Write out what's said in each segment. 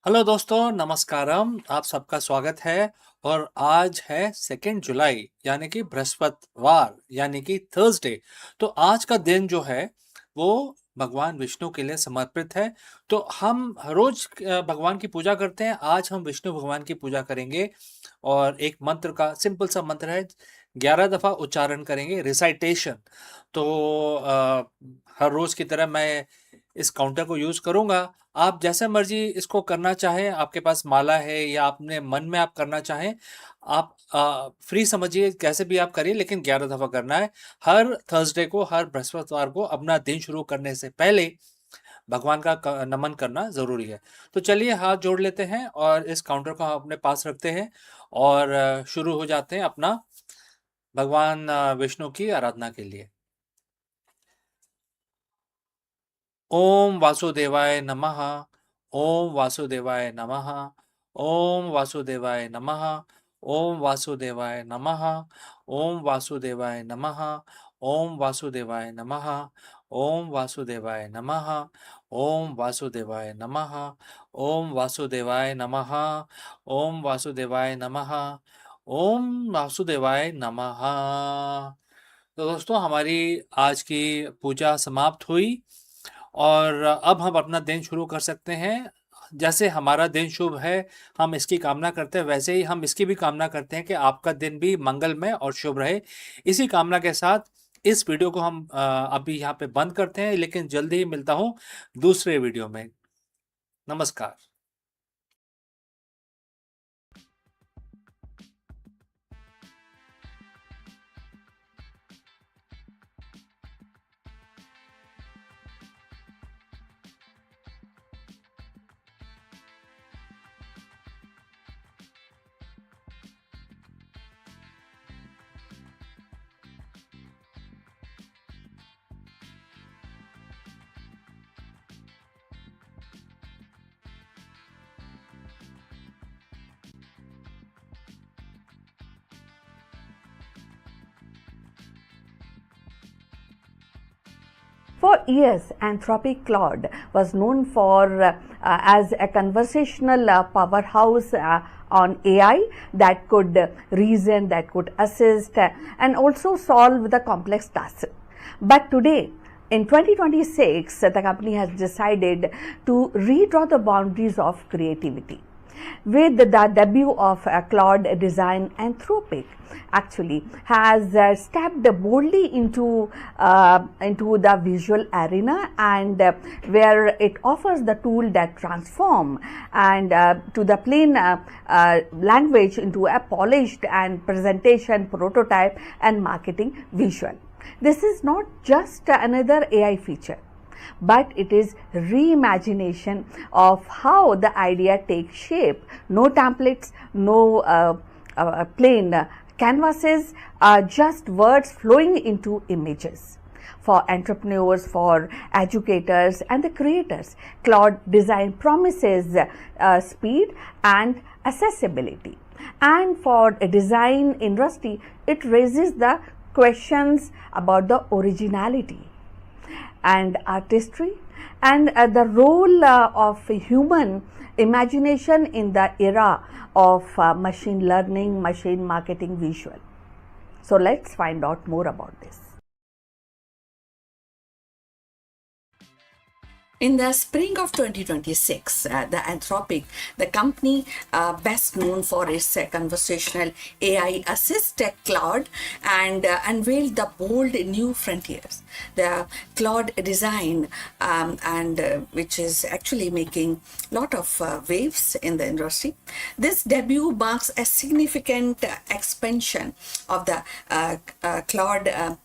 Hello दोस्तों, नमस्कारम। आप सबका स्वागत है। और आज है 2 जुलाई यानी कि बृहस्पतिवार यानी कि थर्सडे। तो आज का दिन जो है वो भगवान विष्णु के लिए समर्पित है। तो हम हर रोज भगवान की पूजा करते हैं। आज हम विष्णु भगवान की पूजा करेंगे और एक मंत्र का सिंपल सा मंत्र है, 11 दफा उच्चारण करेंगे, रिसाइटेशन। तो हर रोज की तरह मैं इस काउंटर को यूज करूंगा। आप जैसे मर्जी इसको करना चाहें, आपके पास माला है या अपने मन में आप करना चाहें, आप फ्री समझिए, कैसे भी आप करिए, लेकिन 11 दफा करना है। हर थर्सडे को, हर बृहस्पतिवार को अपना दिन शुरू करने से पहले भगवान का नमन करना जरूरी है। तो चलिए हाथ जोड़ लेते हैं और इस काउंटर को हम अपने पास रखते हैं और शुरू हो जाते हैं अपना भगवान विष्णु की आराधना के लिए। ओम वासुदेवाय नमः। ओम वासुदेवाय नमः। ओम वासुदेवाय नमः। ओम वासुदेवाय नमः। ओम वासुदेवाय नमः। ओम वासुदेवाय नमः। ओम वासुदेवाय नमः। ओम वासुदेवाय नमः। ओम वासुदेवाय नमः। ओम वासुदेवाय नमः। ओम वासुदेवाय नमः। तो दोस्तों, हमारी आज की पूजा समाप्त हुई और अब हम अपना दिन शुरू कर सकते हैं। जैसे हमारा दिन शुभ है, हम इसकी कामना करते हैं, वैसे ही हम इसकी भी कामना करते हैं कि आपका दिन भी मंगलमय और शुभ रहे। इसी कामना के साथ इस वीडियो को हम अभी यहाँ पे बंद करते हैं, लेकिन जल्दी ही मिलता हूँ दूसरे वीडियो में। नमस्कार। For years, Anthropic Claude was known for as a conversational powerhouse on AI that could reason, that could assist, and also solve the complex tasks. But today, in 2026, the company has decided to redraw the boundaries of creativity. With the debut of Claude Design, Anthropic actually has stepped boldly into the visual arena, and where it offers the tool that transform and to the plain language into a polished and presentation prototype and marketing visual. This is not just another AI feature, but it is reimagination of how the idea takes shape. No templates, no plain canvases, just words flowing into images. For entrepreneurs, for educators and the creators, Claude Design promises speed and accessibility. And for a design industry, it raises the questions about the originality and artistry, and the role of human imagination in the era of machine learning, machine marketing, visual. So let's find out more about this. In the spring of 2026, the Anthropic, the company best known for its conversational AI assist Claude, and unveiled the bold new frontiers. The Claude Design, which is actually making a lot of waves in the industry. This debut marks a significant expansion of the Claude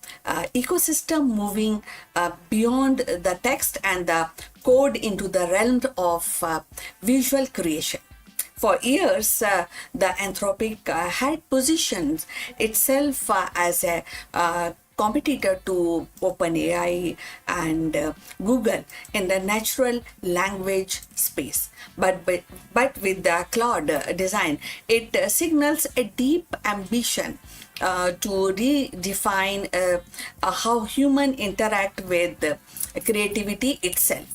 ecosystem, moving beyond the text and the code into the realm of visual creation. For years, the Anthropic had positioned itself as a competitor to OpenAI and Google in the natural language space. But with the Claude Design, it signals a deep ambition to redefine how human interact with creativity itself.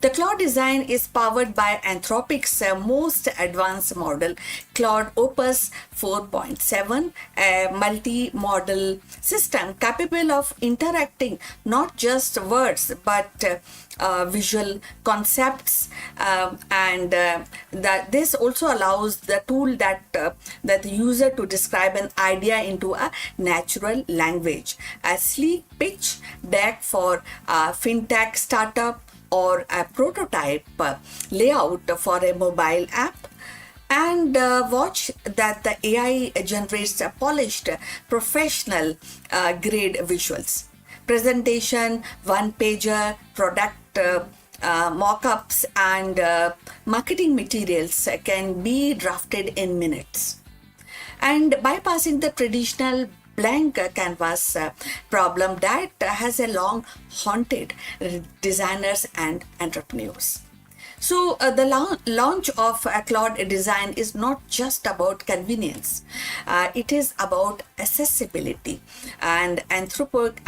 The Claude design is powered by Anthropic's most advanced model, Claude Opus 4.7, a multi-model system capable of interacting not just words but visual concepts, and that this also allows the tool that the user to describe an idea into a natural language. A sleek pitch deck for a fintech startup or a prototype layout for a mobile app, and watch that the AI generates a polished professional grade visuals. Presentation, one pager, product mock-ups, and marketing materials can be drafted in minutes. And bypassing the traditional blank canvas problem that has a long haunted designers and entrepreneurs. So the launch of Claude design is not just about convenience. It is about accessibility. And Anthropic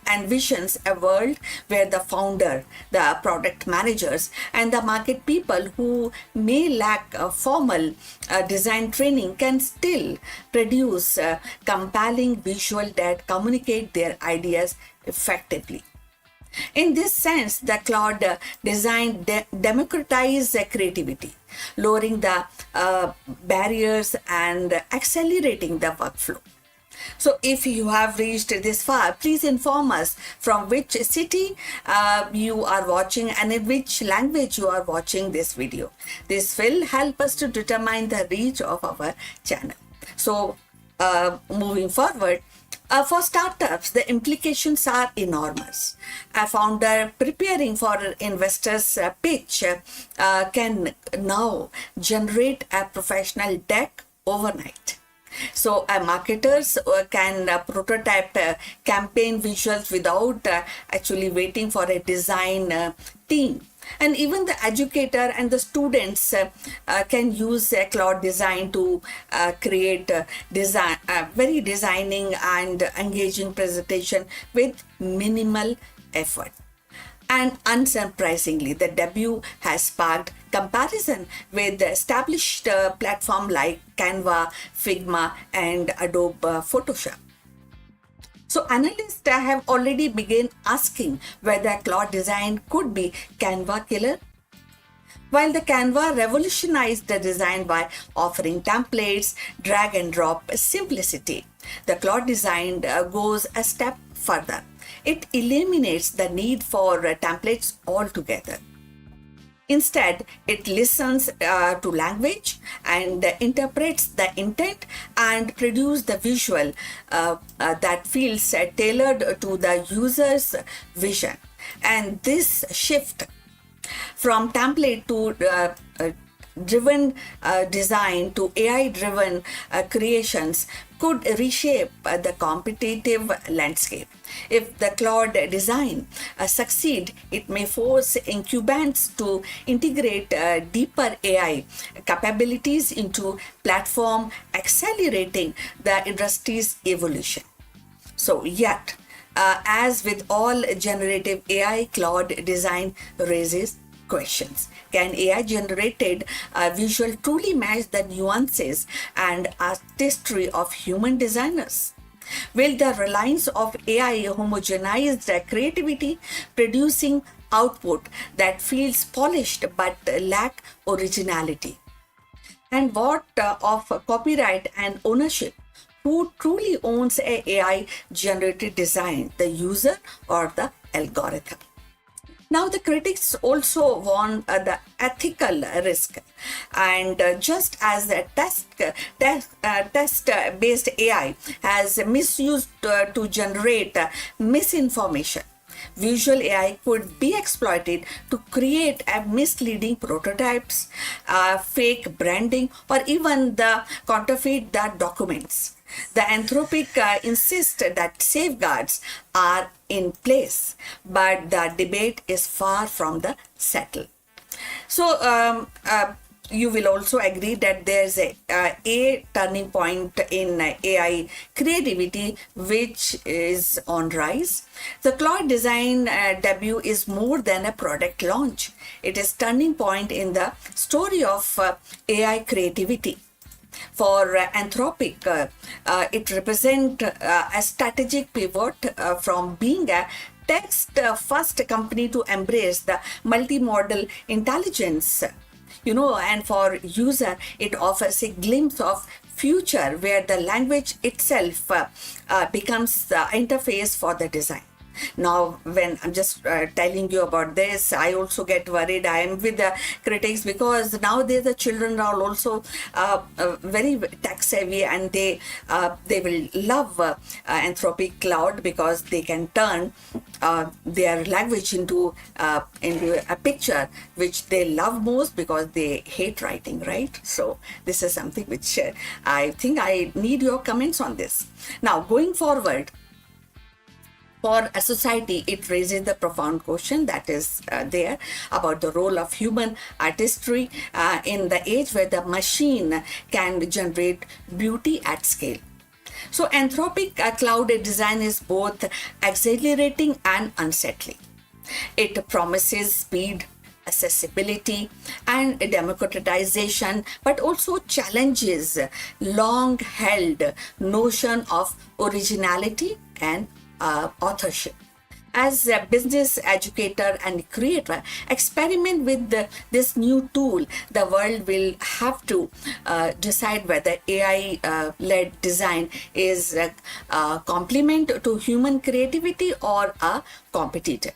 envisions a world where the founder, the product managers, and the market people who may lack formal design training can still produce compelling visual that communicate their ideas effectively. In this sense, the Claude design democratized creativity, lowering the barriers and accelerating the workflow. So if you have reached this far, please inform us from which city you are watching and in which language you are watching this video. This will help us to determine the reach of our channel. So moving forward, for startups, the implications are enormous. A founder preparing for an investor's pitch can now generate a professional deck overnight. So marketers can prototype campaign visuals without actually waiting for a design team. And even the educator and the students can use Claude design to create very designing and engaging presentation with minimal effort. And unsurprisingly, the debut has sparked comparison with the established platform like Canva, Figma, and Adobe Photoshop. So analysts have already begun asking whether Claude design could be Canva killer. While the Canva revolutionized the design by offering templates, drag and drop simplicity, the Claude design goes a step further. It eliminates the need for templates altogether. Instead, it listens to language and interprets the intent and produces the visual that feels tailored to the user's vision. And this shift from template to driven design to AI driven creations could reshape the competitive landscape. If the Claude design succeed, it may force incumbents to integrate deeper AI capabilities into platform, accelerating the industry's evolution. So yet, as with all generative AI, Claude design raises questions. Can AI generated visual truly match the nuances and artistry of human designers? Will the reliance of AI homogenize the creativity, producing output that feels polished but lack originality? And what of copyright and ownership? Who truly owns a AI generated design, the user or the algorithm? Now, the critics also warn the ethical risk, and just as the test-based AI has misused to generate misinformation, visual AI could be exploited to create misleading prototypes, fake branding, or even the counterfeit the documents. The Anthropic insists that safeguards are in place, but the debate is far from the settled. So you will also agree that there's a turning point in AI creativity which is on rise. The Claude Design debut is more than a product launch. It is turning point in the story of AI creativity. For Anthropic, it represents a strategic pivot from being a text first company to embrace the multimodal intelligence. And for user, it offers a glimpse of future where the language itself becomes the interface for the design. Now, when I'm just telling you about this, I also get worried. I am with the critics because nowadays the children are also very tech savvy, and they will love Anthropic Cloud because they can turn their language into a picture which they love most because they hate writing, right? So this is something which I think I need your comments on this. Now, going forward, for a society, it raises the profound question that is there about the role of human artistry in the age where the machine can generate beauty at scale. So, Anthropic Cloud design is both exhilarating and unsettling. It promises speed, accessibility, and democratization, but also challenges long held notion of originality and authorship. As a business educator and creator, experiment with this new tool. The world will have to decide whether AI-led design is a complement to human creativity or a competitor.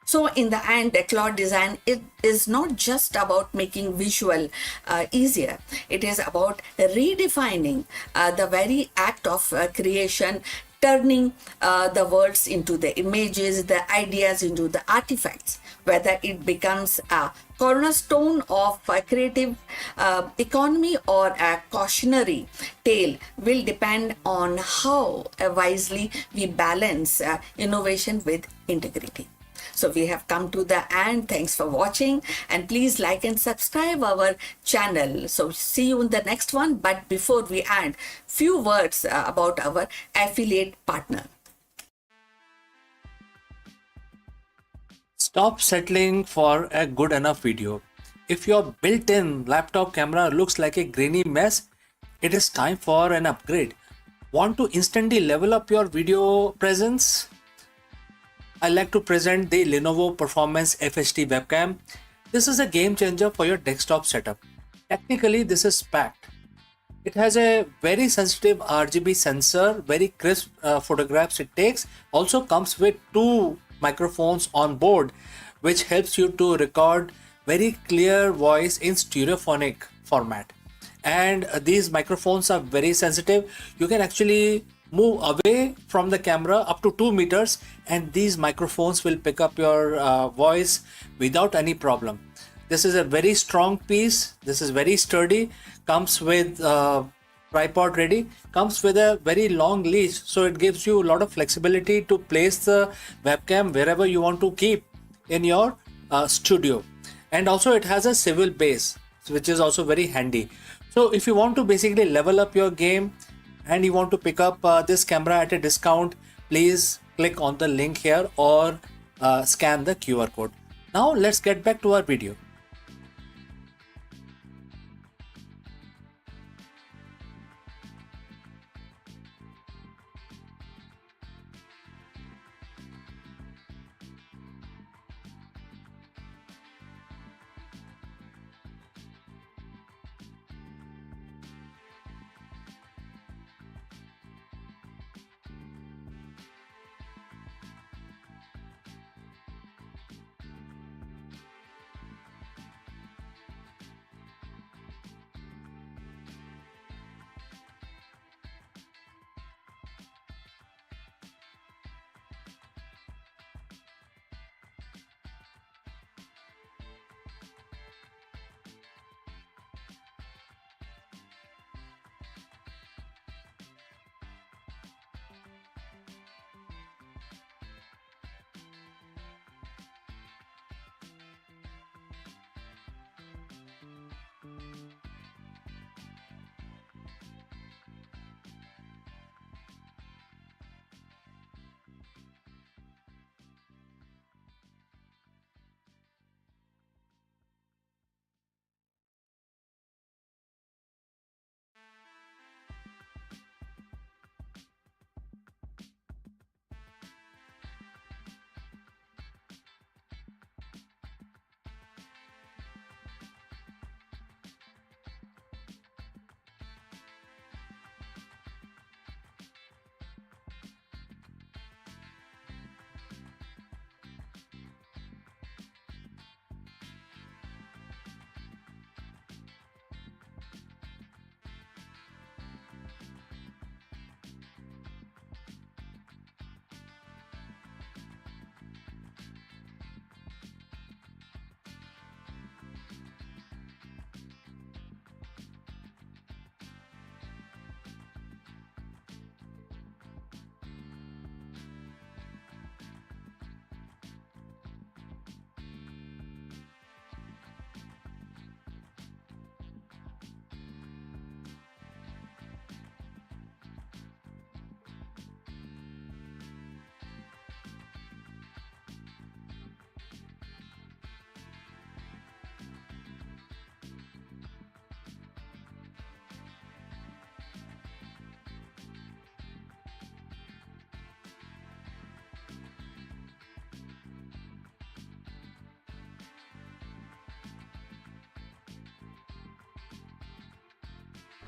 So in the end, the Claude Design, it is not just about making visual easier. It is about redefining the very act of creation, turning the words into the images, the ideas into the artifacts. Whether it becomes a cornerstone of a creative economy or a cautionary tale will depend on how wisely we balance innovation with integrity. So we have come to the end. Thanks for watching, and please like and subscribe our channel. So see you in the next one. But before we end, few words about our affiliate partner. Stop settling for a good enough video. If your built-in laptop camera looks like a grainy mess, it is time for an upgrade. Want to instantly level up your video presence? I like to present the Lenovo Performance FHD webcam. This is a game changer for your desktop setup. Technically, this is packed. It has a very sensitive RGB sensor, very crisp photographs it takes. Also comes with two microphones on board, which helps you to record very clear voice in stereophonic format. And these microphones are very sensitive. You can actually move away from the camera up to 2 meters, and these microphones will pick up your voice without any problem. This is a very strong piece. This is very sturdy. Comes with tripod ready. Comes with a very long leash, so it gives you a lot of flexibility to place the webcam wherever you want to keep in your studio. And also it has a swivel base, which is also very handy. So if you want to basically level up your game and you want to pick up this camera at a discount, please click on the link here or scan the QR code. Now let's get back to our video.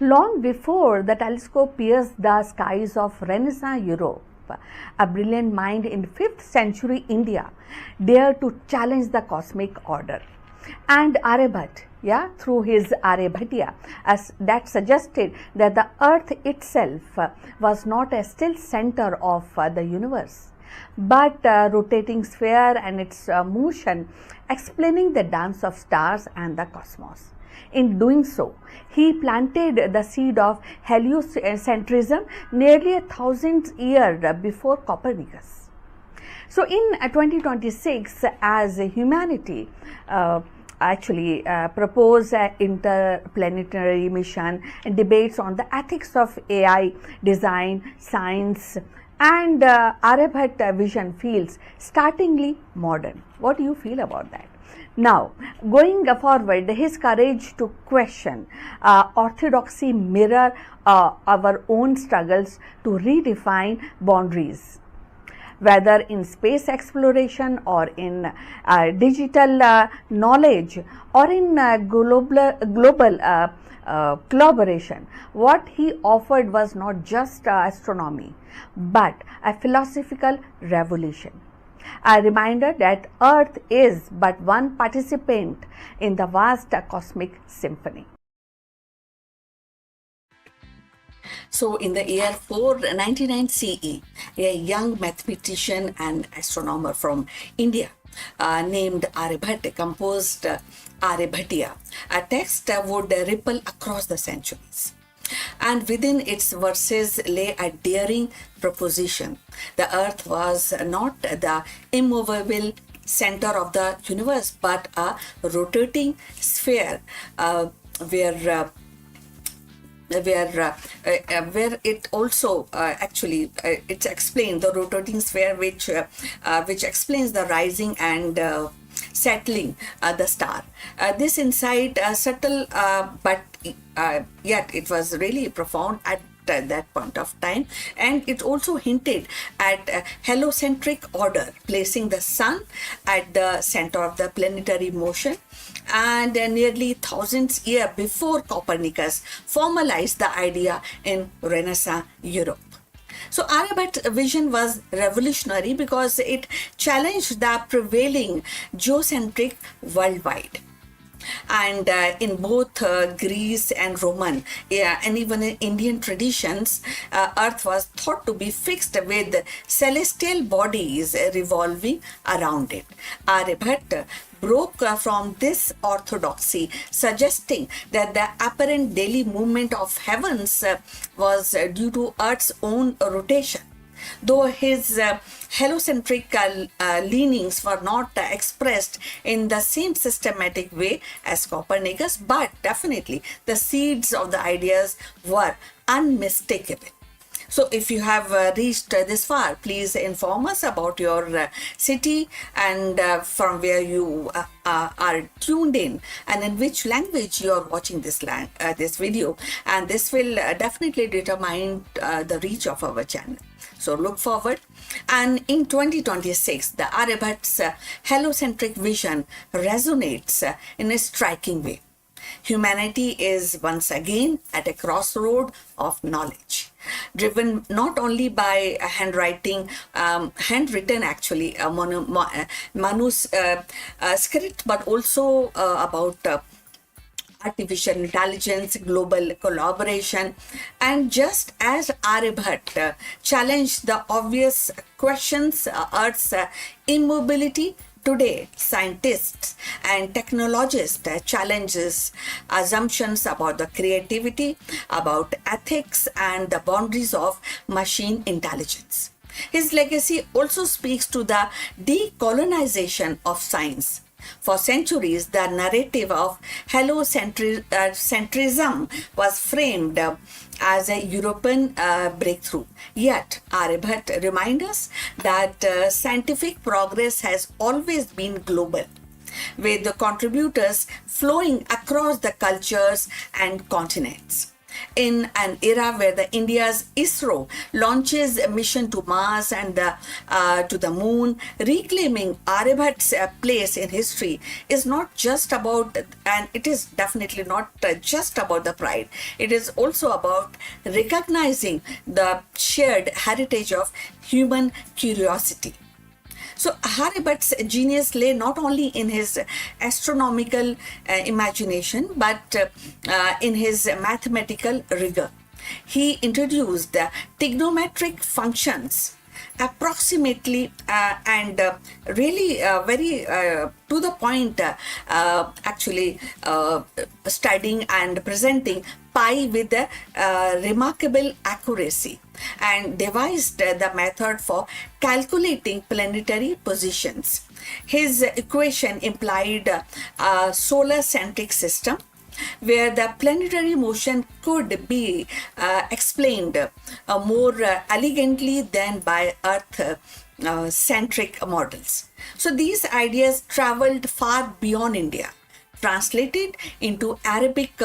Long before the telescope pierced the skies of Renaissance Europe, a brilliant mind in 5th century India dared to challenge the cosmic order. And Aryabhat, through his Aryabhatiya, as that suggested that the earth itself was not a still center of the universe, but a rotating sphere and its motion explaining the dance of stars and the cosmos. In doing so, he planted the seed of heliocentrism nearly 1,000 years before Copernicus. So, in 2026, as humanity propose an interplanetary mission and debates on the ethics of AI, design, science, and Aryabhat vision feels startlingly modern. What do you feel about that? Now, going forward, his courage to question orthodoxy mirror our own struggles to redefine boundaries, whether in space exploration or in digital knowledge or in global collaboration. What he offered was not just astronomy, but a philosophical revolution. A reminder that Earth is but one participant in the vast cosmic symphony. So, in the year 499 CE, a young mathematician and astronomer from India named Aryabhat composed Aryabhatiya, a text that would ripple across the centuries. And within its verses lay a daring proposition. The earth was not the immovable center of the universe, but a rotating sphere where it also it's explained the rotating sphere which explains the rising and settling the star. This insight subtle but yet it was really profound at that point of time, and it also hinted at a heliocentric order, placing the sun at the center of the planetary motion, and nearly thousands years before Copernicus formalized the idea in Renaissance Europe. So Aryabhat's vision was revolutionary because it challenged the prevailing geocentric worldwide. And in both Greece and Roman, and even in Indian traditions, Earth was thought to be fixed with celestial bodies revolving around it. Aryabhat broke from this orthodoxy, suggesting that the apparent daily movement of heavens was due to Earth's own rotation. Though his heliocentric leanings were not expressed in the same systematic way as Copernicus, but definitely the seeds of the ideas were unmistakable. So if you have reached this far, please inform us about your city and from where you are tuned in, and in which language you are watching this video, and this will definitely determine the reach of our channel. So look forward. And in 2026, the Aryabhat's heliocentric vision resonates in a striking way. Humanity is once again at a crossroad of knowledge, driven not only by handwritten manuscript, but also about artificial intelligence, global collaboration. And just as Aryabhat challenged the obvious questions, Earth's immobility, today scientists and technologists challenges assumptions about the creativity, about ethics, and the boundaries of machine intelligence. His legacy also speaks to the decolonization of science. For centuries, the narrative of heliocentrism was framed as a European breakthrough. Yet, Aryabhat reminds us that scientific progress has always been global, with the contributors flowing across the cultures and continents. In an era where the India's ISRO launches a mission to Mars and to the moon, reclaiming Aryabhat's place in history is not just about, and it is definitely not just about the pride. It is also about recognizing the shared heritage of human curiosity. So Aryabhat's genius lay not only in his astronomical imagination, but in his mathematical rigor. He introduced the trigonometric functions approximately and really very to the point, actually studying and presenting pi with a remarkable accuracy, and devised the method for calculating planetary positions. His equation implied a solar-centric system where the planetary motion could be explained more elegantly than by Earth centric models. So these ideas traveled far beyond India, translated into Arabic.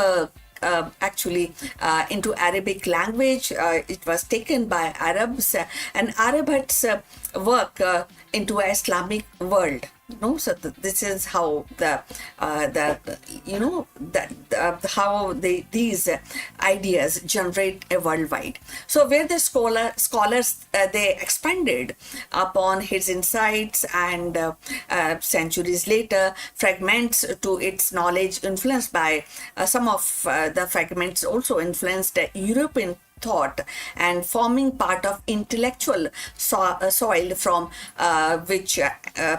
Into Arabic language. It was taken by Arabs, and Aryabhat's work into an Islamic world. No, so this is how these ideas generate a worldwide. So where the scholars they expanded upon his insights, and centuries later, fragments to its knowledge influenced by some of the fragments also influenced European thought and forming part of intellectual soil from which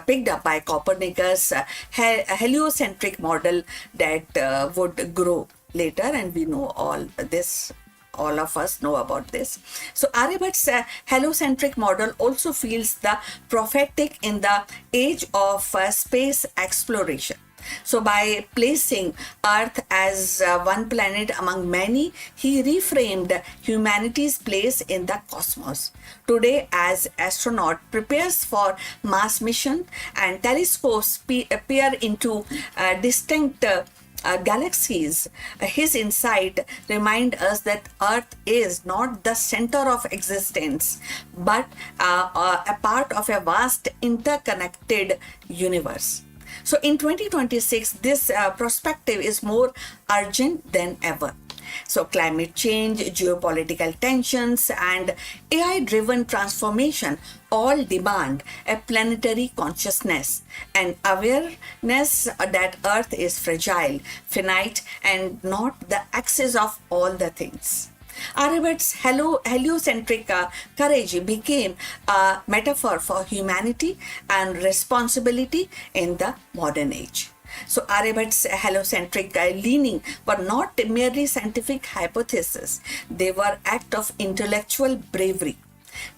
picked up by Copernicus heliocentric model that would grow later, and we know all this. All of us know about this. So Aryabhat's heliocentric model also feels the prophetic in the age of space exploration. So by placing Earth as one planet among many, he reframed humanity's place in the cosmos. Today, as astronaut prepares for Mars mission and telescopes peer into distinct galaxies, his insight remind us that Earth is not the center of existence, but a part of a vast interconnected universe. So in 2026, this perspective is more urgent than ever. So climate change, geopolitical tensions, and AI-driven transformation all demand a planetary consciousness and awareness that Earth is fragile, finite, and not the axis of all the things. Aryabhat's heliocentric courage became a metaphor for humanity and responsibility in the modern age. So Aryabhat's heliocentric leaning were not merely scientific hypotheses, they were act of intellectual bravery.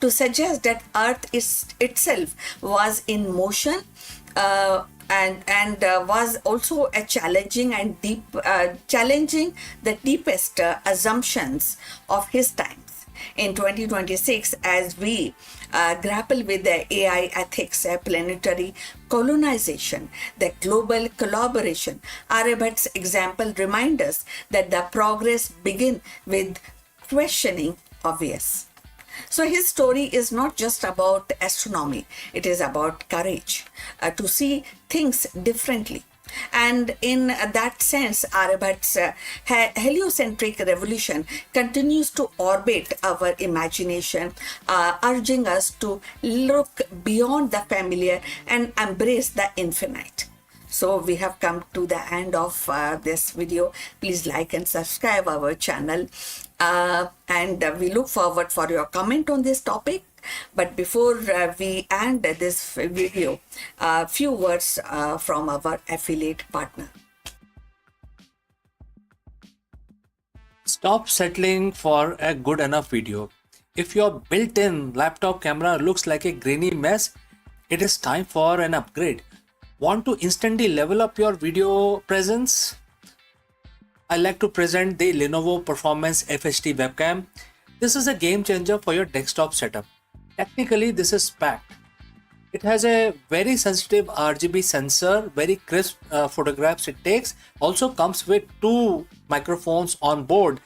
To suggest that Earth itself was in motion and was also a challenging and challenging the deepest assumptions of his times. In 2026, as we grapple with the AI ethics, planetary colonization, the global collaboration, Aryabhat's example reminds us that the progress begins with questioning obvious. So his story is not just about astronomy, it is about courage to see things differently. And in that sense, Aryabhat's heliocentric revolution continues to orbit our imagination, urging us to look beyond the familiar and embrace the infinite. So we have come to the end of this video. Please like and subscribe our channel. And we look forward for your comment on this topic. But before we end this video, a few words from our affiliate partner. Stop settling for a good enough video. If your built-in laptop camera looks like a grainy mess, it is time for an upgrade. Want to instantly level up your video presence? I like to present the Lenovo Performance FHD webcam. This is a game changer for your desktop setup. Technically, this is packed. It has a very sensitive RGB sensor, very crisp photographs it takes. Also comes with 2 microphones on board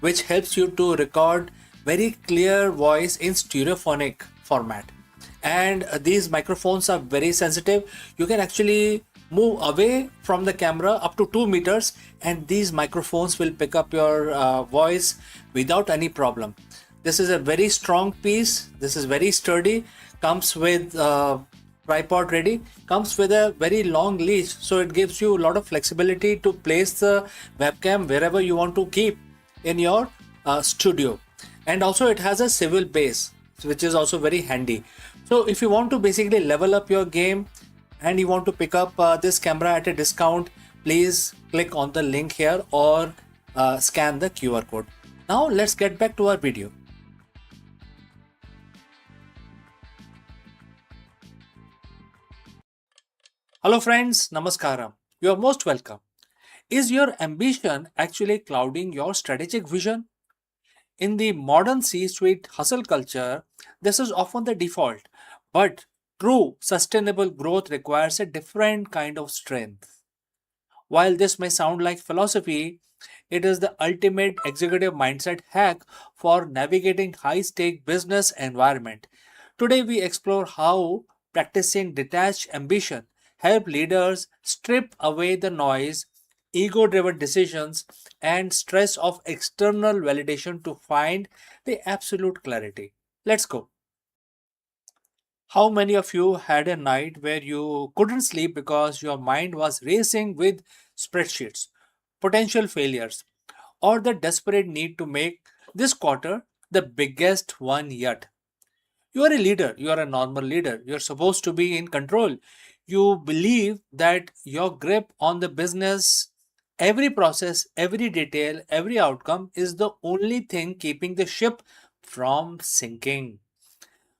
which helps you to record very clear voice in stereophonic format. And these microphones are very sensitive. You can actually move away from the camera up to 2 meters, and these microphones will pick up your voice without any problem. This is a very strong piece. This is very sturdy. Comes with tripod ready. Comes with a very long leash, so it gives you a lot of flexibility to place the webcam wherever you want to keep in your studio. And also it has a swivel base, which is also very handy. So if you want to basically level up your game and you want to pick up this camera at a discount, please click on the link here or scan the QR code. Now let's get back to our video. Hello friends, Namaskaram. You are most welcome. Is your ambition actually clouding your strategic vision? In the modern C-suite hustle culture, this is often the default, but true sustainable growth requires a different kind of strength. While this may sound like philosophy, it is the ultimate executive mindset hack for navigating high-stake business environment. Today we explore how practicing detached ambition help leaders strip away the noise, ego-driven decisions, and stress of external validation to find the absolute clarity. Let's go. How many of you had a night where you couldn't sleep because your mind was racing with spreadsheets, potential failures, or the desperate need to make this quarter the biggest one yet? You are a leader, you are a normal leader, you're supposed to be in control. You believe that your grip on the business, every process, every detail, every outcome is the only thing keeping the ship from sinking.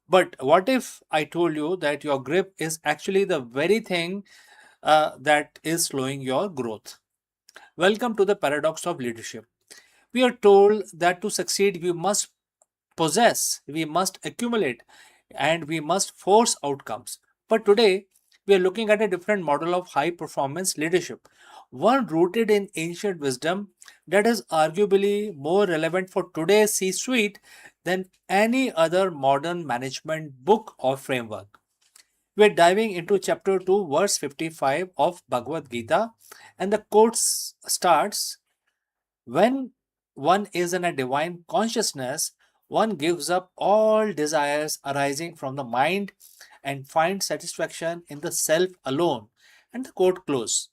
But what if I told you that your grip is actually the very thing that is slowing your growth? Welcome to the paradox of leadership. We are told that to succeed, we must possess, we must accumulate, and we must force outcomes. But today, we are looking at a different model of high performance leadership, one rooted in ancient wisdom that is arguably more relevant for today's C suite than any other modern management book or framework. We're diving into chapter 2, verse 55 of Bhagavad Gita, and the quote starts: when one is in a divine consciousness, one gives up all desires arising from the mind and finds satisfaction in the self alone. And the quote close.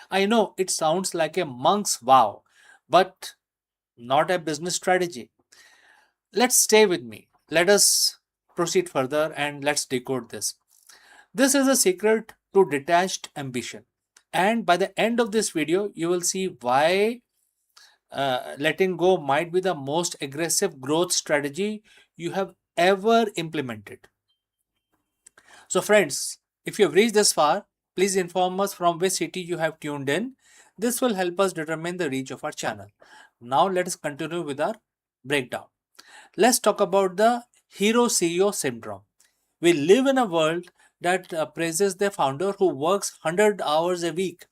I know it sounds like a monk's vow, but not a business strategy. Let's stay with me. Let us proceed further and let's decode this. This is a secret to detached ambition. And by the end of this video, you will see why letting go might be the most aggressive growth strategy you have ever implemented. So, friends, if you have reached this far, please inform us from which city you have tuned in. This will help us determine the reach of our channel. Now, let us continue with our breakdown. Let's talk about the hero CEO syndrome. We live in a world that praises the founder who works 100 hours a week.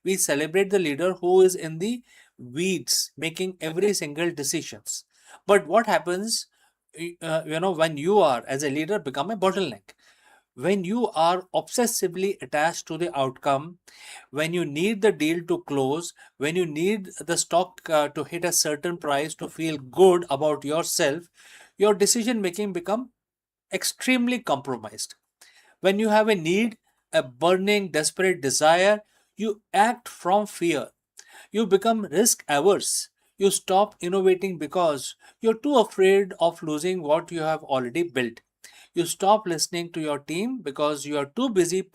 We celebrate the leader who is in the weeds, making every single decisions. But what happens, when you are as a leader become a bottleneck? When you are obsessively attached to the outcome, when you need the deal to close, when you need the stock to hit a certain price to feel good about yourself, your decision making become extremely compromised. When you have a need, a burning, desperate desire, you act from fear. You become risk averse. You stop innovating because you're too afraid of losing what you have already built. You stop listening to your team because you are too busy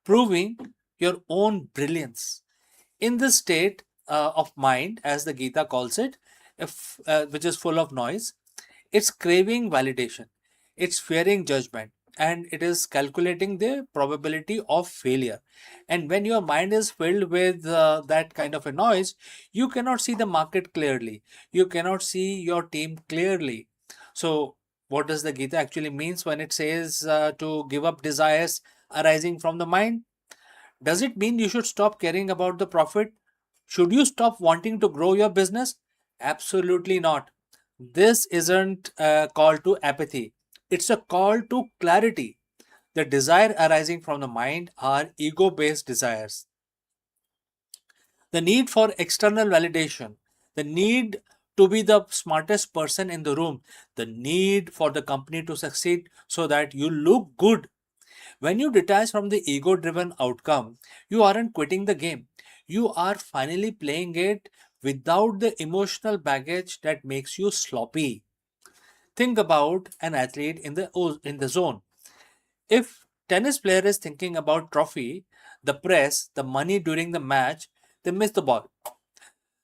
proving your own brilliance. In this state of mind, as the Gita calls it, which is full of noise, it's craving validation, it's fearing judgment, and it is calculating the probability of failure. And when your mind is filled with that kind of a noise, you cannot see the market clearly, you cannot see your team clearly. So what does the Gita actually means when it says to give up desires arising from the mind? Does it mean you should stop caring about the profit? Should you stop wanting to grow your business? Absolutely not. This isn't a call to apathy, it's a call to clarity. The desire arising from the mind are ego based desires. The need for external validation, the need to be the smartest person in the room, the need for the company to succeed so that you look good. When you detach from the ego driven outcome, you aren't quitting the game. You are finally playing it without the emotional baggage that makes you sloppy. Think about an athlete in the zone. If tennis player is thinking about trophy, the press, the money during the match, they miss the ball.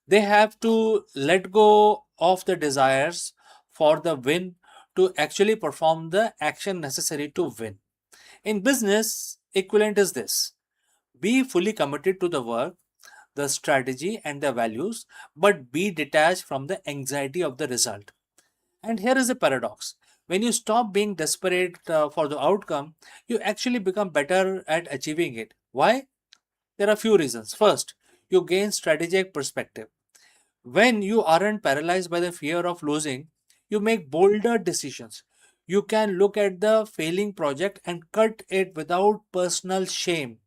They have to let go of the desires for the win to actually perform the action necessary to win. In business, equivalent is this: be fully committed to the work, the strategy, and the values, but be detached from the anxiety of the result. And here is a paradox: when you stop being desperate for the outcome, you actually become better at achieving it. Why? There are a few reasons. First, you gain strategic perspective. When you aren't paralyzed by the fear of losing, you make bolder decisions. You can look at the failing project and cut it without personal shame.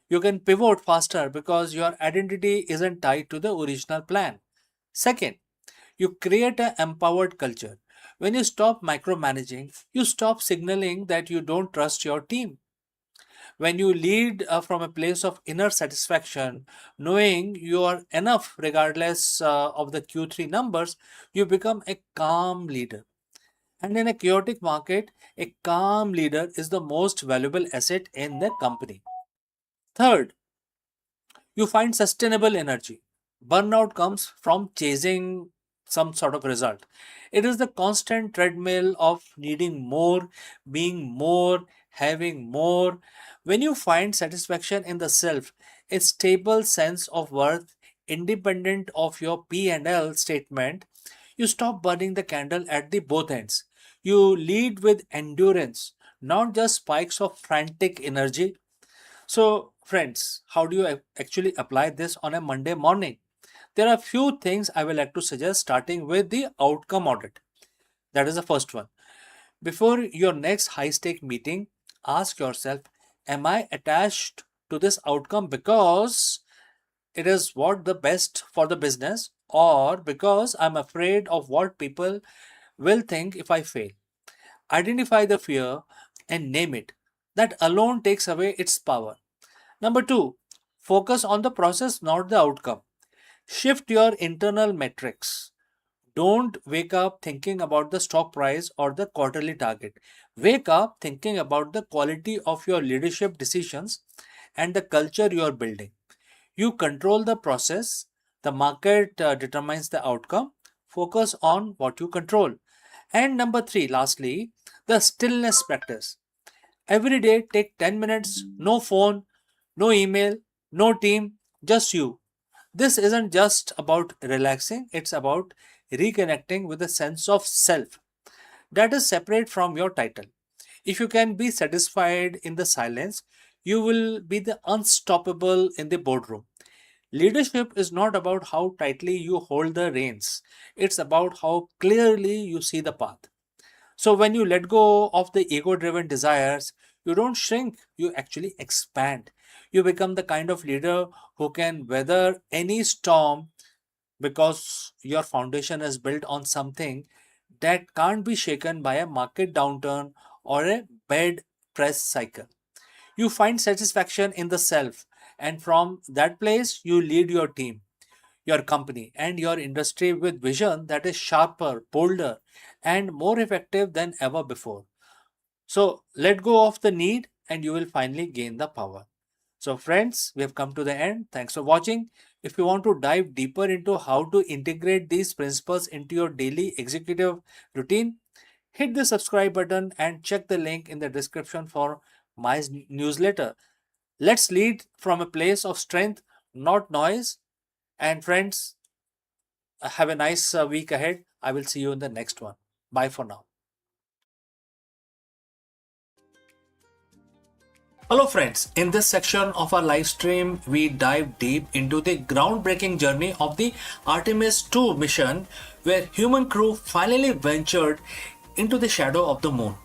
You can pivot faster because your identity isn't tied to the original plan. Second, you create an empowered culture. When you stop micromanaging, you stop signaling that you don't trust your team. When you lead from a place of inner satisfaction, knowing you are enough regardless of the Q3 numbers, you become a calm leader. And in a chaotic market, a calm leader is the most valuable asset in the company. Third, you find sustainable energy. Burnout comes from chasing some sort of result. It is the constant treadmill of needing more, being more, having more. When you find satisfaction in the self, a stable sense of worth, independent of your P and L statement, you stop burning the candle at the both ends. You lead with endurance, not just spikes of frantic energy. So, friends, how do you actually apply this on a Monday morning? There are a few things I would like to suggest, starting with the outcome audit. That is the first one. Before your next high stake meeting, ask yourself: am I attached to this outcome because it is what the best for the business, or because I'm afraid of what people will think if I fail? Identify the fear and name it. That alone takes away its power. Number two, focus on the process, not the outcome. Shift your internal metrics. Don't wake up thinking about the stock price or the quarterly target. Wake up thinking about the quality of your leadership decisions and the culture you are building. You control the process, the market determines the outcome. Focus on what you control. And number three, lastly, the stillness practice. Every day, take 10 minutes, no phone, no email, no team, just you. This isn't just about relaxing, it's about reconnecting with a sense of self that is separate from your title. If you can be satisfied in the silence, you will be the unstoppable in the boardroom. Leadership is not about how tightly you hold the reins, it's about how clearly you see the path. So, when you let go of the ego driven desires, you don't shrink, you actually expand. You become the kind of leader who can weather any storm because your foundation is built on something that can't be shaken by a market downturn or a bad press cycle. You find satisfaction in the self, and from that place, you lead your team, your company, and your industry with vision that is sharper, bolder, and more effective than ever before. So let go of the need, and you will finally gain the power. So, friends, we have come to the end. Thanks for watching. If you want to dive deeper into how to integrate these principles into your daily executive routine, hit the subscribe button and check the link in the description for my newsletter. Let's lead from a place of strength, not noise. And, friends, have a nice week ahead. I will see you in the next one. Bye for now. Hello friends, in this section of our live stream, we dive deep into the groundbreaking journey of the Artemis 2 mission, where human crew finally ventured into the shadow of the moon.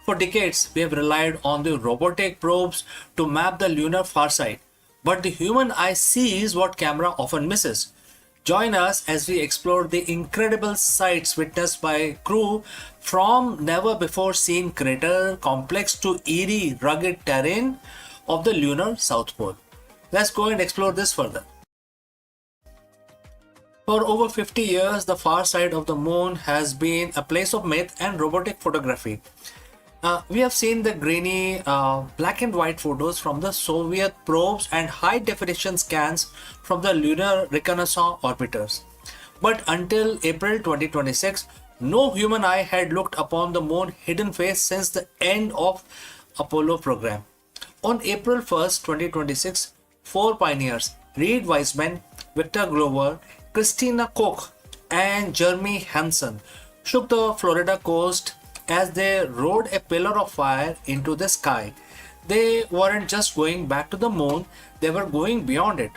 For decades, we have relied on the robotic probes to map the lunar far side, but the human eye sees what camera often misses. Join us as we explore the incredible sights witnessed by crew from never before seen crater complex to eerie rugged terrain of the lunar South Pole. Let's go and explore this further. For over 50 years, the far side of the moon has been a place of myth and robotic photography. We have seen the grainy black and white photos from the Soviet probes and high definition scans from the Lunar Reconnaissance orbiters. But until April 2026, no human eye had looked upon the moon's hidden face since the end of Apollo program. On April 1st, 2026, four pioneers, Reid Wiseman, Victor Glover, Christina Koch, and Jeremy Hansen, shook the Florida coast as they rode a pillar of fire into the sky. They weren't just going back to the moon, they were going beyond it.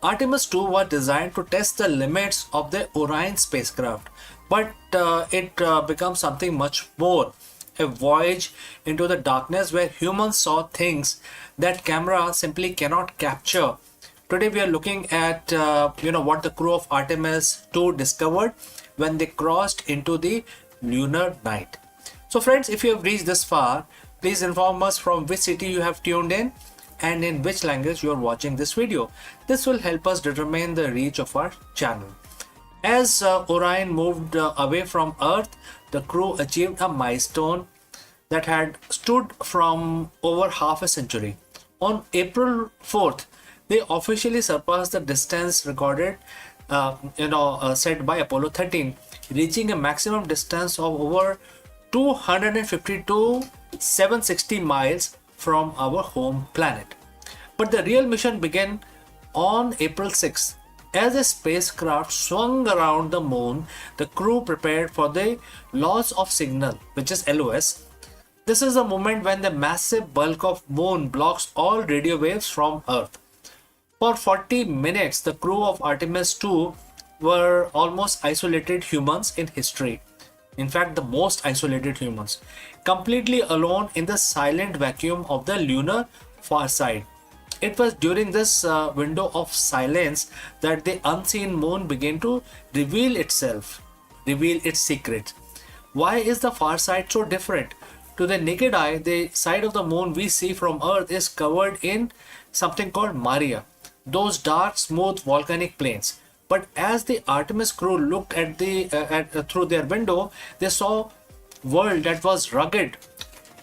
Artemis 2 was designed to test the limits of the Orion spacecraft, but it becomes something much more. A voyage into the darkness where humans saw things that camera simply cannot capture. Today we are looking at what the crew of Artemis 2 discovered when they crossed into the lunar night. So friends, if you have reached this far, please inform us from which city you have tuned in and in which language you are watching this video. This will help us determine the reach of our channel. As Orion moved away from Earth, the crew achieved a milestone that had stood from over half a century. On April 4th, they officially surpassed the distance recorded set by Apollo 13, reaching a maximum distance of over 252,760 miles from our home planet. But the real mission began on April 6th. As the spacecraft swung around the moon, the crew prepared for the loss of signal, which is LOS. This is the moment when the massive bulk of moon blocks all radio waves from Earth. For 40 minutes, the crew of Artemis 2 were almost isolated humans in history. In fact, the most isolated humans, completely alone in the silent vacuum of the lunar far side. It was during this window of silence that the unseen moon began to reveal itself, reveal its secrets. Why is the far side so different? To the naked eye, the side of the moon we see from Earth is covered in something called Maria, those dark, smooth volcanic plains. But as the Artemis crew looked at through their window, they saw a world that was rugged,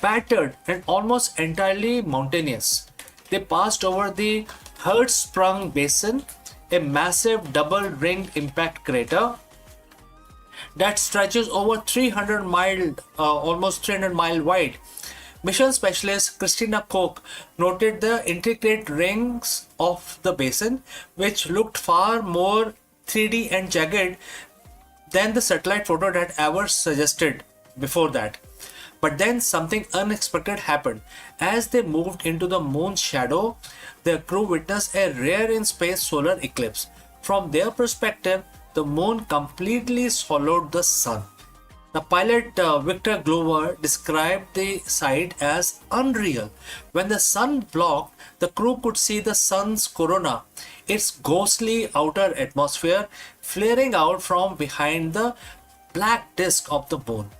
battered, and almost entirely mountainous. They passed over the Hertzsprung Basin, a massive double-ringed impact crater that stretches over 300 mile wide. Mission specialist Christina Koch noted the intricate rings of the basin, which looked far more 3D and jagged than the satellite photo had ever suggested before that. But then something unexpected happened. As they moved into the moon's shadow, the crew witnessed a rare in space solar eclipse. From their perspective, the moon completely swallowed the sun. The pilot Victor Glover described the sight as unreal. When the sun blocked, the crew could see the sun's corona, its ghostly outer atmosphere, flaring out from behind the black disk of the moon.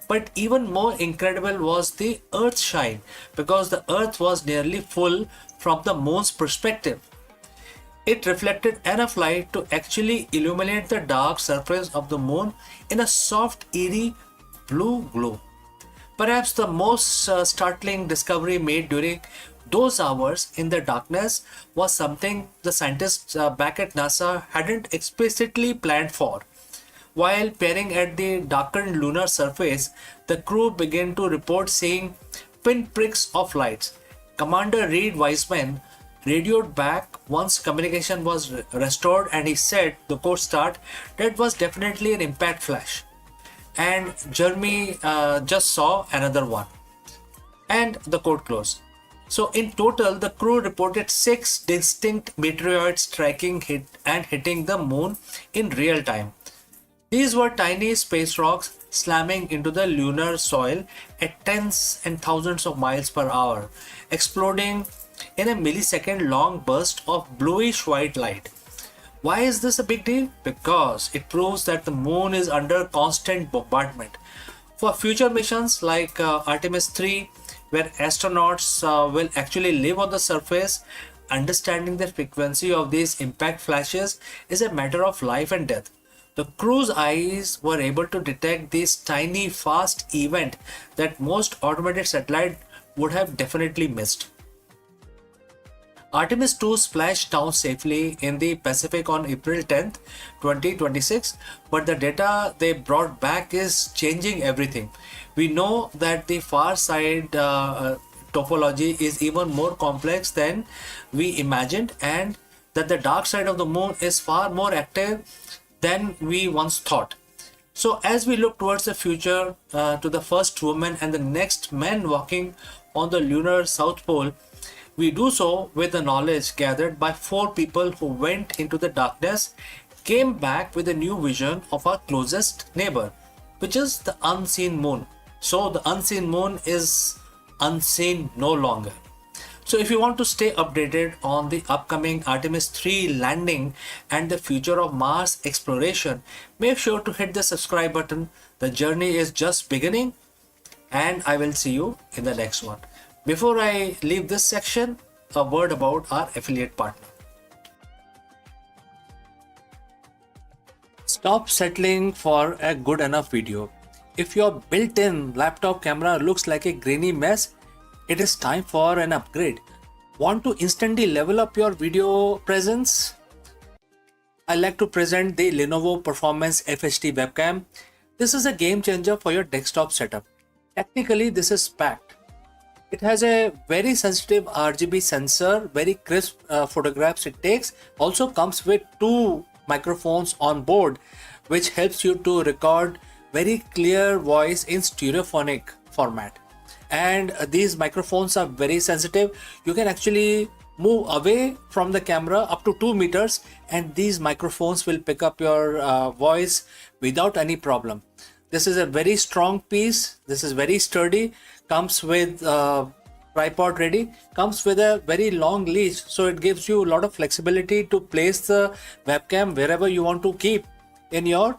But even more incredible was the Earth shine, because the Earth was nearly full from the moon's perspective. It reflected enough light to actually illuminate the dark surface of the moon in a soft, eerie blue glow. Perhaps the most startling discovery made during those hours in the darkness was something the scientists back at NASA hadn't explicitly planned for. While peering at the darkened lunar surface, the crew began to report seeing pinpricks of lights. Commander Reid Wiseman radioed back once communication was restored, and he said, the quote start, that was definitely an impact flash. And Jeremy just saw another one. And the quote close. So in total, the crew reported 6 distinct meteoroids striking and hitting the moon in real time. These were tiny space rocks slamming into the lunar soil at tens and thousands of miles per hour, exploding in a millisecond long burst of bluish white light. Why is this a big deal? Because it proves that the moon is under constant bombardment. For future missions like Artemis 3, where astronauts will actually live on the surface, understanding the frequency of these impact flashes is a matter of life and death. The crew's eyes were able to detect this tiny, fast event that most automated satellite would have definitely missed. Artemis 2 splashed down safely in the Pacific on April 10th, 2026, but the data they brought back is changing everything. We know that the far side topology is even more complex than we imagined, and that the dark side of the moon is far more active than we once thought. So as we look towards the future, to the first woman and the next man walking on the lunar South Pole, we do so with the knowledge gathered by 4 people who went into the darkness, came back with a new vision of our closest neighbor, which is the unseen moon. So the unseen moon is unseen no longer. So if you want to stay updated on the upcoming Artemis 3 landing and the future of Mars exploration, make sure to hit the subscribe button. The journey is just beginning, and I will see you in the next one. Before I leave this section, a word about our affiliate partner. Stop settling for a good enough video. If your built-in laptop camera looks like a grainy mess, it is time for an upgrade. Want to instantly level up your video presence? I like to present the Lenovo Performance FHD webcam. This is a game changer for your desktop setup. Technically, this is packed. It has a very sensitive RGB sensor, very crisp photographs it takes. Also comes with 2 microphones on board, which helps you to record very clear voice in stereophonic format. And these microphones are very sensitive. You can actually move away from the camera up to 2 meters, and these microphones will pick up your voice without any problem. This is a very strong piece. This is very sturdy. Comes with tripod ready. Comes with a very long leash, so it gives you a lot of flexibility to place the webcam wherever you want to keep in your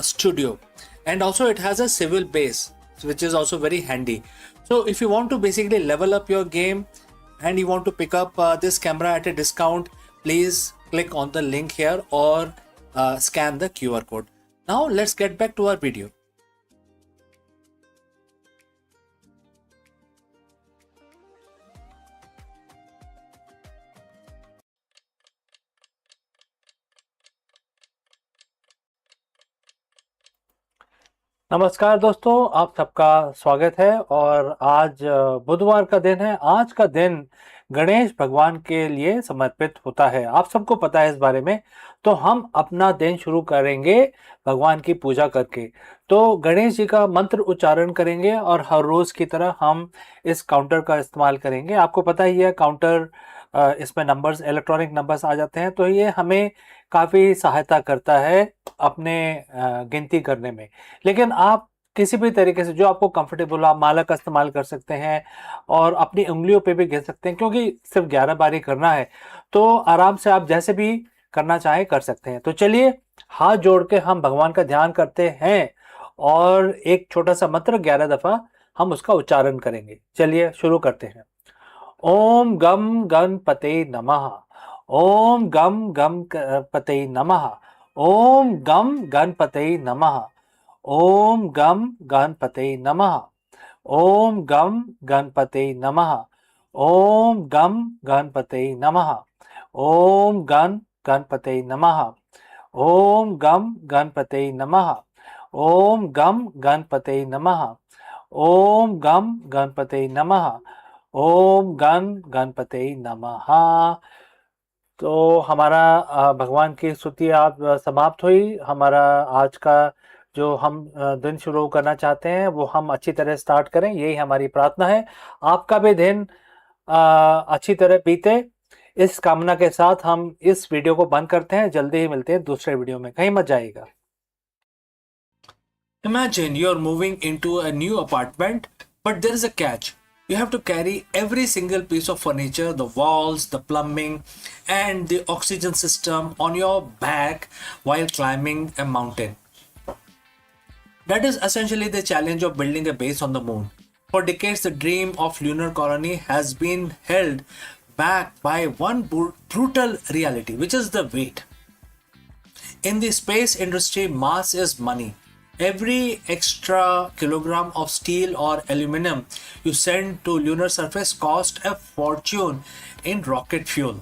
studio. And also it has a swivel base, which is also very handy. So if you want to basically level up your game and you want to pick up this camera at a discount, please click on the link here or scan the QR code. Now let's get back to our video. नमस्कार दोस्तों, आप सबका स्वागत है। और आज बुधवार का दिन है। आज का दिन गणेश भगवान के लिए समर्पित होता है, आप सबको पता है इस बारे में। तो हम अपना दिन शुरू करेंगे भगवान की पूजा करके। तो गणेश जी का मंत्र उच्चारण करेंगे और हर रोज की तरह हम इस काउंटर का इस्तेमाल करेंगे। आपको पता ही है काउंटर, इसमें नंबर्स, इलेक्ट्रॉनिक नंबर्स आ जाते हैं, तो ये हमें काफ़ी सहायता करता है अपने गिनती करने में। लेकिन आप किसी भी तरीके से जो आपको कंफर्टेबल हो, आप माला का इस्तेमाल कर सकते हैं और अपनी उंगलियों पे भी गिन सकते हैं, क्योंकि सिर्फ 11 बारी करना है, तो आराम से आप जैसे भी करना चाहें कर सकते हैं। तो चलिए हाथ जोड़ के हम भगवान का ध्यान करते हैं और एक छोटा सा मंत्र 11 दफ़ा हम उसका उच्चारण करेंगे। चलिए शुरू करते हैं। ओम गम गणपते नमः। ओम गम गणपते नमः। ओम गम गणपते नमः। ओम गम गणपते नमः। ओम गम गणपते नमः। ओम गम गणपते नमः। ओम गण गणपते नमः। ओम गम गणपते नमः। ओम गम गणपते नमः। ओम गम गणपते नमः। ओम गण गणपते नमः। तो हमारा भगवान की स्तुति आप समाप्त हुई। हमारा आज का जो हम दिन शुरू करना चाहते हैं वो हम अच्छी तरह स्टार्ट करें, यही हमारी प्रार्थना है। आपका भी दिन अच्छी तरह बीते। इस कामना के साथ हम इस वीडियो को बंद करते हैं। जल्दी ही मिलते हैं दूसरे वीडियो में, कहीं मत जाइएगा। Imagine you're moving into a new apartment, but there is a catch. You have to carry every single piece of furniture, the walls, the plumbing, and the oxygen system on your back while climbing a mountain. That is essentially the challenge of building a base on the moon. For decades, the dream of lunar colony has been held back by one brutal reality, which is the weight. In the space industry, mass is money. Every extra kilogram of steel or aluminum you send to lunar surface cost a fortune in rocket fuel.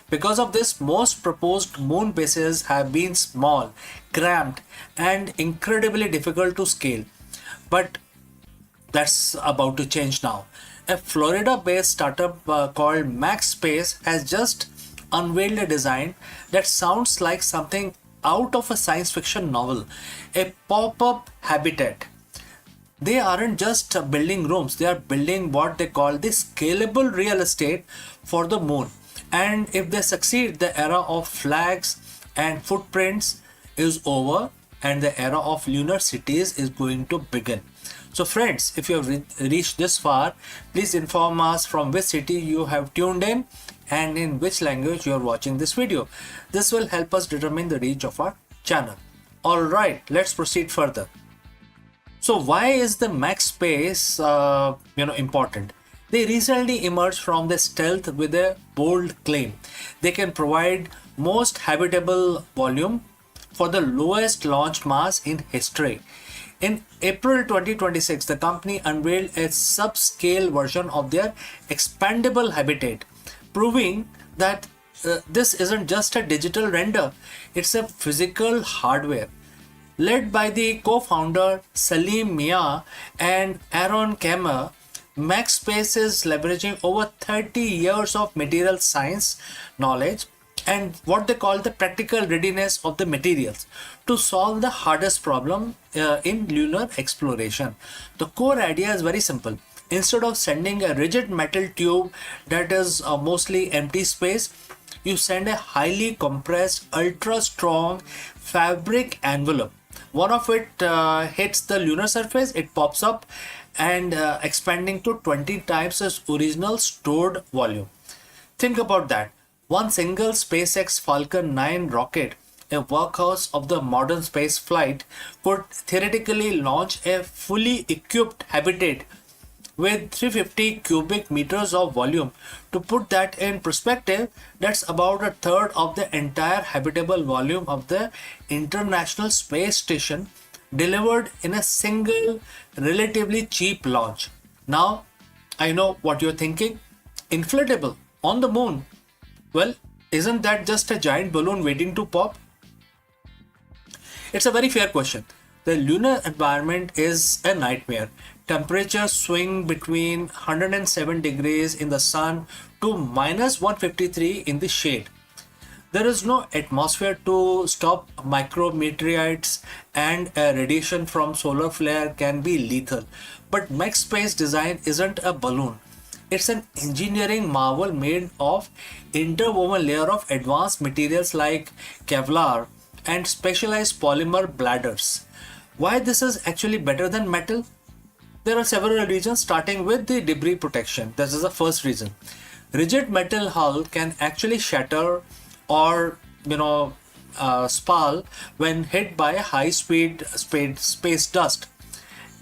Because of this, most proposed moon bases have been small, cramped, and incredibly difficult to scale. But that's about to change now. A Florida based startup called MaxSpace has just unveiled a design that sounds like something out of a science fiction novel, a pop up habitat. They aren't just building rooms, they are building what they call the scalable real estate for the moon. And if they succeed, the era of flags and footprints is over and the era of lunar cities is going to begin. So friends, if you have reached this far, please inform us from which city you have tuned in and in which language you are watching this video. This will help us determine the reach of our channel. Alright, let's proceed further. So why is the max space important? They recently emerged from the stealth with a bold claim. They can provide most habitable volume for the lowest launch mass in history. In April 2026, the company unveiled a subscale version of their expandable habitat, proving that this isn't just a digital render, it's a physical hardware. Led by the co-founder Salim Mia and Aaron Kemmer, MaxSpace is leveraging over 30 years of material science knowledge and what they call the practical readiness of the materials to solve the hardest problem in lunar exploration. The core idea is very simple. Instead of sending a rigid metal tube that is mostly empty space, you send a highly compressed, ultra strong fabric envelope. One of it hits the lunar surface, it pops up and expanding to 20 times its original stored volume. Think about that. One single SpaceX Falcon 9 rocket, a workhorse of the modern space flight, could theoretically launch a fully equipped habitat with 350 cubic meters of volume. To put that in perspective, that's about a third of the entire habitable volume of the International Space Station delivered in a single relatively cheap launch. Now, I know what you're thinking. Inflatable on the moon. Well, isn't that just a giant balloon waiting to pop? It's a very fair question. The lunar environment is a nightmare. Temperatures swing between 107 degrees in the sun to minus 153 in the shade. There is no atmosphere to stop micrometeorites, and radiation from solar flare can be lethal. But MaxSpace design isn't a balloon. It's an engineering marvel made of interwoven layer of advanced materials like Kevlar and specialized polymer bladders. Why this is actually better than metal? There are several reasons, starting with the debris protection. This is the first reason. Rigid metal hull can actually shatter or spall when hit by a high speed space dust.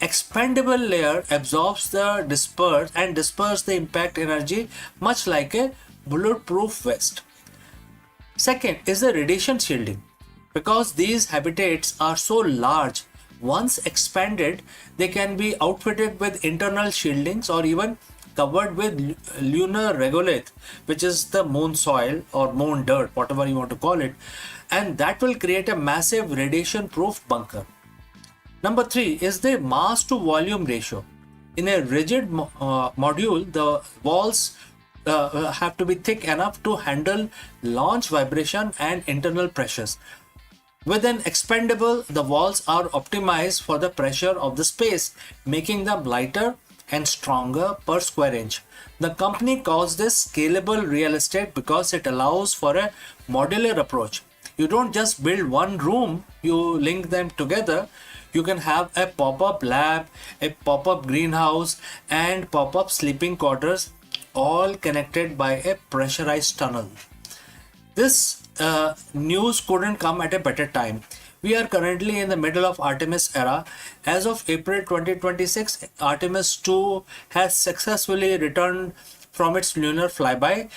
Expandable layer absorbs the disperse the impact energy much like a bulletproof vest. Second is the radiation shielding. Because these habitats are so large, once expanded, they can be outfitted with internal shieldings or even covered with lunar regolith, which is the moon soil or moon dirt, whatever you want to call it, and that will create a massive radiation proof bunker. Number 3 is the mass to volume ratio. In a rigid module, the walls have to be thick enough to handle launch vibration and internal pressures. With an expandable, the walls are optimized for the pressure of the space, making them lighter and stronger per square inch. The company calls this scalable real estate because it allows for a modular approach. You don't just build one room, you link them together. You can have a pop-up lab, a pop-up greenhouse, and pop-up sleeping quarters, all connected by a pressurized tunnel. This news couldn't come at a better time. We are currently in the middle of Artemis era. As of April 2026, Artemis 2 has successfully returned from its lunar flyby,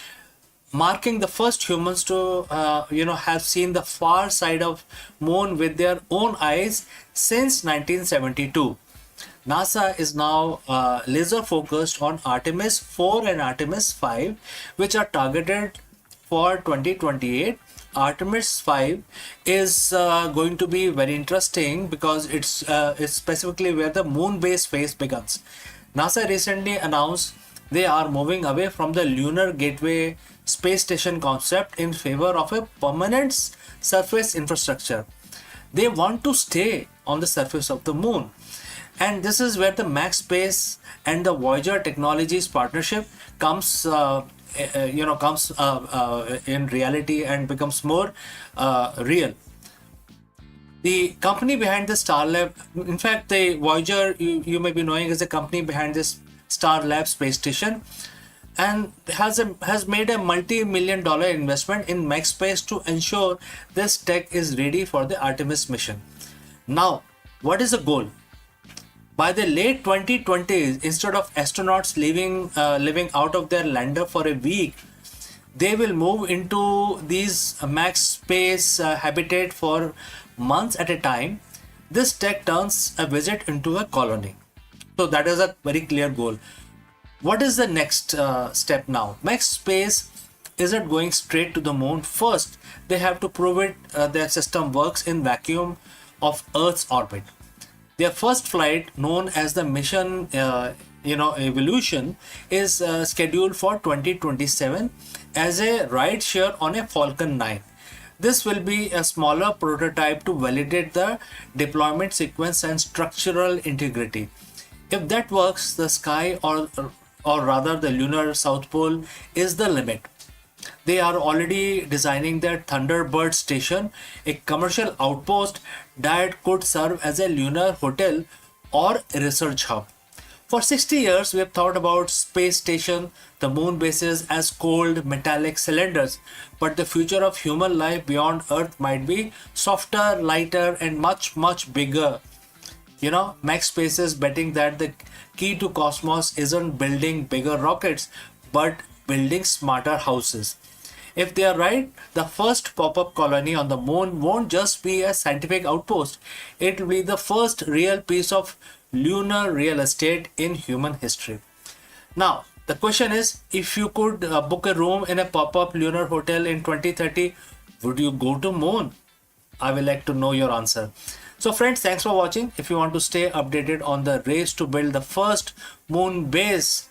marking the first humans to have seen the far side of moon with their own eyes since 1972. NASA is now laser focused on Artemis 4 and Artemis 5, which are targeted for 2028. Artemis 5 is going to be very interesting because it's specifically where the moon base phase begins. NASA recently announced they are moving away from the Lunar Gateway space station concept in favor of a permanent surface infrastructure. They want to stay on the surface of the moon. And this is where the Max Space and the Voyager Technologies partnership comes in reality and becomes more real. The company behind the Starlab, in fact, the Voyager, you may be knowing, is the company behind this Starlab space station, and has made a multi-million-dollar investment in MaxSpace to ensure this tech is ready for the Artemis mission. Now, what is the goal? By the late 2020s, instead of astronauts living out of their lander for a week, they will move into these max space habitat for months at a time. This tech turns a visit into a colony. So that is a very clear goal. What is the next step now? Max Space isn't going straight to the moon. First, they have to prove it their system works in vacuum of Earth's orbit. Their first flight, known as the mission Evolution, is scheduled for 2027 as a ride share on a Falcon 9. This will be a smaller prototype to validate the deployment sequence and structural integrity. If that works, the sky, or rather the lunar South Pole, is the limit. They are already designing their Thunderbird station, a commercial outpost that could serve as a lunar hotel or a research hub. For 60 years, we have thought about space station, the moon bases, as cold metallic cylinders, but the future of human life beyond Earth might be softer, lighter, and much, much bigger. Max Space is betting that the key to cosmos isn't building bigger rockets, but building smarter houses. If they are right, the first pop-up colony on the moon won't just be a scientific outpost. It will be the first real piece of lunar real estate in human history. Now, the question is, if you could book a room in a pop-up lunar hotel in 2030, would you go to moon? I will like to know your answer. So friends, thanks for watching. If you want to stay updated on the race to build the first moon base,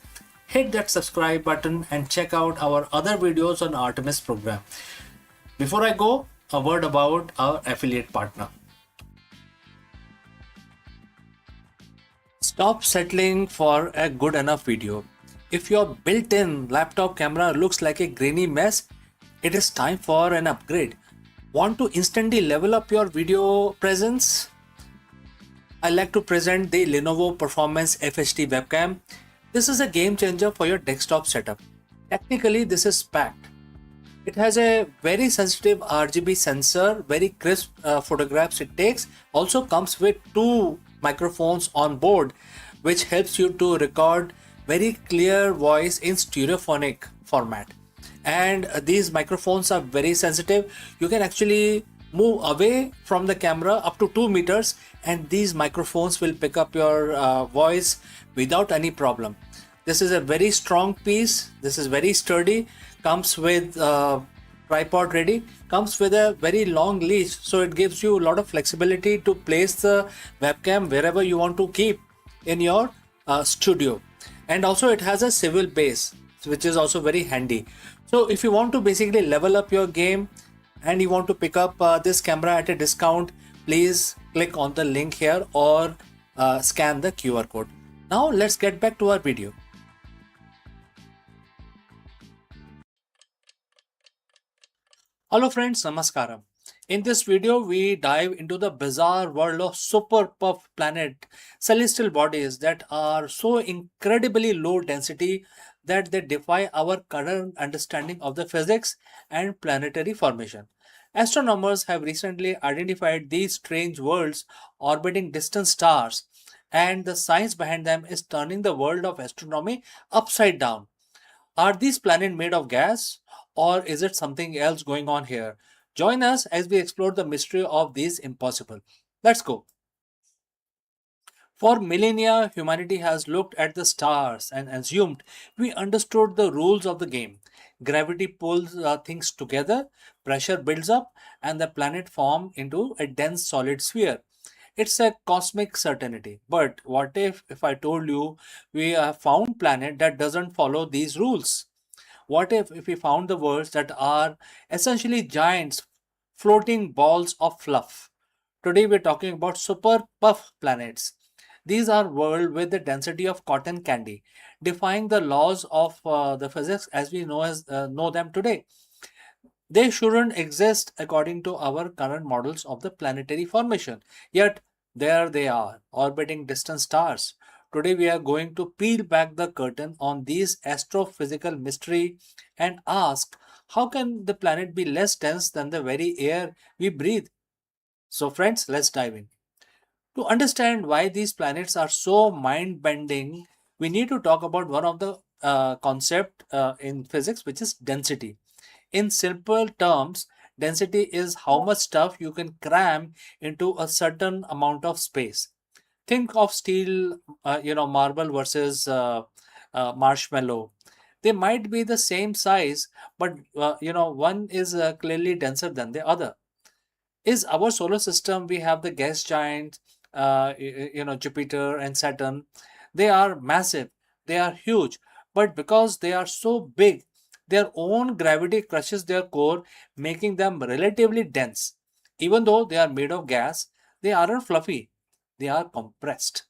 hit that subscribe button and check out our other videos on Artemis program. Before I go, a word about our affiliate partner. Stop settling for a good enough video. If your built-in laptop camera looks like a grainy mess, it is time for an upgrade. Want to instantly level up your video presence? I like to present the Lenovo Performance FHD webcam. This is a game changer for your desktop setup. Technically, this is packed. It has a very sensitive RGB sensor, very crisp photographs it takes. Also comes with 2 microphones on board, which helps you to record very clear voice in stereophonic format. And these microphones are very sensitive. You can actually move away from the camera up to 2 meters and these microphones will pick up your voice without any problem. This is a very strong piece. This is very sturdy. Comes with tripod ready. Comes with a very long leash, so it gives you a lot of flexibility to place the webcam wherever you want to keep in your studio. And also it has a swivel base, which is also very handy. So if you want to basically level up your game and you want to pick up this camera at a discount, please click on the link here or scan the QR code. Now let's get back to our video. Hello friends, Namaskaram. In this video, we dive into the bizarre world of super puff planet celestial bodies that are so incredibly low density that they defy our current understanding of the physics and planetary formation. Astronomers have recently identified these strange worlds orbiting distant stars, and the science behind them is turning the world of astronomy upside down. Are these planets made of gas, or is it something else going on here? Join us as we explore the mystery of these impossible. Let's go. For millennia, humanity has looked at the stars and assumed we understood the rules of the game. Gravity pulls things together, pressure builds up, and the planet forms into a dense solid sphere. It's a cosmic certainty. But what if I told you we have found planet that doesn't follow these rules? What if we found the worlds that are essentially giants floating balls of fluff? Today we're talking about super puff planets. These are worlds with the density of cotton candy, defying the laws of the physics as we know them today. They shouldn't exist according to our current models of the planetary formation. Yet, there they are, orbiting distant stars. Today, we are going to peel back the curtain on these astrophysical mystery and ask, how can the planet be less dense than the very air we breathe? So, friends, let's dive in. To understand why these planets are so mind-bending, we need to talk about one of the concept in physics, which is density. In simple terms, density is how much stuff you can cram into a certain amount of space. Think of steel, marble versus marshmallow. They might be the same size, but one is clearly denser than the other. Is our solar system, we have the gas giants, Jupiter and Saturn. They are massive, they are huge, but because they are so big, their own gravity crushes their core, making them relatively dense. Even though they are made of gas, they aren't fluffy, they are compressed.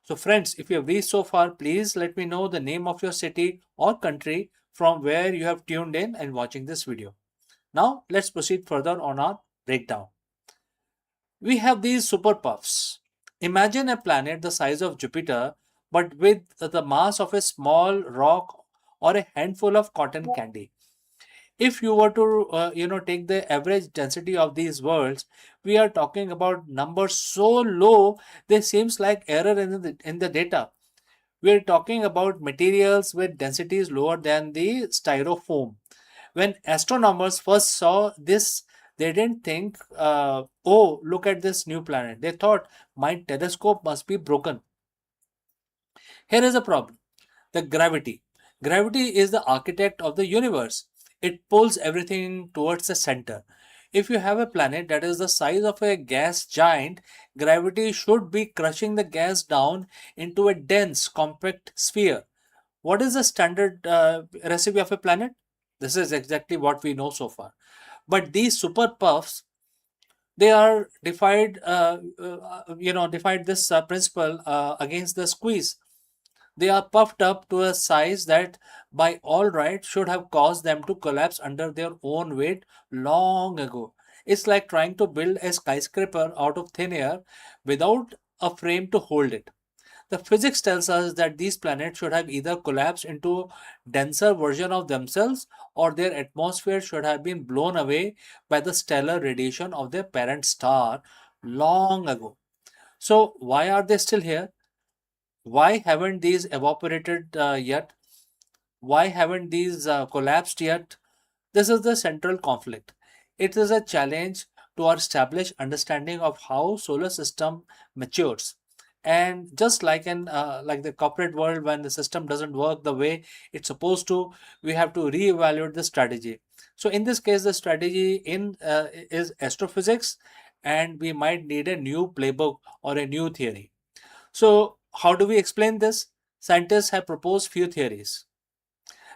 So friends, if you have reached so far, please let me know the name of your city or country from where you have tuned in and watching this video. Now let's proceed further on our breakdown. We have these super puffs. Imagine a planet the size of Jupiter, but with the mass of a small rock or a handful of cotton candy. If you were to, take the average density of these worlds, we are talking about numbers so low they seems like error in the data. We are talking about materials with densities lower than the styrofoam. When astronomers first saw this, they didn't think, oh, look at this new planet. They thought, my telescope must be broken. Here is a problem: the gravity. Gravity is the architect of the universe. It pulls everything towards the center. If you have a planet that is the size of a gas giant, gravity should be crushing the gas down into a dense, compact sphere. What is the standard recipe of a planet? This is exactly what we know so far. But these super puffs, they are defied this principle against the squeeze. They are puffed up to a size that, by all right, should have caused them to collapse under their own weight long ago. It's like trying to build a skyscraper out of thin air without a frame to hold it. The physics tells us that these planets should have either collapsed into denser version of themselves, or their atmosphere should have been blown away by the stellar radiation of their parent star long ago. So why are they still here? Why haven't these evaporated yet? Why haven't these collapsed yet? This is the central conflict. It is a challenge to our established understanding of how solar system matures. And just like in like the corporate world, when the system doesn't work the way it's supposed to, we have to reevaluate the strategy. So in this case, the strategy is astrophysics, and we might need a new playbook or a new theory. So how do we explain this? Scientists have proposed few theories,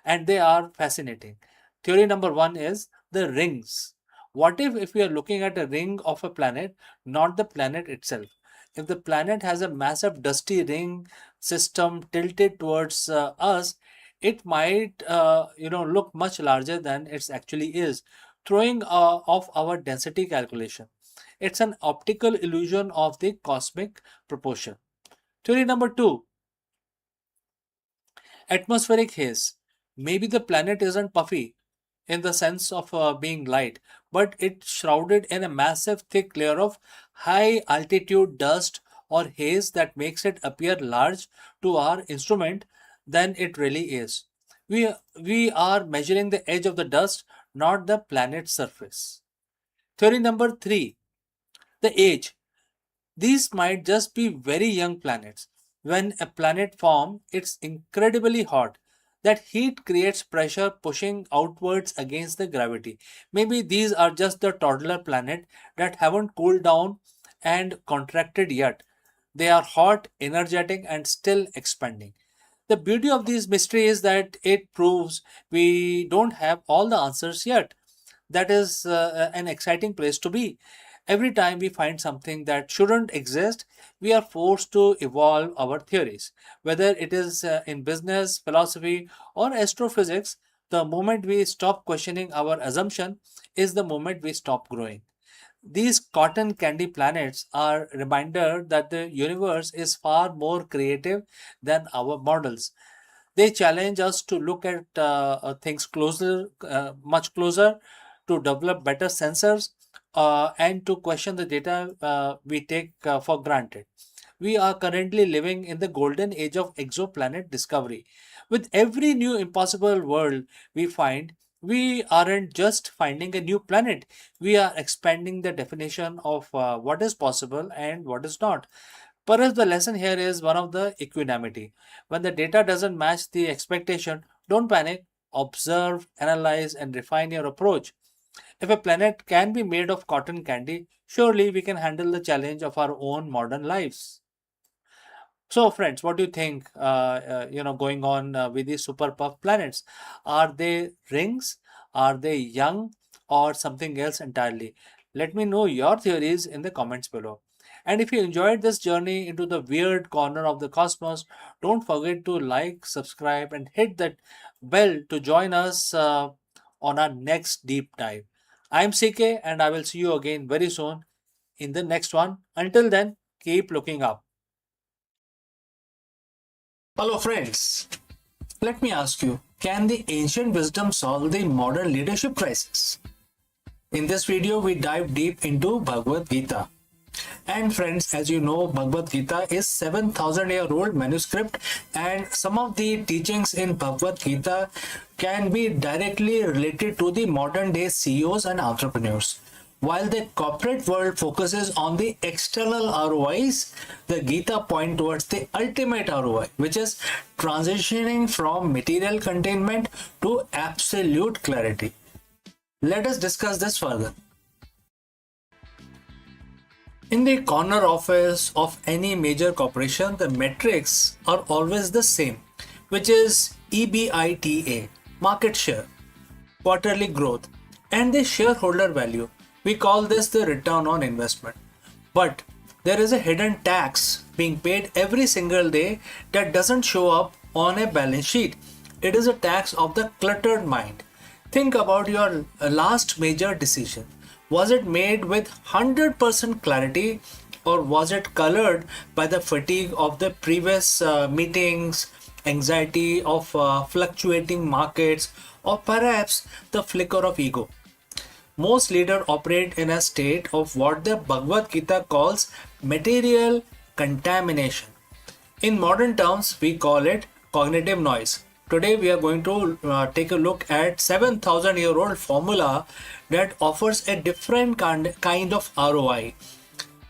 and they are fascinating. Theory number one is the rings. What if we are looking at a ring of a planet, not the planet itself? If the planet has a massive dusty ring system tilted towards us, it might look much larger than it actually is, throwing off our density calculation. It's an optical illusion of the cosmic proportion. Theory number 2, atmospheric haze. Maybe the planet isn't puffy in the sense of being light, but it's shrouded in a massive thick layer of high altitude dust or haze that makes it appear large to our instrument than it really is. We are measuring the edge of the dust, not the planet's surface. Theory number 3, the age. These might just be very young planets. When a planet forms, it's incredibly hot. That heat creates pressure pushing outwards against the gravity. Maybe these are just the toddler planet that haven't cooled down and contracted yet. They are hot, energetic, and still expanding. The beauty of this mystery is that it proves we don't have all the answers yet. That is an exciting place to be. Every time we find something that shouldn't exist, we are forced to evolve our theories. Whether it is in business, philosophy, or astrophysics, the moment we stop questioning our assumption is the moment we stop growing. These cotton candy planets are a reminder that the universe is far more creative than our models. They challenge us to look at things closer, much closer, to develop better sensors, and to question the data we take for granted. We are currently living in the golden age of exoplanet discovery. With every new impossible world we find, we aren't just finding a new planet, we are expanding the definition of what is possible and what is not. Perhaps the lesson here is one of the equanimity. When the data doesn't match the expectation, don't panic, observe, analyze, and refine your approach. If a planet can be made of cotton candy, surely we can handle the challenge of our own modern lives. So, friends, what do you think? Going on with these super puff planets, are they rings? Are they young, or something else entirely? Let me know your theories in the comments below. And if you enjoyed this journey into the weird corner of the cosmos, don't forget to like, subscribe, and hit that bell to join us on our next deep dive. I'm CK, and I will see you again very soon in the next one. Until then, keep looking up. Hello friends, let me ask you, can the ancient wisdom solve the modern leadership crisis? In this video, we dive deep into Bhagavad Gita. And friends, as you know, Bhagavad Gita is 7,000-year-old manuscript, and some of the teachings in Bhagavad Gita can be directly related to the modern day CEOs and entrepreneurs. While the corporate world focuses on the external ROIs, the Gita point towards the ultimate ROI, which is transitioning from material containment to absolute clarity. Let us discuss this further. In the corner office of any major corporation, the metrics are always the same, which is EBITDA, market share, quarterly growth, and the shareholder value. We call this the return on investment. But there is a hidden tax being paid every single day that doesn't show up on a balance sheet. It is a tax of the cluttered mind. Think about your last major decision. Was it made with 100% clarity, or was it colored by the fatigue of the previous meetings, anxiety of fluctuating markets, or perhaps the flicker of ego? Most leaders operate in a state of what the Bhagavad Gita calls material contamination. In modern terms, we call it cognitive noise. Today we are going to take a look at 7,000-year-old formula that offers a different kind of ROI.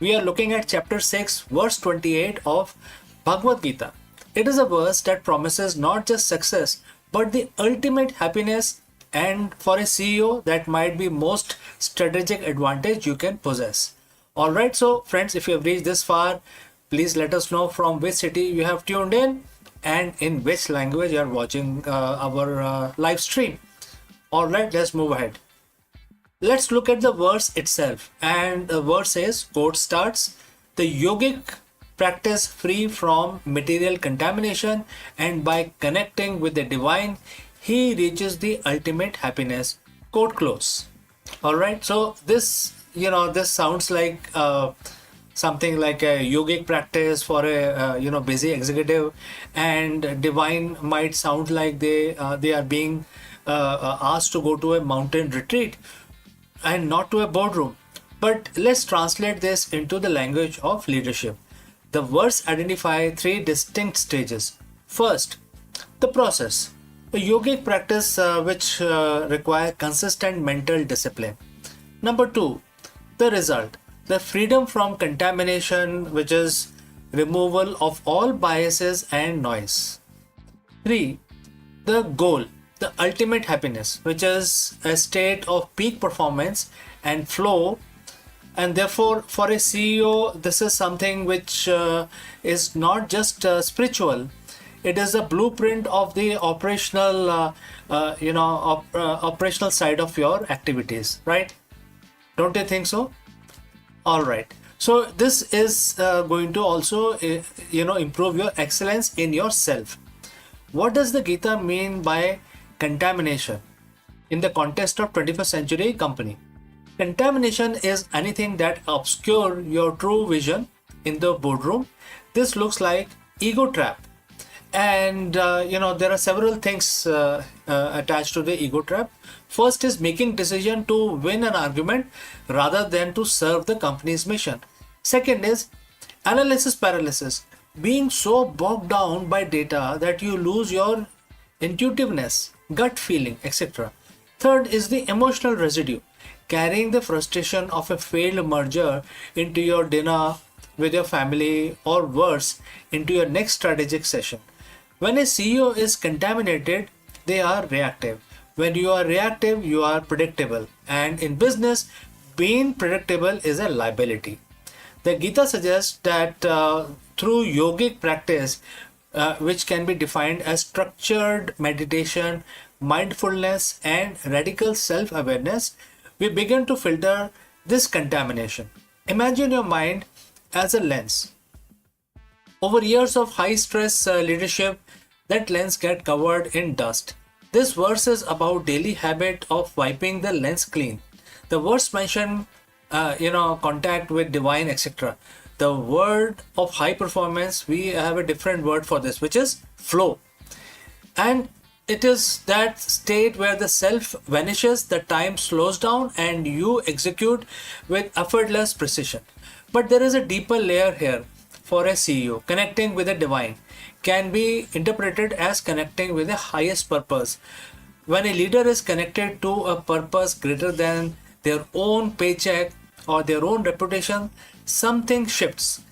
We are looking at chapter 6, verse 28 of Bhagavad Gita. It is a verse that promises not just success, but the ultimate happiness, and for a CEO, that might be most strategic advantage you can possess. Alright, so friends, if you have reached this far, please let us know from which city you have tuned in and in which language you are watching our live stream. Alright, let's move ahead. Let's look at the verse itself. And the verse says, quote starts, the yogic practice free from material contamination, and by connecting with the divine, he reaches the ultimate happiness. Quote close. All right. So this sounds like something like a yogic practice for a busy executive, and divine might sound like they are being asked to go to a mountain retreat and not to a boardroom. But let's translate this into the language of leadership. The words identify three distinct stages. First, the process, a yogic practice which require consistent mental discipline. Number two, the result, the freedom from contamination, which is removal of all biases and noise. Three, the goal, the ultimate happiness, which is a state of peak performance and flow. And therefore, for a CEO, this is something which is not just spiritual. It is a blueprint of the operational side of your activities, right? Don't you think so? All right. So this is going to also, improve your excellence in yourself. What does the Gita mean by contamination in the context of 21st century company? Contamination is anything that obscure your true vision in the boardroom. This looks like ego trap. And there are several things attached to the ego trap. First is making decision to win an argument rather than to serve the company's mission. Second is analysis paralysis, being so bogged down by data that you lose your intuitiveness, gut feeling, etc. Third is the emotional residue, carrying the frustration of a failed merger into your dinner with your family, or worse, into your next strategic session. When a CEO is contaminated, they are reactive. When you are reactive, you are predictable. And in business, being predictable is a liability. The Gita suggests that through yogic practice, which can be defined as structured meditation, mindfulness, and radical self-awareness, we begin to filter this contamination. Imagine your mind as a lens. Over years of high stress leadership, that lens gets covered in dust. This verse is about daily habit of wiping the lens clean. The verse mention contact with divine, etc. The word of high performance, we have a different word for this, which is flow. And it is that state where the self vanishes, the time slows down, and you execute with effortless precision. But there is a deeper layer here. For a CEO, connecting with the divine can be interpreted as connecting with the highest purpose. When a leader is connected to a purpose greater than their own paycheck or their own reputation, something shifts.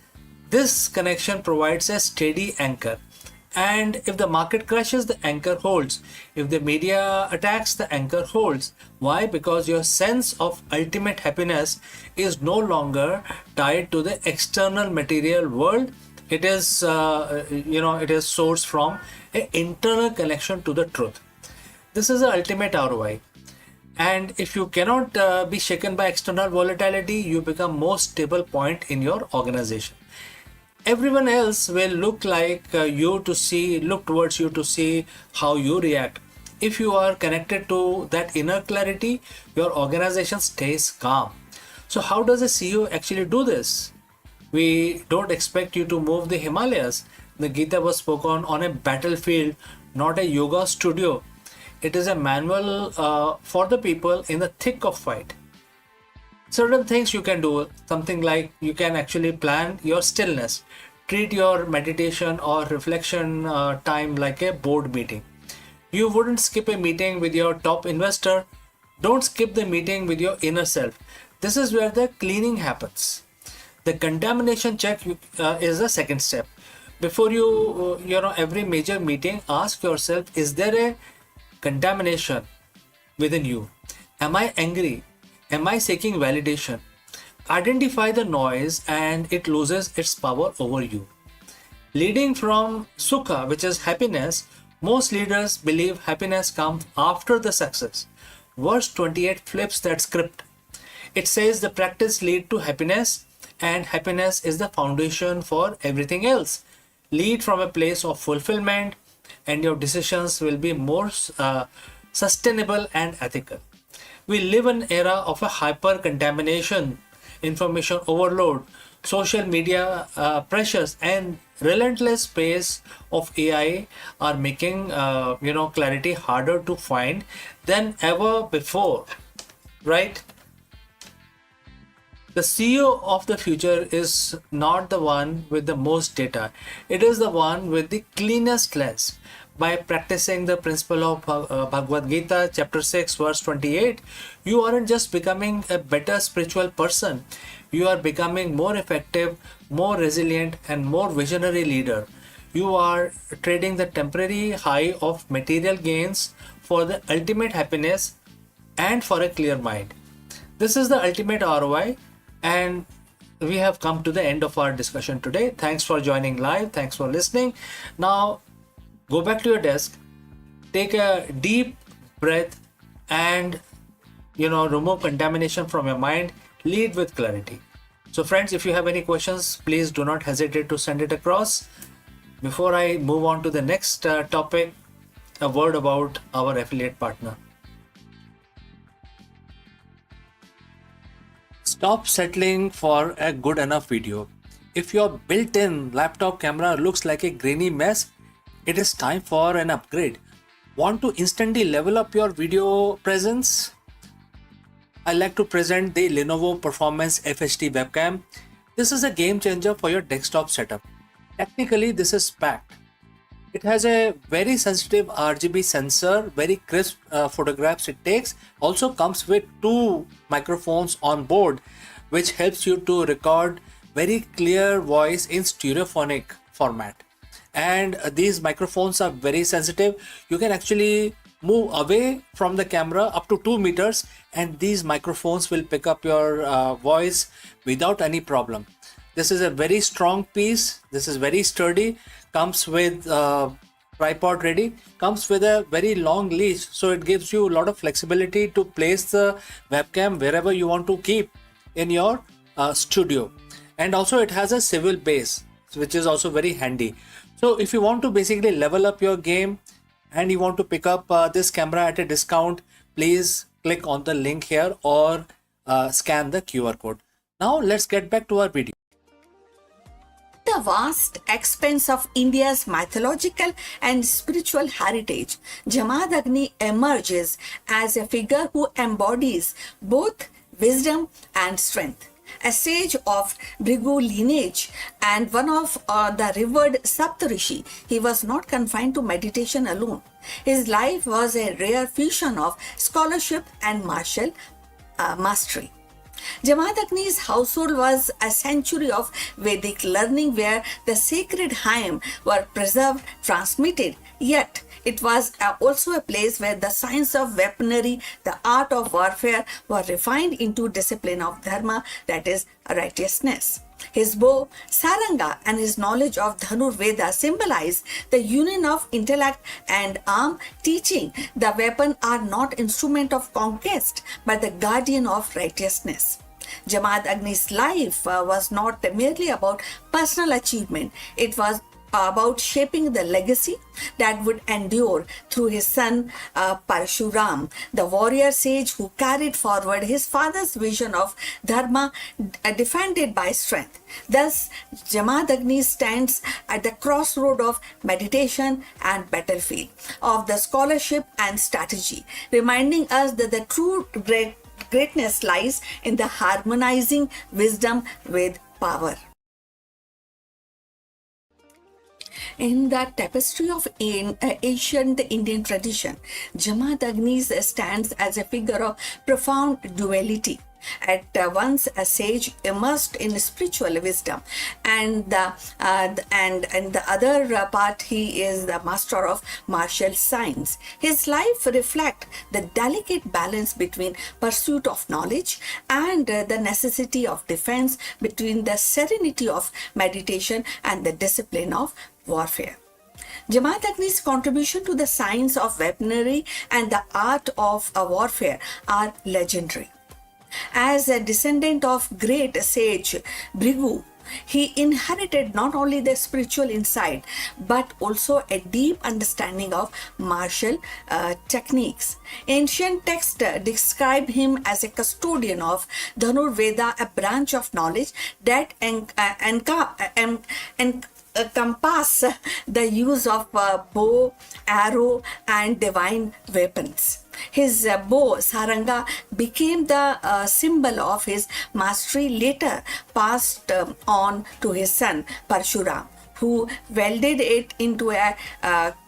This connection provides a steady anchor. And if the market crashes, the anchor holds. If the media attacks, the anchor holds. Why? Because your sense of ultimate happiness is no longer tied to the external material world. It is, it is sourced from an internal connection to the truth. This is the ultimate ROI. And if you cannot be shaken by external volatility, you become most stable point in your organization. Everyone else will look towards you to see how you react. If you are connected to that inner clarity, your organization stays calm. So how does a CEO actually do this? We don't expect you to move the Himalayas. The Gita was spoken on a battlefield, not a yoga studio. It is a manual for the people in the thick of fight. Certain things you can do, something like you can actually plan your stillness. Treat your meditation or reflection time like a board meeting. You wouldn't skip a meeting with your top investor. Don't skip the meeting with your inner self. This is where the cleaning happens. The contamination check is the second step. Before every major meeting, ask yourself, is there a contamination within you? Am I angry? Am I seeking validation? Identify the noise and it loses its power over you. Leading from Sukha, which is happiness, most leaders believe happiness comes after the success. Verse 28 flips that script. It says the practice lead to happiness and happiness is the foundation for everything else. Lead from a place of fulfillment, and your decisions will be more sustainable and ethical. We live in an era of a hyper contamination, information overload, social media pressures, and relentless pace of AI are making clarity harder to find than ever before, right? The CEO of the future is not the one with the most data. It is the one with the cleanest lens. By practicing the principle of Bhagavad Gita, chapter 6, verse 28, you aren't just becoming a better spiritual person. You are becoming more effective, more resilient, and more visionary leader. You are trading the temporary high of material gains for the ultimate happiness and for a clear mind. This is the ultimate ROI, and we have come to the end of our discussion today. Thanks for joining live. Thanks for listening. Now, go back to your desk, take a deep breath, and remove contamination from your mind. Lead with clarity. So friends, if you have any questions, please do not hesitate to send it across. Before I move on to the next topic, a word about our affiliate partner. Stop settling for a good enough video. If your built-in laptop camera looks like a grainy mess, it is time for an upgrade. Want to instantly level up your video presence? I like to present the Lenovo Performance FHD webcam. This is a game changer for your desktop setup. Technically, this is packed. It has a very sensitive RGB sensor, very crisp photographs it takes. Also comes with 2 microphones on board, which helps you to record very clear voice in stereophonic format. And these microphones are very sensitive. You can actually move away from the camera up to 2 meters, and these microphones will pick up your voice without any problem. This is a very strong piece. This is very sturdy. Comes with tripod ready. Comes with a very long leash, so it gives you a lot of flexibility to place the webcam wherever you want to keep in your studio. And also it has a swivel base, which is also very handy. So if you want to basically level up your game and you want to pick up this camera at a discount, please click on the link here or scan the QR code. Now let's get back to our video. The vast expanse of India's mythological and spiritual heritage, Jamadagni emerges as a figure who embodies both wisdom and strength. A sage of Bhrigu lineage and one of the revered Saptarishi, he was not confined to meditation alone. His life was a rare fusion of scholarship and martial mastery. Jamadagni's household was a sanctuary of Vedic learning where the sacred hymns were preserved, transmitted, yet it was also a place where the science of weaponry, the art of warfare were refined into discipline of dharma, that is righteousness. His bow, Saranga, and his knowledge of Dhanur Veda symbolize the union of intellect and arm, teaching the weapon are not instrument of conquest, but the guardian of righteousness. Jamadagni's life was not merely about personal achievement. It was about shaping the legacy that would endure through his son Parshuram, the warrior sage who carried forward his father's vision of dharma defended by strength. Thus, Jamadagni stands at the crossroad of meditation and battlefield, of the scholarship and strategy, reminding us that the true greatness lies in the harmonizing wisdom with power. In the tapestry of ancient Indian tradition, Jamadagni stands as a figure of profound duality. At once a sage immersed in spiritual wisdom, and the other part he is the master of martial science. His life reflects the delicate balance between pursuit of knowledge and the necessity of defense, between the serenity of meditation and the discipline of warfare. Jamadagni's contribution to the science of weaponry and the art of warfare are legendary. As a descendant of great sage Bhrigu, he inherited not only the spiritual insight but also a deep understanding of martial techniques. Ancient texts describe him as a custodian of Dhanur Veda, a branch of knowledge that encompass the use of bow, arrow, and divine weapons. His bow, Saranga, became the symbol of his mastery, later passed on to his son, Parshuram, who wielded it into a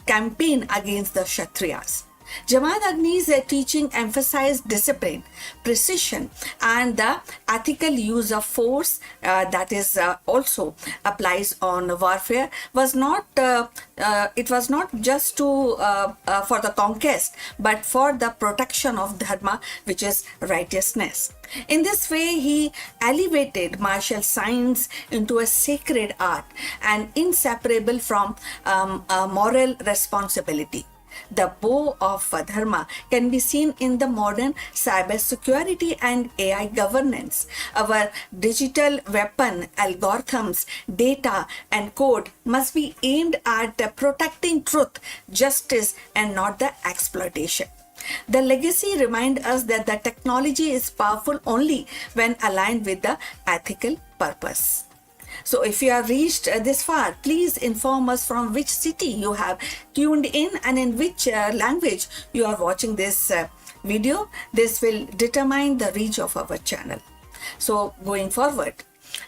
campaign against the Kshatriyas. Jamadagni's teaching emphasized discipline, precision, and the ethical use of force that is also applies on warfare. It was not just for the conquest, but for the protection of dharma, which is righteousness. In this way, he elevated martial science into a sacred art and inseparable from moral responsibility. The bow of Dharma can be seen in the modern cybersecurity and AI governance. Our digital weapon, algorithms, data, and code must be aimed at protecting truth, justice, and not the exploitation. The legacy reminds us that the technology is powerful only when aligned with the ethical purpose. So if you have reached this far, please inform us from which city you have tuned in and in which language you are watching this video. This will determine the reach of our channel. So going forward,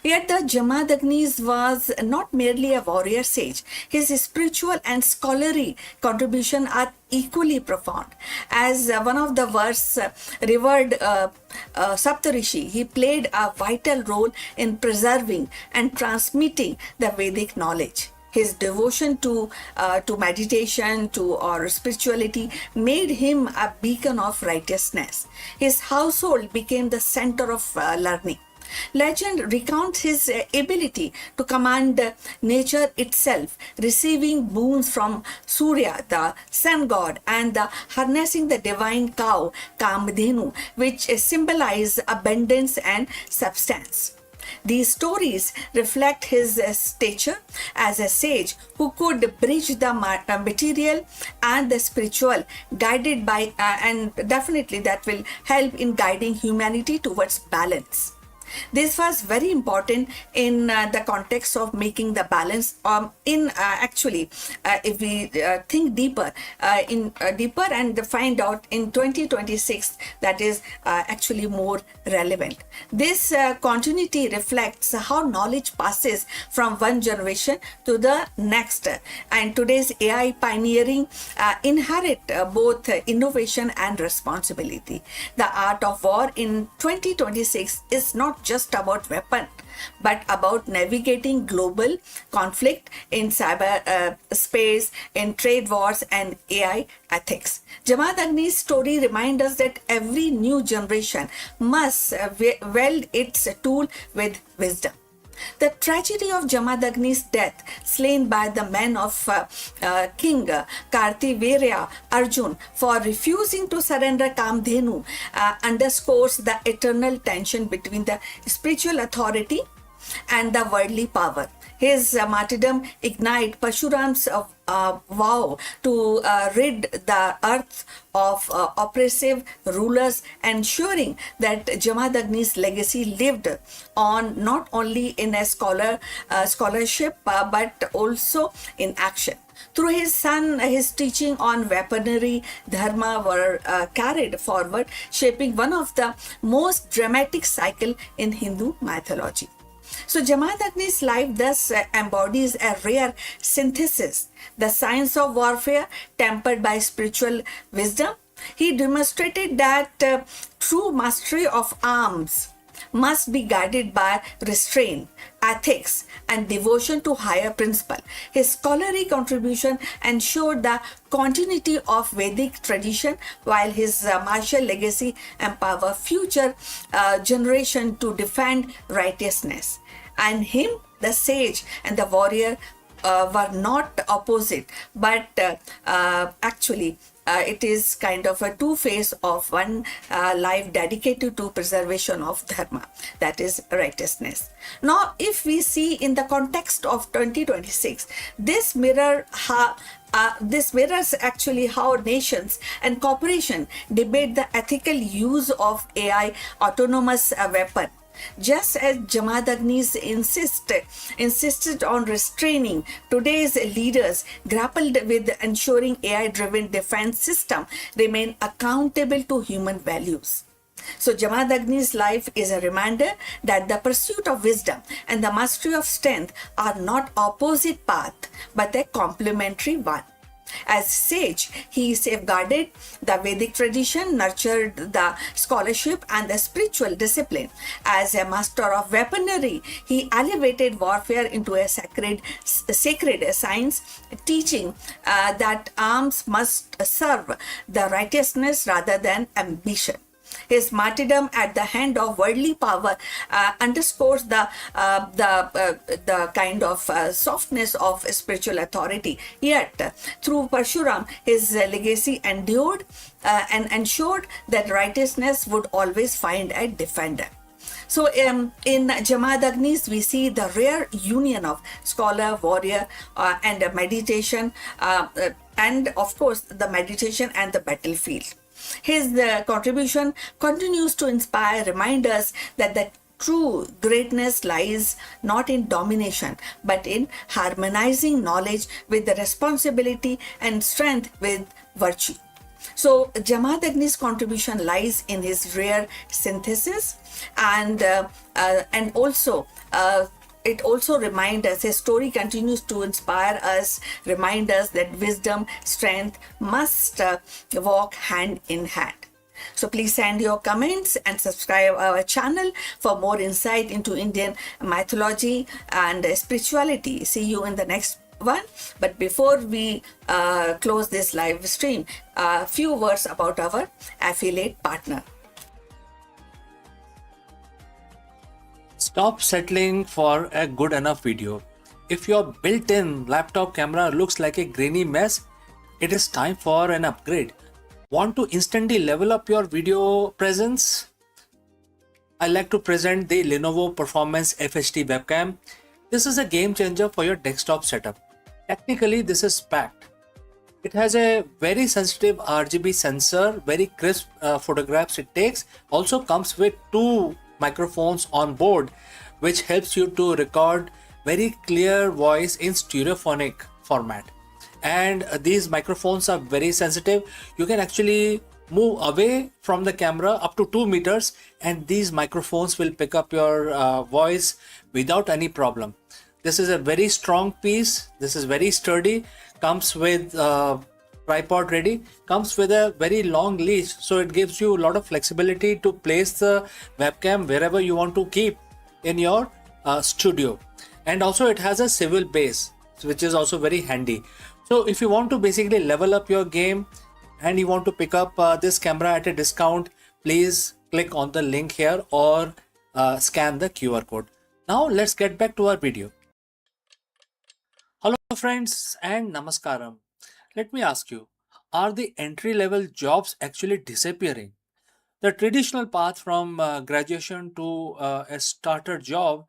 yet the Jamadagni was not merely a warrior sage. His spiritual and scholarly contribution are equally profound. As one of the verse revered Saptarishi, he played a vital role in preserving and transmitting the Vedic knowledge. His devotion to meditation, or spirituality made him a beacon of righteousness. His household became the center of learning. Legend recounts his ability to command nature itself, receiving boons from Surya, the sun god, and harnessing the divine cow, Kamdhenu, which symbolize abundance and substance. These stories reflect his stature as a sage who could bridge the material and the spiritual, guided by, and definitely that will help in guiding humanity towards balance. This was very important in the context of making the balance. If we think deeper and find out in 2026, that is actually more relevant. This continuity reflects how knowledge passes from one generation to the next, and today's AI pioneering inherit both innovation and responsibility. The art of war in 2026 is not just about weapon, but about navigating global conflict in cyber space, in trade wars, and AI ethics. Jamadagni's story reminds us that every new generation must wield its tool with wisdom. The tragedy of Jamadagni's death, slain by the men of King Kartivirya Arjun for refusing to surrender Kamdhenu, underscores the eternal tension between the spiritual authority and the worldly power. His martyrdom ignited Parshuram's vow to rid the earth of oppressive rulers, ensuring that Jamadagni's legacy lived on not only in a scholarship but also in action. Through his son, his teaching on weaponry, dharma were carried forward, shaping one of the most dramatic cycles in Hindu mythology. So Jamadagni's life thus embodies a rare synthesis, the science of warfare tempered by spiritual wisdom. He demonstrated that true mastery of arms must be guided by restraint, ethics, and devotion to higher principle. His scholarly contribution ensured the continuity of Vedic tradition, while his martial legacy empowered future generation to defend righteousness. And him, the sage and the warrior, were not opposite, but actually it is kind of a two-face of one life dedicated to preservation of dharma, that is righteousness. Now, if we see in the context of 2026, this mirrors actually how nations and corporations debate the ethical use of AI autonomous weapon. Just as Jamaat Agnis insisted on restraining, today's leaders grappled with ensuring AI-driven defense system remain accountable to human values. So Jamaat Agni's life is a reminder that the pursuit of wisdom and the mastery of strength are not opposite paths, but a complementary one. As sage, he safeguarded the Vedic tradition, nurtured the scholarship and the spiritual discipline. As a master of weaponry, he elevated warfare into a sacred science, teaching that arms must serve the righteousness rather than ambition. His martyrdom at the hand of worldly power underscores the kind of softness of spiritual authority. Yet, through Parshuram, his legacy endured and ensured that righteousness would always find a defender. So in Jamaat Agnis, we see the rare union of scholar, warrior, and meditation, and of course the meditation and the battlefield. His contribution continues to inspire, remind us that the true greatness lies not in domination, but in harmonizing knowledge with the responsibility and strength with virtue. So Jamaat Agni's contribution lies in his rare synthesis, and also it also reminds us, his story continues to inspire us, remind us that wisdom, strength must walk hand in hand. So please send your comments and subscribe our channel for more insight into Indian mythology and spirituality. See you in the next one. But before we close this live stream, a few words about our affiliate partner. Stop settling for a good enough video. If your built-in laptop camera looks like a grainy mess, it is time for an upgrade. Want to instantly level up your video presence? I like to present the Lenovo Performance FHD webcam. This is a game changer for your desktop setup. Technically, this is packed. It has a very sensitive RGB sensor, very crisp photographs it takes. Also comes with two microphones on board, which helps you to record very clear voice in stereophonic format. And these microphones are very sensitive. You can actually move away from the camera up to 2 meters and these microphones will pick up your voice without any problem. This is a very strong piece. This is very sturdy. Comes with tripod ready, comes with a very long leash, so it gives you a lot of flexibility to place the webcam wherever you want to keep in your studio. And also it has a swivel base, which is also very handy. So if you want to basically level up your game and you want to pick up this camera at a discount, please click on the link here or scan the QR code. Now let's get back to our video. Hello friends and namaskaram. Let me ask you, are the entry-level jobs actually disappearing? The traditional path from graduation to a starter job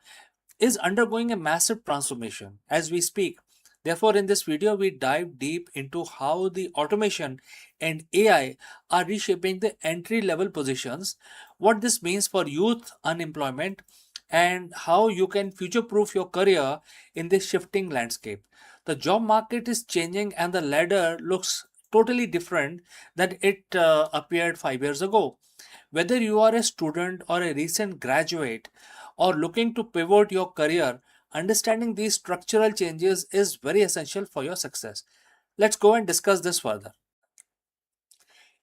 is undergoing a massive transformation as we speak. Therefore, in this video, we dive deep into how the automation and AI are reshaping the entry-level positions, what this means for youth unemployment, and how you can future-proof your career in this shifting landscape. The job market is changing and the ladder looks totally different than it appeared 5 years ago. Whether you are a student or a recent graduate or looking to pivot your career, understanding these structural changes is very essential for your success. Let's go and discuss this further.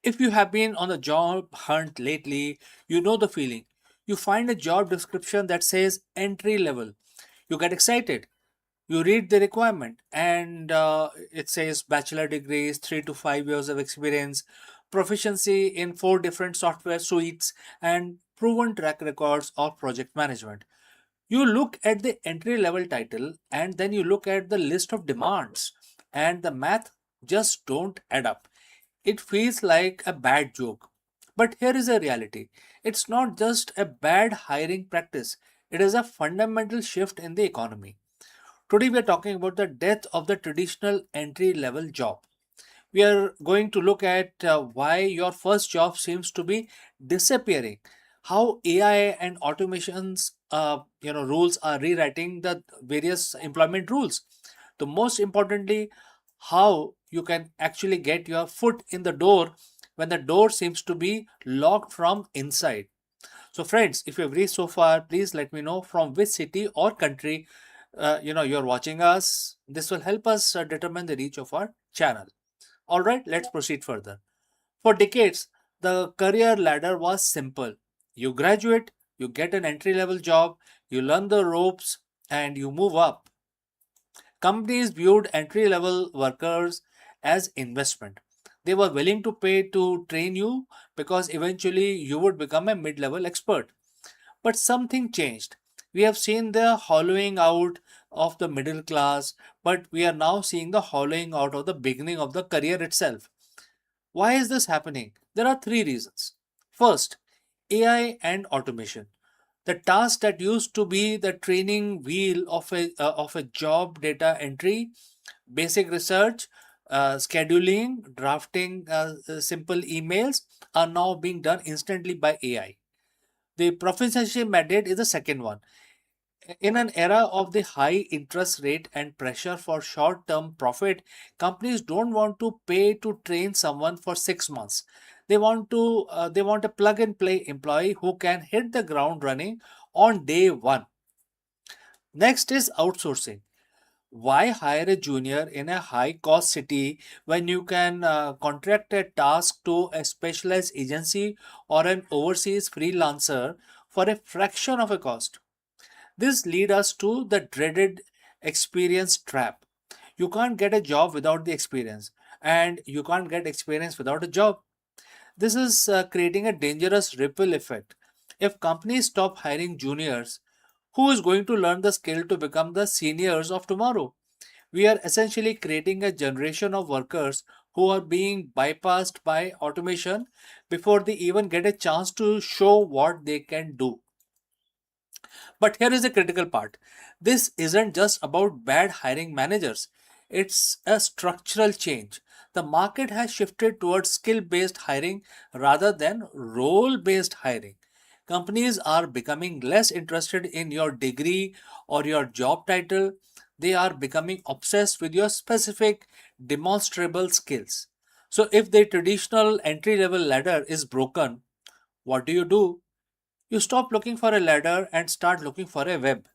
If you have been on a job hunt lately, you know the feeling. You find a job description that says entry level. You get excited. You read the requirement and it says bachelor degrees, 3 to 5 years of experience, proficiency in 4 different software suites, and proven track records of project management. You look at the entry level title and then you look at the list of demands and the math just don't add up. it feels like a bad joke. But here is a reality. It's not just a bad hiring practice, it is a fundamental shift in the economy. Today, we are talking about the death of the traditional entry level job. We are going to look at why your first job seems to be disappearing, how AI and automations rules are rewriting the various employment rules. The most importantly, how you can actually get your foot in the door when the door seems to be locked from inside. So friends, if you've reached so far, please let me know from which city or country you're watching us. This will help us determine the reach of our channel. All right, let's proceed further. For decades, the career ladder was simple. You graduate, you get an entry level job, you learn the ropes, and you move up. Companies viewed entry level workers as investment. They were willing to pay to train you because eventually you would become a mid level expert. But something changed. We have seen the hollowing out of the middle class, but we are now seeing the hollowing out of the beginning of the career itself. Why is this happening? There are three reasons. First, AI and automation. The task that used to be the training wheel of a job, data entry, basic research, scheduling, drafting simple emails, are now being done instantly by AI. The proficiency mandate is the second one. In an era of the high interest rate and pressure for short term profit, companies don't want to pay to train someone for 6 months. They want a plug and play employee who can hit the ground running on day 1. Next is outsourcing. Why hire a junior in a high cost city when you can contract a task to a specialized agency or an overseas freelancer for a fraction of a cost? This leads us to the dreaded experience trap. You can't get a job without the experience, and you can't get experience without a job. This is creating a dangerous ripple effect. If companies stop hiring juniors, who is going to learn the skill to become the seniors of tomorrow? We are essentially creating a generation of workers who are being bypassed by automation before they even get a chance to show what they can do. But here is the critical part. This isn't just about bad hiring managers, it's a structural change. The market has shifted towards skill based hiring rather than role based hiring. Companies are becoming less interested in your degree or your job title. They are becoming obsessed with your specific demonstrable skills. So, if the traditional entry level ladder is broken, what do? You stop looking for a ladder and start looking for a web.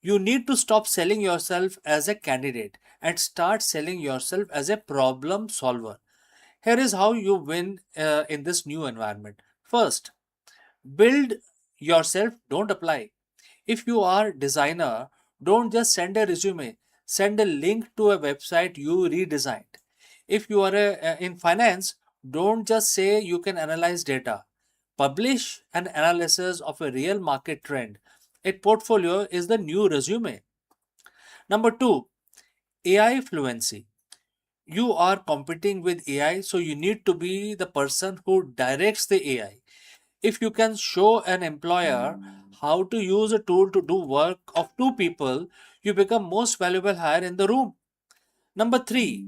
You need to stop selling yourself as a candidate and start selling yourself as a problem solver. Here is how you win in this new environment. First, build yourself, don't apply. If you are designer, don't just send a resume, send a link to a website you redesigned. If you are in finance, don't just say you can analyze data. Publish an analysis of a real market trend. A portfolio is the new resume. Number 2, AI fluency. You are competing with AI, so you need to be the person who directs the AI. If you can show an employer how to use a tool to do work of two people, you become most valuable hire in the room. Number 3,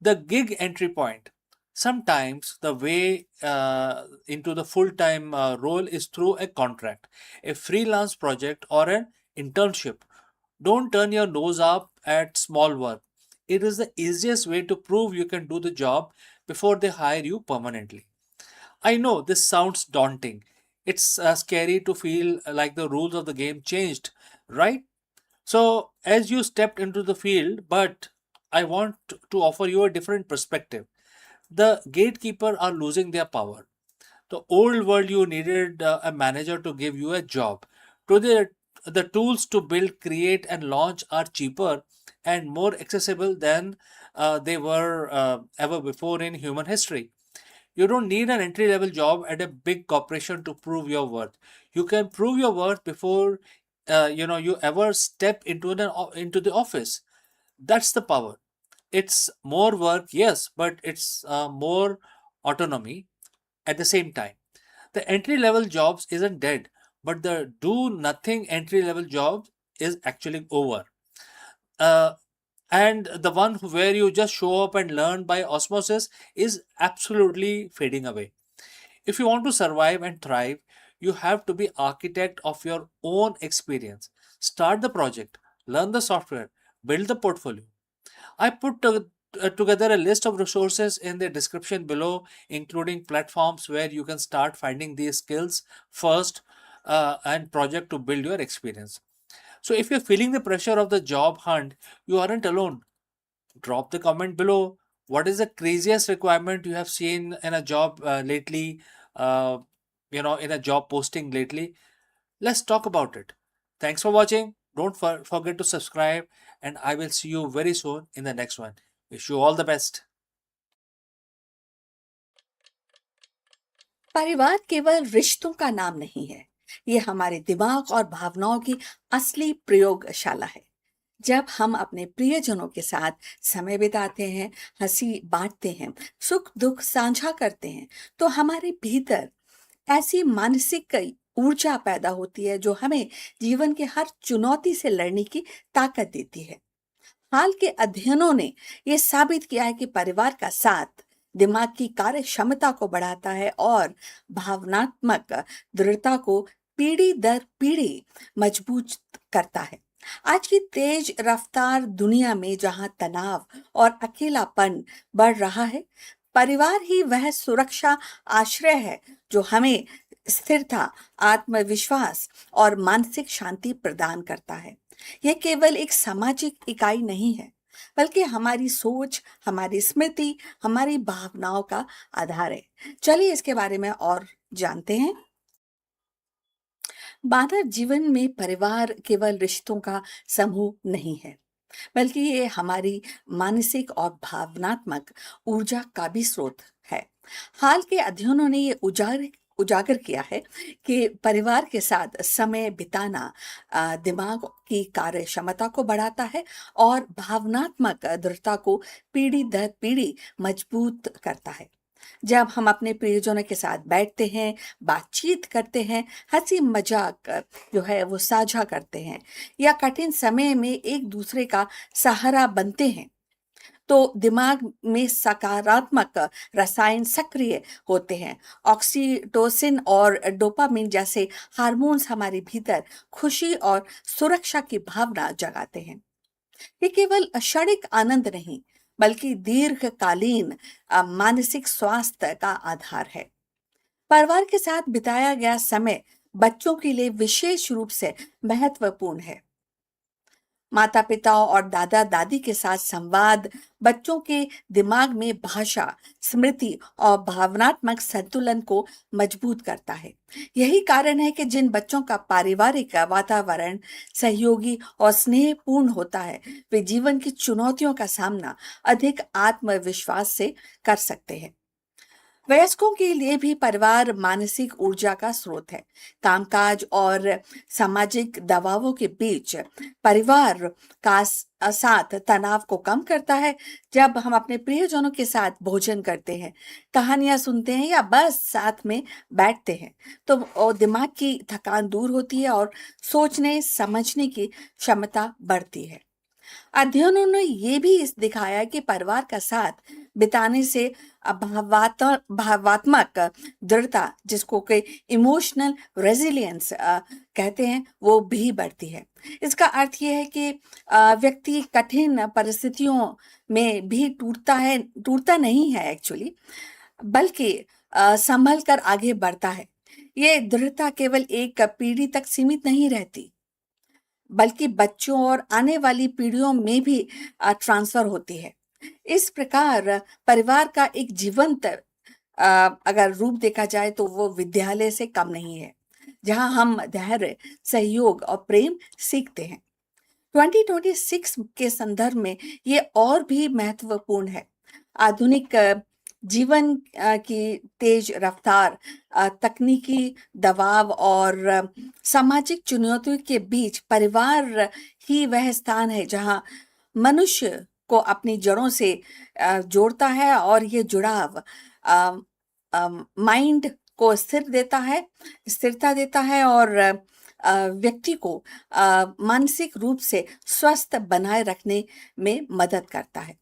the gig entry point. Sometimes the way into the full time role is through a contract, a freelance project, or an internship. Don't turn your nose up at small work. It is the easiest way to prove you can do the job before they hire you permanently. I know this sounds daunting. It's scary to feel like the rules of the game changed, right? So, as you stepped into the field, but I want to offer you a different perspective. The gatekeeper are losing their power. The old world, you needed a manager to give you a job. Today, the tools to build, create, and launch are cheaper and more accessible than they were ever before in human history. You don't need an entry level job at a big corporation to prove your worth. You can prove your worth before you ever step into the office. That's the power. It's more work, yes, but it's more autonomy at the same time. The entry level jobs isn't dead, but the do nothing entry level job is actually over. Uh, and the one where you just show up and learn by osmosis is absolutely fading away. If you want to survive and thrive, you have to be architect of your own experience. Start the project, learn the software, build the portfolio. I put together a list of resources in the description below, including platforms where you can start finding these skills first and project to build your experience. So, if you're feeling the pressure of the job hunt, you aren't alone. Drop the comment below. What is the craziest requirement you have seen in a job lately? Uh, in a job posting lately. Let's talk about it. Thanks for watching. Don't forget to subscribe, and I will see you very soon in the next one. Wish you all the best. परिवार केवल रिश्तों का नाम नहीं है, ये हमारे दिमाग और भावनाओं की असली प्रयोगशाला है। जब हम अपने प्रियजनों के साथ समय बिताते हैं, हंसी बांटते हैं, सुख दुख साझा करते हैं, तो हमारे भीतर ऐसी मानसिक ऊर्जा पैदा होती है जो हमें जीवन के हर चुनौती से लड़ने की ताकत देती है। हाल के अध्ययनों ने यह साबित किया है कि परिवार का साथ दिमाग की कार्य क्षमता को बढ़ाता है और भावनात्मक दृढ़ता को पीढ़ी दर पीढ़ी मजबूत करता है। आज की तेज रफ्तार दुनिया में जहां तनाव और अकेलापन बढ़ रहा है, परिवार ही वह सुरक्षा आश्रय है जो हमें स्थिरता, आत्मविश्वास और मानसिक शांति प्रदान करता है। यह केवल एक सामाजिक इकाई नहीं है, बल्कि हमारी सोच, हमारी स्मृति, हमारी भावनाओं का आधार है। चलिए इसके बारे में और जानते हैं। मानव जीवन में परिवार केवल रिश्तों का समूह नहीं है, बल्कि ये हमारी मानसिक और भावनात्मक ऊर्जा का भी स्रोत है। हाल के अध्ययनों ने ये उजागर किया है कि परिवार के साथ समय बिताना दिमाग की कार्य क्षमता को बढ़ाता है और भावनात्मक दृढ़ता को पीढ़ी दर पीढ़ी मजबूत करता है। जब हम अपने प्रियजनों के साथ बैठते हैं, बातचीत करते हैं, हंसी मजाक जो है वो साझा करते हैं या कठिन समय में एक दूसरे का सहारा बनते हैं, तो दिमाग में सकारात्मक रसायन सक्रिय होते हैं। ऑक्सीटोसिन और डोपामिन जैसे हार्मोन्स हमारे भीतर खुशी और सुरक्षा की भावना जगाते हैं। ये केवल क्षणिक आनंद नहीं, बल्कि दीर्घकालीन मानसिक स्वास्थ्य का आधार है। परिवार के साथ बिताया गया समय बच्चों के लिए विशेष रूप से महत्वपूर्ण है। माता पिता और दादा दादी के साथ संवाद बच्चों के दिमाग में भाषा, स्मृति और भावनात्मक संतुलन को मजबूत करता है। यही कारण है कि जिन बच्चों का पारिवारिक वातावरण सहयोगी और स्नेहपूर्ण होता है, वे जीवन की चुनौतियों का सामना अधिक आत्मविश्वास से कर सकते हैं। वयस्कों के लिए भी परिवार मानसिक ऊर्जा का स्रोत है। कामकाज और सामाजिक दबावों के बीच परिवार का साथ तनाव को कम करता है। जब हम अपने प्रियजनों के साथ भोजन करते हैं, कहानियां सुनते हैं या बस साथ में बैठते हैं, तो दिमाग की थकान दूर होती है और सोचने समझने की क्षमता बढ़ती है। अध्ययनों ने ये भी इस दिखाया कि परिवार का साथ बिताने से भावात्मक दृढ़ता, जिसको कि इमोशनल रेजिलियंस कहते हैं, वो भी बढ़ती है। इसका अर्थ ये है कि व्यक्ति कठिन परिस्थितियों में भी टूटता नहीं है एक्चुअली, बल्कि संभल कर आगे बढ़ता है। ये दृढ़ता केवल एक पीढ़ी तक सीमित नहीं रहती, बल्कि बच्चों और आने वाली पीढ़ियों में भी ट्रांसफर होती है। इस प्रकार परिवार का एक जीवंत अगर रूप देखा जाए तो वो विद्यालय से कम नहीं है, जहां हम धैर्य, सहयोग और प्रेम सीखते हैं। 2026 के संदर्भ में ये और भी महत्वपूर्ण है। आधुनिक जीवन की तेज रफ्तार, तकनीकी दबाव और सामाजिक चुनौतियों के बीच परिवार ही वह स्थान है जहां मनुष्य को अपनी जड़ों से जोड़ता है और ये जुड़ाव माइंड को स्थिरता देता है और व्यक्ति को मानसिक रूप से स्वस्थ बनाए रखने में मदद करता है।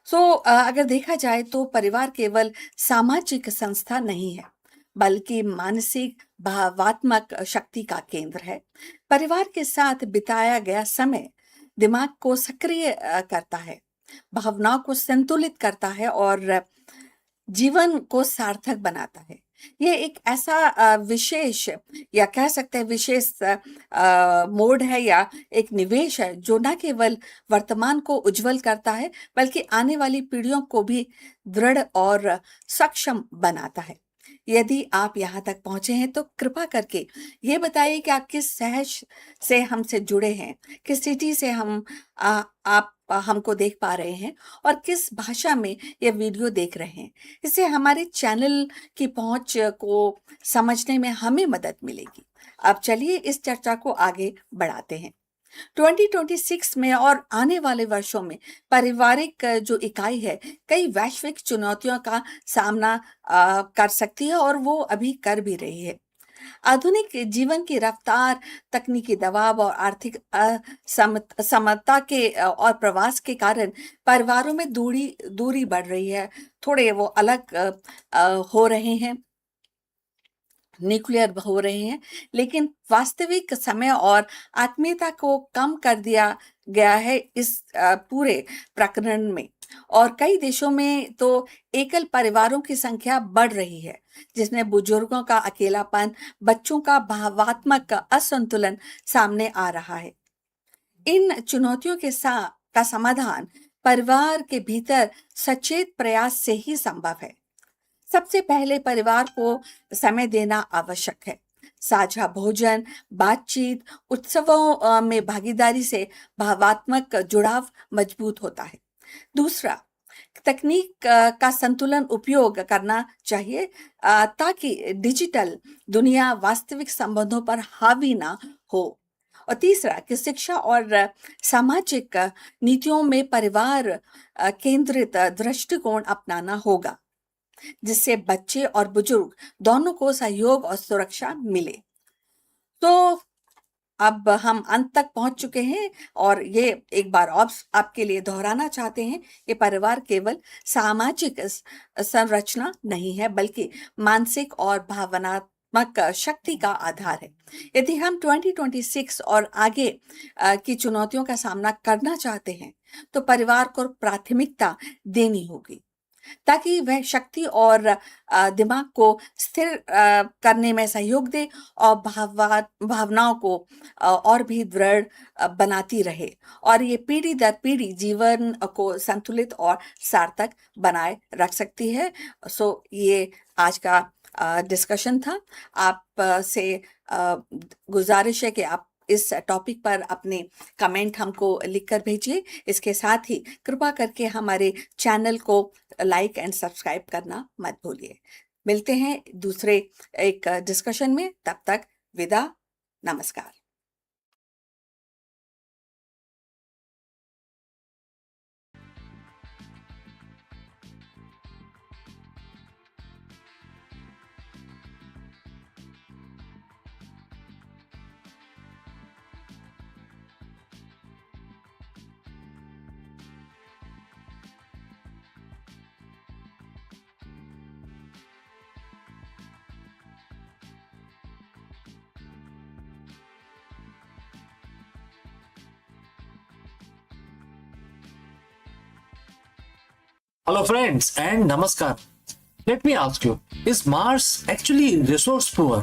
अगर देखा जाए तो परिवार केवल सामाजिक संस्था नहीं है, बल्कि मानसिक भावात्मक शक्ति का केंद्र है। परिवार के साथ बिताया गया समय दिमाग को सक्रिय करता है, भावनाओं को संतुलित करता है और जीवन को सार्थक बनाता है। ये एक ऐसा विशेष या कह सकते हैं विशेष मोड है या एक निवेश है जो न केवल वर्तमान को उज्जवल करता है बल्कि आने वाली पीढ़ियों को भी दृढ़ और सक्षम बनाता है। यदि आप यहाँ तक पहुंचे हैं तो कृपा करके ये बताइए कि आप किस शहर से हमसे जुड़े हैं, किस सिटी से आप हमको देख पा रहे हैं और किस भाषा में ये वीडियो देख रहे हैं। इससे हमारे चैनल की पहुंच को समझने में हमें मदद मिलेगी। अब चलिए इस चर्चा को आगे बढ़ाते हैं। 2026 में और आने वाले वर्षों में पारिवारिक जो इकाई है कई वैश्विक चुनौतियों का सामना कर सकती है और वो अभी कर भी रही है। आधुनिक जीवन की रफ्तार, तकनीकी दबाव और आर्थिक असमता के और प्रवास के कारण परिवारों में दूरी बढ़ रही है। थोड़े वो अलग हो रहे हैं, न्यूक्लियर हो रहे हैं, लेकिन वास्तविक समय और आत्मीयता को कम कर दिया गया है इस पूरे प्रकरण में। और कई देशों में तो एकल परिवारों की संख्या बढ़ रही है, जिसमें बुजुर्गों का अकेलापन, बच्चों का भावात्मक असंतुलन सामने आ रहा है। इन चुनौतियों का समाधान परिवार के भीतर सचेत प्रयास से ही संभव है। सबसे पहले परिवार को समय देना आवश्यक है। साझा भोजन, बातचीत, उत्सवों में भागीदारी से भावात्मक जुड़ाव मजबूत होता है। दूसरा, तकनीक का संतुलन उपयोग करना चाहिए ताकि डिजिटल दुनिया वास्तविक संबंधों पर हावी ना हो। और तीसरा कि शिक्षा और सामाजिक नीतियों में परिवार केंद्रित दृष्टिकोण अपनाना होगा, जिससे बच्चे और बुजुर्ग दोनों को सहयोग और सुरक्षा मिले। तो अब हम अंत तक पहुंच चुके हैं और ये एक बार और आपके लिए दोहराना चाहते हैं कि परिवार केवल सामाजिक संरचना नहीं है, बल्कि मानसिक और भावनात्मक शक्ति का आधार है। यदि हम 2026 और आगे की चुनौतियों का सामना करना चाहते हैं तो परिवार को प्राथमिकता देनी होगी, ताकि वह शक्ति और दिमाग को स्थिर करने में सहयोग दे और भावनाओं को और भी दृढ़ बनाती रहे और ये पीढ़ी दर पीढ़ी जीवन को संतुलित और सार्थक बनाए रख सकती है। ये आज का डिस्कशन था। आप से गुजारिश है कि आप इस टॉपिक पर अपने कमेंट हमको लिखकर भेजिए। इसके साथ ही कृपा करके हमारे चैनल को लाइक एंड सब्सक्राइब करना मत भूलिए। मिलते हैं दूसरे एक डिस्कशन में, तब तक विदा, नमस्कार। Hello friends and namaskar. Let me ask you, is Mars actually resource poor?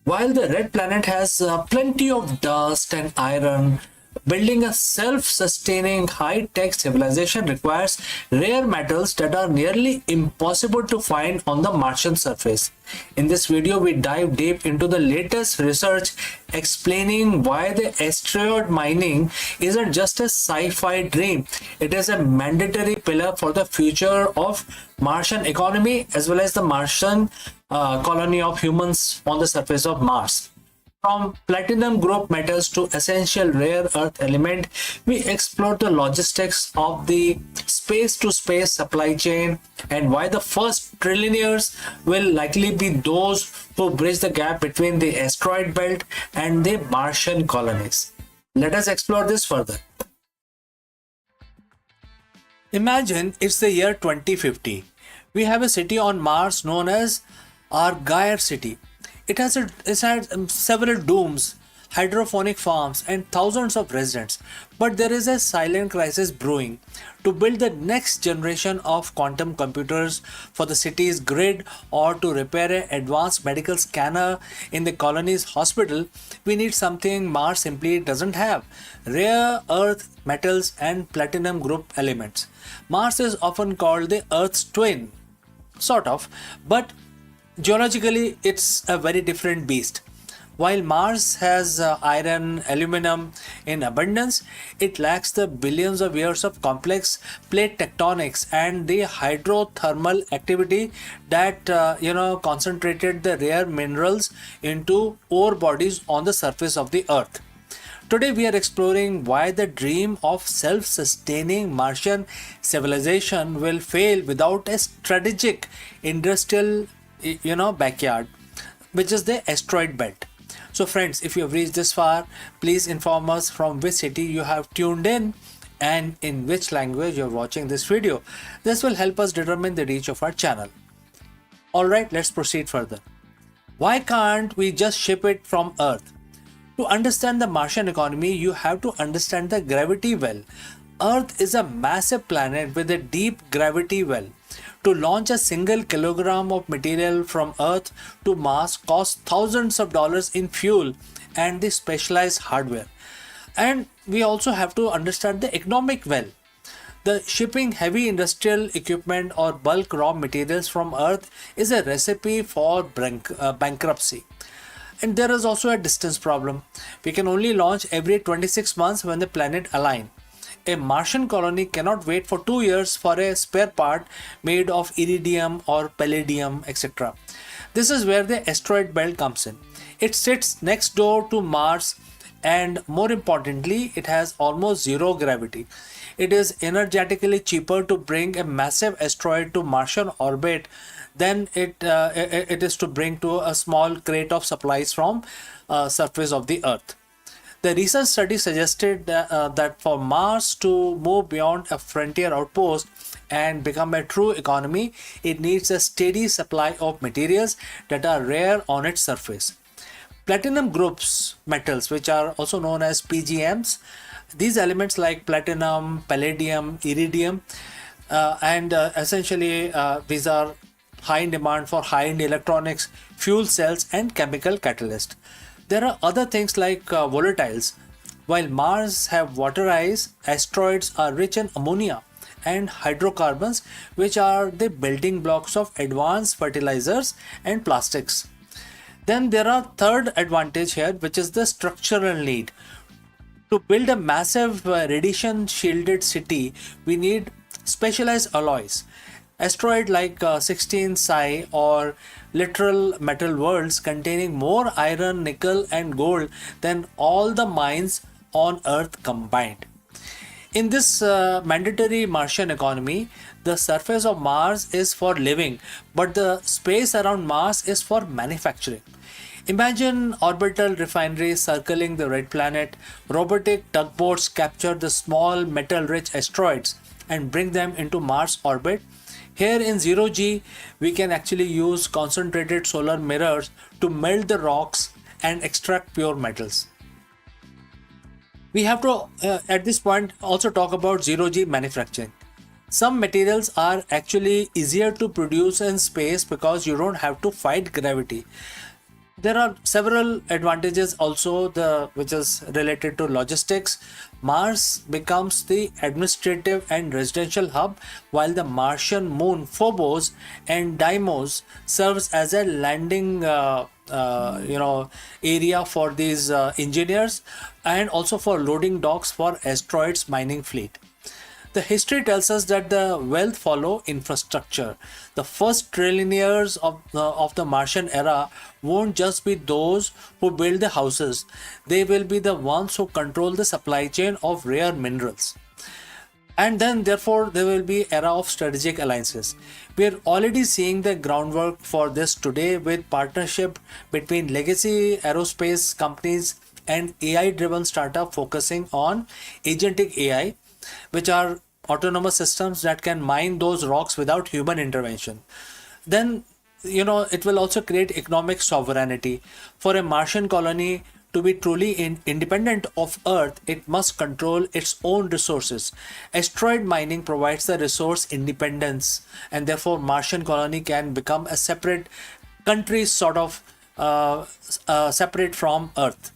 While the red planet has plenty of dust and iron, building a self-sustaining high-tech civilization requires rare metals that are nearly impossible to find on the Martian surface. In this video, we dive deep into the latest research explaining why the asteroid mining isn't just a sci-fi dream. It is a mandatory pillar for the future of Martian economy as well as the Martian colony of humans on the surface of Mars. From platinum group metals to essential rare earth element, we explore the logistics of the space-to-space supply chain and why the first trillionaires will likely be those who bridge the gap between the asteroid belt and the Martian colonies. Let us explore this further. Imagine it's the year 2050. We have a city on Mars known as Argyre City. It had several domes, hydroponic farms, and thousands of residents. But there is a silent crisis brewing. To build the next generation of quantum computers for the city's grid or to repair an advanced medical scanner in the colony's hospital, we need something Mars simply doesn't have: rare earth metals and platinum group elements. Mars is often called the Earth's twin, sort of, but geologically it's a very different beast. While Mars has iron, aluminum in abundance, it lacks the billions of years of complex plate tectonics and the hydrothermal activity that concentrated the rare minerals into ore bodies on the surface of the Earth. Today we are exploring why the dream of self-sustaining Martian civilization will fail without a strategic industrial backyard, which is the asteroid belt. So friends, if you have reached this far, please inform us from which city you have tuned in and in which language you are watching this video. This will help us determine the reach of our channel. Alright, let's proceed further. Why can't we just ship it from Earth? To understand the Martian economy, you have to understand the gravity well. Earth is a massive planet with a deep gravity well. To launch a single kilogram of material from Earth to Mars costs thousands of dollars in fuel and the specialized hardware. And we also have to understand the economic well. The shipping heavy industrial equipment or bulk raw materials from Earth is a recipe for bankruptcy. And there is also a distance problem. We can only launch every 26 months when the planet aligns. A Martian colony cannot wait for 2 years for a spare part made of iridium or palladium, etc. This is where the asteroid belt comes in. It sits next door to Mars, and more importantly, it has almost zero gravity. It is energetically cheaper to bring a massive asteroid to Martian orbit than it is to bring to a small crate of supplies from surface of the Earth. The recent study suggested that for Mars to move beyond a frontier outpost and become a true economy, it needs a steady supply of materials that are rare on its surface. Platinum groups metals, which are also known as PGMs, these elements like platinum, palladium, iridium, and essentially these are high in demand for high-end electronics, fuel cells, and chemical catalysts. There are other things like volatiles. While Mars have water ice, asteroids are rich in ammonia and hydrocarbons, which are the building blocks of advanced fertilizers and plastics. Then there are third advantage here, which is the structural need. To build a massive radiation shielded city, we need specialized alloys. Asteroid like 16 Psi or literal metal worlds containing more iron, nickel and gold than all the mines on Earth combined. In this mandatory Martian economy, the surface of Mars is for living, but the space around Mars is for manufacturing. Imagine orbital refineries circling the red planet. Robotic tugboats capture the small metal-rich asteroids and bring them into Mars orbit. Here in 0G, we can actually use concentrated solar mirrors to melt the rocks and extract pure metals. We have to, at this point, also talk about 0G manufacturing. Some materials are actually easier to produce in space because you don't have to fight gravity. There are several advantages also which is related to logistics. Mars becomes the administrative and residential hub, while the Martian moon Phobos and Deimos serves as a landing area for these engineers and also for loading docks for asteroids mining fleet. The history tells us that the wealth follow infrastructure. The first trillionaires of the Martian era won't just be those who build the houses. They will be the ones who control the supply chain of rare minerals. And then therefore there will be era of strategic alliances. We are already seeing the groundwork for this today with partnership between legacy aerospace companies and AI driven startup focusing on agentic AI, which are autonomous systems that can mine those rocks without human intervention. Then it will also create economic sovereignty. For a Martian colony to be truly independent of Earth, it must control its own resources. Asteroid mining provides the resource independence, and therefore Martian colony can become a separate country, sort of separate from Earth.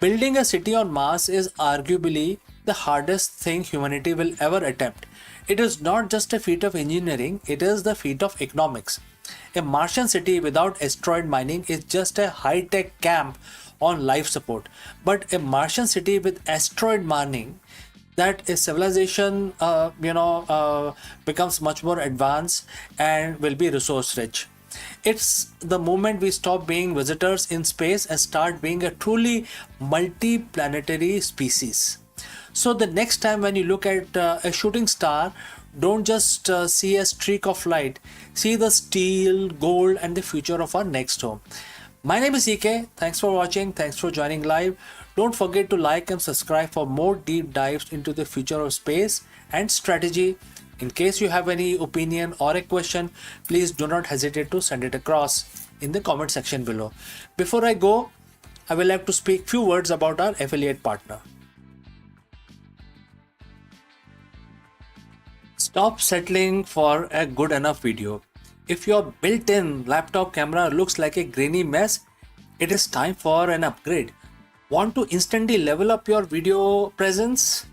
Building a city on Mars is arguably the hardest thing humanity will ever attempt. It is not just a feat of engineering, it is the feat of economics. A Martian city without asteroid mining is just a high-tech camp on life support. But a Martian city with asteroid mining, that a civilization becomes much more advanced and will be resource rich. It's the moment we stop being visitors in space and start being a truly multi-planetary species. So the next time when you look at a shooting star, don't just see a streak of light, see the steel, gold and the future of our next home. My name is EK. Thanks for watching. Thanks for joining live. Don't forget to like and subscribe for more deep dives into the future of space and strategy. In case you have any opinion or a question, please do not hesitate to send it across in the comment section below. Before I go, I will like to speak few words about our affiliate partner. Stop settling for a good enough video. If your built-in laptop camera looks like a grainy mess, it is time for an upgrade. Want to instantly level up your video presence?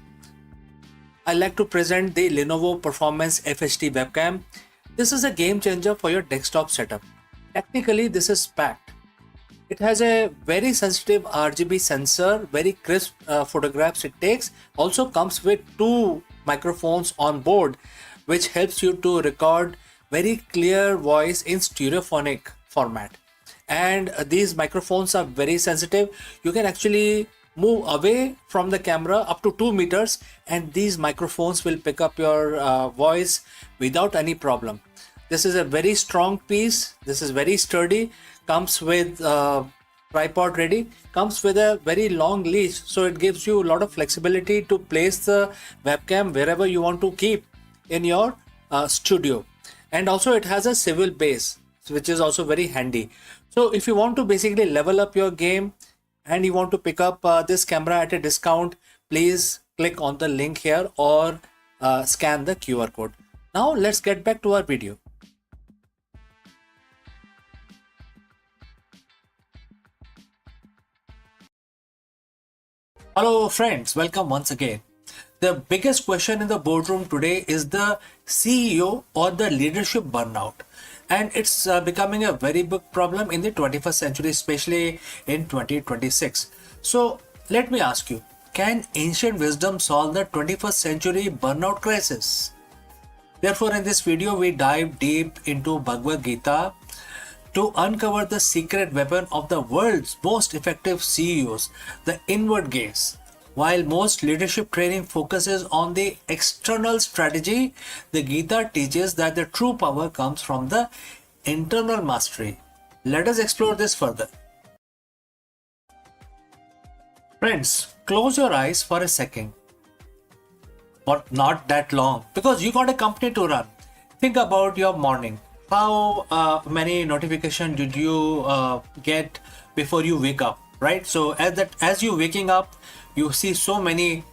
I like to present the Lenovo Performance FHD webcam. This is a game changer for your desktop setup. Technically, this is packed. It has a very sensitive RGB sensor, very crisp photographs it takes. Also comes with 2 microphones on board, which helps you to record very clear voice in stereophonic format. And these microphones are very sensitive. You can actually move away from the camera up to 2 meters and these microphones will pick up your voice without any problem. This is a very strong piece. This is very sturdy. Comes with tripod ready. Comes with a very long leash, so it gives you a lot of flexibility to place the webcam wherever you want to keep in your studio. And also it has a swivel base, which is also very handy. So if you want to basically level up your game and you want to pick up this camera at a discount, please click on the link here or scan the QR code. Now let's get back to our video. Hello friends, welcome once again. The biggest question in the boardroom today is the CEO or the leadership burnout. And it's becoming a very big problem in the 21st century, especially in 2026. So let me ask you, can ancient wisdom solve the 21st century burnout crisis? Therefore, in this video, we dive deep into Bhagavad Gita to uncover the secret weapon of the world's most effective CEOs, the inward gaze. While most leadership training focuses on the external strategy, the Gita teaches that the true power comes from the internal mastery. Let us explore this further. Friends, close your eyes for a second, but not that long, because you got a company to run. Think about your morning. How many notifications did you get before you wake up, right? So as you waking up, you see so many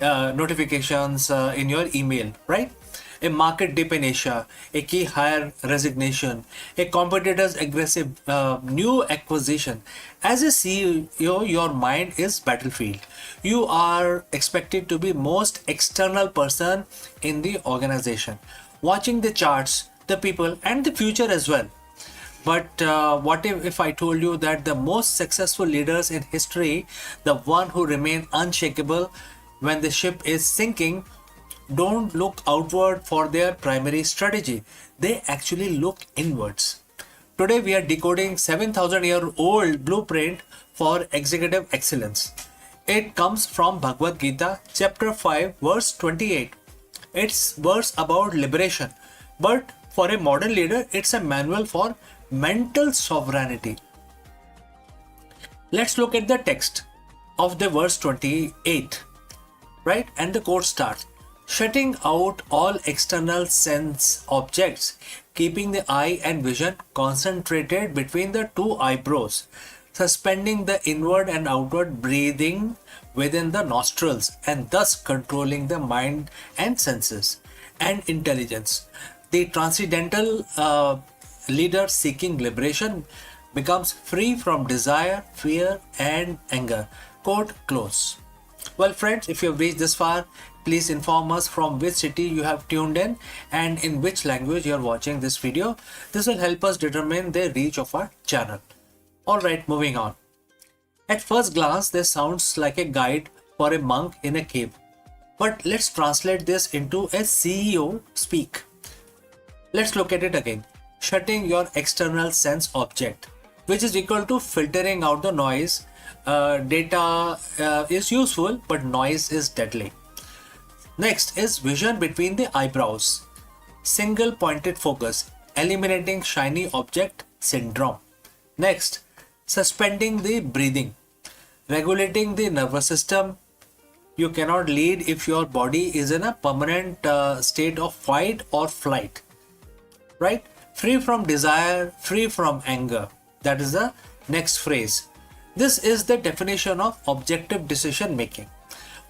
notifications in your email, right? A market dip in Asia, a key hire resignation, a competitor's aggressive new acquisition. As a CEO, your mind is battlefield. You are expected to be most external person in the organization, watching the charts, the people and the future as well. But what if I told you that the most successful leaders in history, the one who remain unshakable when the ship is sinking, don't look outward for their primary strategy. They actually look inwards. Today we are decoding 7,000-year-old blueprint for executive excellence. It comes from Bhagavad Gita, chapter 5, verse 28. It's verse about liberation, but for a modern leader, it's a manual for mental sovereignty. Let's look at the text of the verse 28, right? And the quote starts, shutting out all external sense objects, keeping the eye and vision concentrated between the two eyebrows, suspending the inward and outward breathing within the nostrils, and thus controlling the mind and senses and intelligence. The transcendental leader seeking liberation becomes free from desire, fear, and anger. Quote close. Well, friends, if you have reached this far, please inform us from which city you have tuned in and in which language you are watching this video. This will help us determine the reach of our channel. Alright, moving on. At first glance, this sounds like a guide for a monk in a cave. But let's translate this into a CEO speak. Let's look at it again. Shutting your external sense object, which is equal to filtering out the noise. Data is useful, but noise is deadly. Next is vision between the eyebrows. Single pointed focus, eliminating shiny object syndrome. Next, suspending the breathing, regulating the nervous system. You cannot lead if your body is in a permanent state of fight or flight, right? Free from desire, free from anger. That is the next phrase. This is the definition of objective decision making.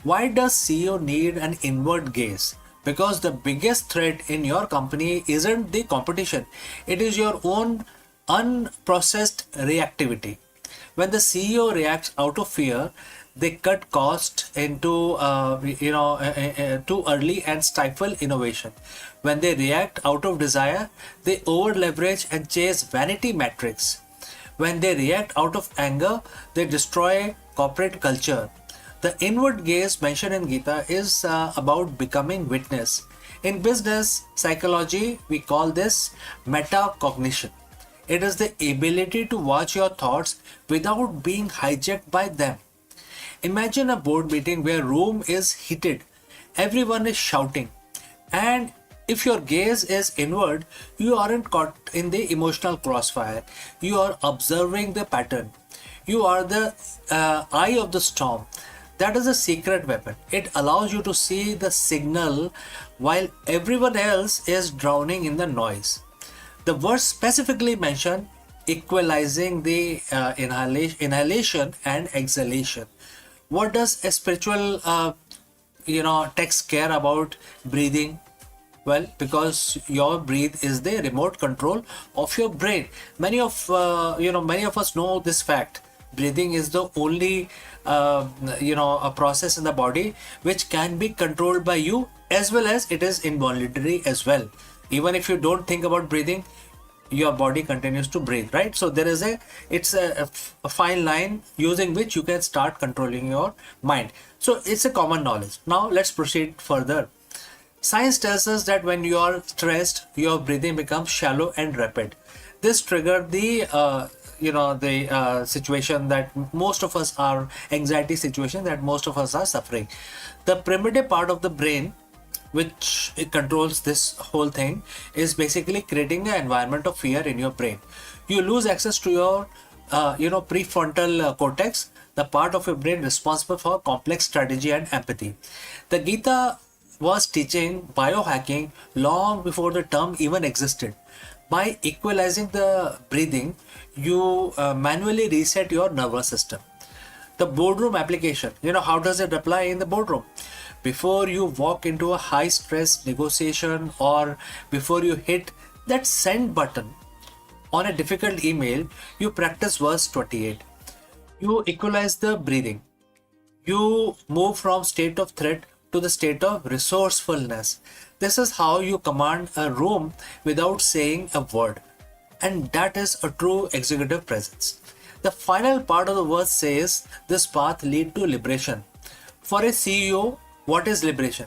Why does CEO need an inward gaze? Because the biggest threat in your company isn't the competition. It is your own unprocessed reactivity. When the CEO reacts out of fear, they cut cost into too early and stifle innovation. When they react out of desire, they over leverage and chase vanity metrics. When they react out of anger, they destroy corporate culture. The inward gaze mentioned in Gita is about becoming witness. In business psychology, we call this metacognition. It is the ability to watch your thoughts without being hijacked by them. Imagine a board meeting where room is heated, everyone is shouting, and if your gaze is inward, you aren't caught in the emotional crossfire. You are observing the pattern. You are the eye of the storm. That is a secret weapon. It allows you to see the signal while everyone else is drowning in the noise. The verse specifically mentioned equalizing the inhalation and exhalation. What does a spiritual text care about breathing? Well, because your breath is the remote control of your brain. Many of us know this fact. Breathing is the only a process in the body which can be controlled by you, as well as it is involuntary as well. Even if you don't think about breathing, your body continues to breathe, right? So there is a fine line using which you can start controlling your mind. So it's a common knowledge. Now let's proceed further. Science tells us that when you are stressed, your breathing becomes shallow and rapid. This triggered the situation that most of us are, anxiety situation that most of us are suffering. The primitive part of the brain, which it controls this whole thing, is basically creating an environment of fear in your brain. You lose access to your prefrontal cortex, the part of your brain responsible for complex strategy and empathy. The Gita was teaching biohacking long before the term even existed. By equalizing the breathing, you manually reset your nervous system. The boardroom application, how does it apply in the boardroom? Before you walk into a high stress negotiation, or before you hit that send button on a difficult email, you practice verse 28. You equalize the breathing. You move from state of threat to the state of resourcefulness. This is how you command a room without saying a word. And that is a true executive presence. The final part of the verse says this path leads to liberation. For a CEO, what is liberation?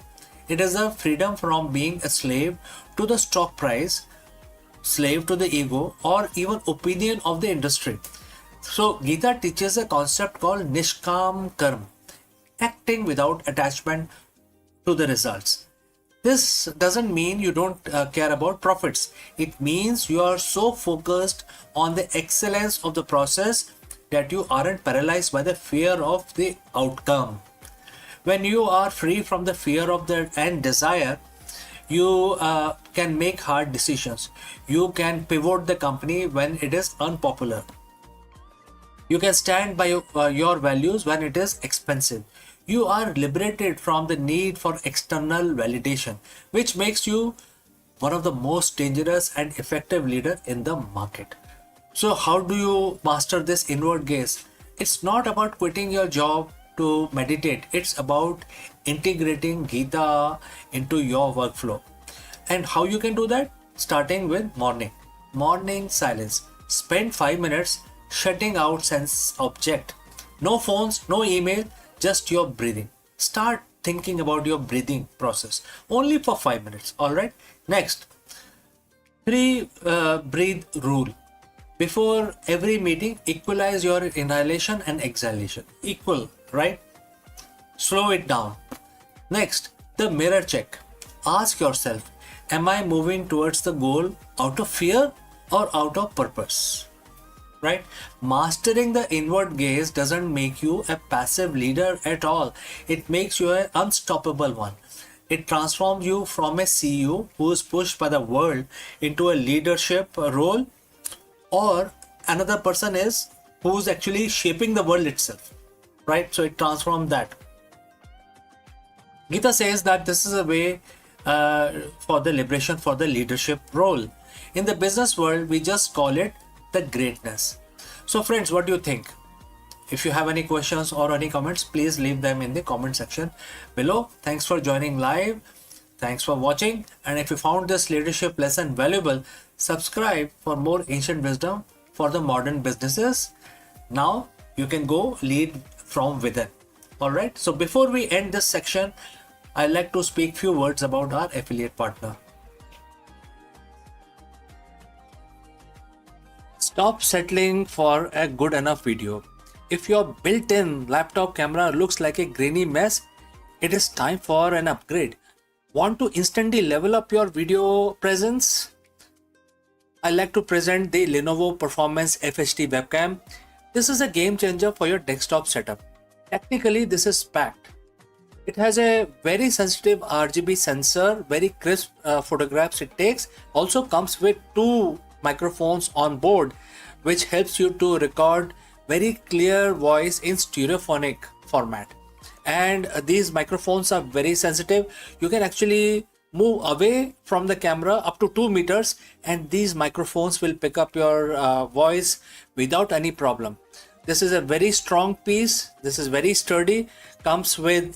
It is a freedom from being a slave to the stock price, slave to the ego, or even opinion of the industry. So Gita teaches a concept called Nishkam Karma, acting without attachment to the results. This doesn't mean you don't care about profits. It means you are so focused on the excellence of the process that you aren't paralyzed by the fear of the outcome. When you are free from the fear of the and desire, you can make hard decisions. You can pivot the company when it is unpopular. You can stand by your values when it is expensive. You are liberated from the need for external validation, which makes you one of the most dangerous and effective leader in the market. So how do you master this inward gaze? It's not about quitting your job to meditate. It's about integrating Gita into your workflow. And how you can do that? Starting with morning silence. Spend 5 minutes shutting out sense object. No phones, no email, just your breathing. Start thinking about your breathing process only for 5 minutes. All right. Next, 3 breathe rule. Before every meeting, equalize your inhalation and exhalation. Equal, right? Slow it down. Next, the mirror check. Ask yourself, am I moving towards the goal out of fear or out of purpose? Right? Mastering the inward gaze doesn't make you a passive leader at all. It makes you an unstoppable one. It transforms you from a CEO who is pushed by the world into a leadership role, or another person is who's actually shaping the world itself. Right? So it transforms that. Gita says that this is a way for the liberation for the leadership role. In the business world, we just call it the greatness. So friends, what do you think? If you have any questions or any comments, please leave them in the comment section below. Thanks for joining live. Thanks for watching. And if you found this leadership lesson valuable, subscribe for more ancient wisdom for the modern businesses. Now you can go lead from within. All right. So before we end this section, I'd like to speak few words about our affiliate partner. Stop settling for a good enough video. If your built-in laptop camera looks like a grainy mess, it is time for an upgrade. Want to instantly level up your video presence? I like to present the Lenovo Performance FHD webcam. This is a game changer for your desktop setup. Technically, this is packed. It has a very sensitive RGB sensor, very crisp photographs it takes. Also comes with 2 microphones on board, which helps you to record very clear voice in stereophonic format. And these microphones are very sensitive. You can actually move away from the camera up to 2 meters and these microphones will pick up your voice without any problem. This is a very strong piece. This is very sturdy. Comes with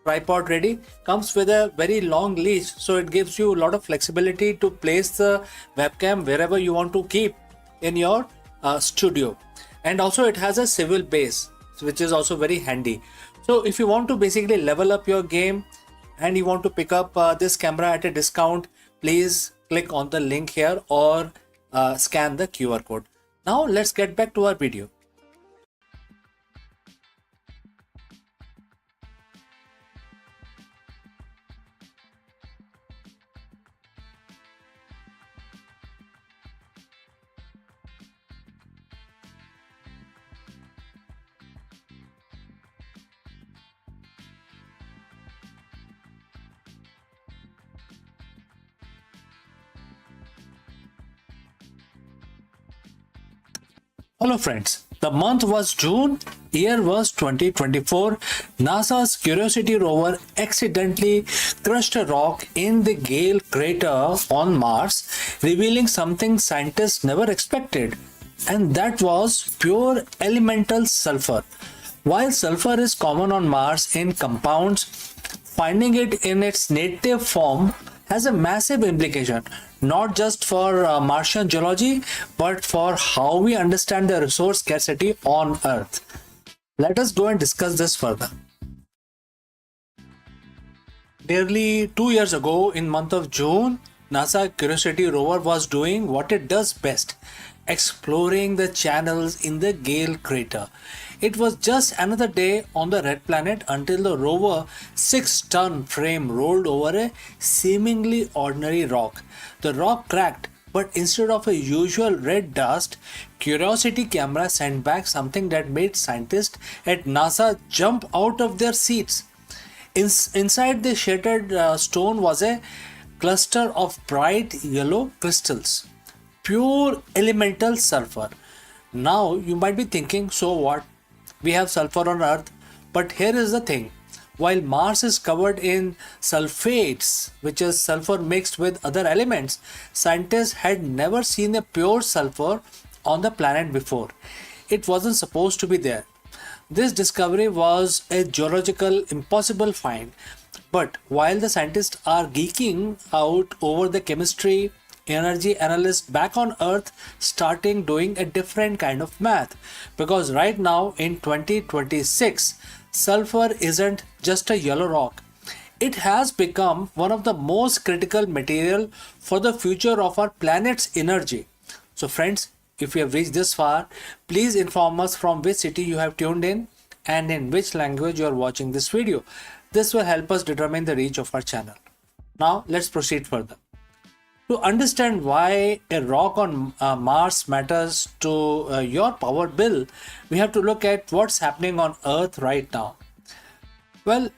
tripod ready. Comes with a very long leash, so it gives you a lot of flexibility to place the webcam wherever you want to keep in your studio. And also it has a swivel base, which is also very handy. So if you want to basically level up your game and you want to pick up this camera at a discount, please click on the link here or scan the QR code. Now let's get back to our video. Hello friends, the month was June, year was 2024. NASA's Curiosity rover accidentally crushed a rock in the Gale crater on Mars, revealing something scientists never expected, and that was pure elemental sulfur. While sulfur is common on Mars in compounds, finding it in its native form has a massive implication, not just for Martian geology, but for how we understand the resource scarcity on Earth. Let us go and discuss this further. Nearly 2 years ago, in month of June, NASA Curiosity rover was doing what it does best, exploring the channels in the Gale crater. It was just another day on the red planet until the rover 6-ton frame rolled over a seemingly ordinary rock. The rock cracked, but instead of a usual red dust, Curiosity camera sent back something that made scientists at NASA jump out of their seats. Inside the shattered stone was a cluster of bright yellow crystals, pure elemental sulfur. Now you might be thinking, so what? We have sulfur on Earth. But here is the thing, while Mars is covered in sulfates, which is sulfur mixed with other elements, scientists had never seen a pure sulfur on the planet before. It wasn't supposed to be there. This discovery was a geological impossible find. But while the scientists are geeking out over the chemistry, energy analysts back on Earth starting doing a different kind of math. Because right now in 2026, sulfur isn't just a yellow rock. It has become one of the most critical material for the future of our planet's energy. So friends, if you have reached this far, please inform us from which city you have tuned in and in which language you are watching this video. This will help us determine the reach of our channel. Now let's proceed further. To understand why a rock on Mars matters to your power bill, we have to look at what's happening on Earth right now. Well,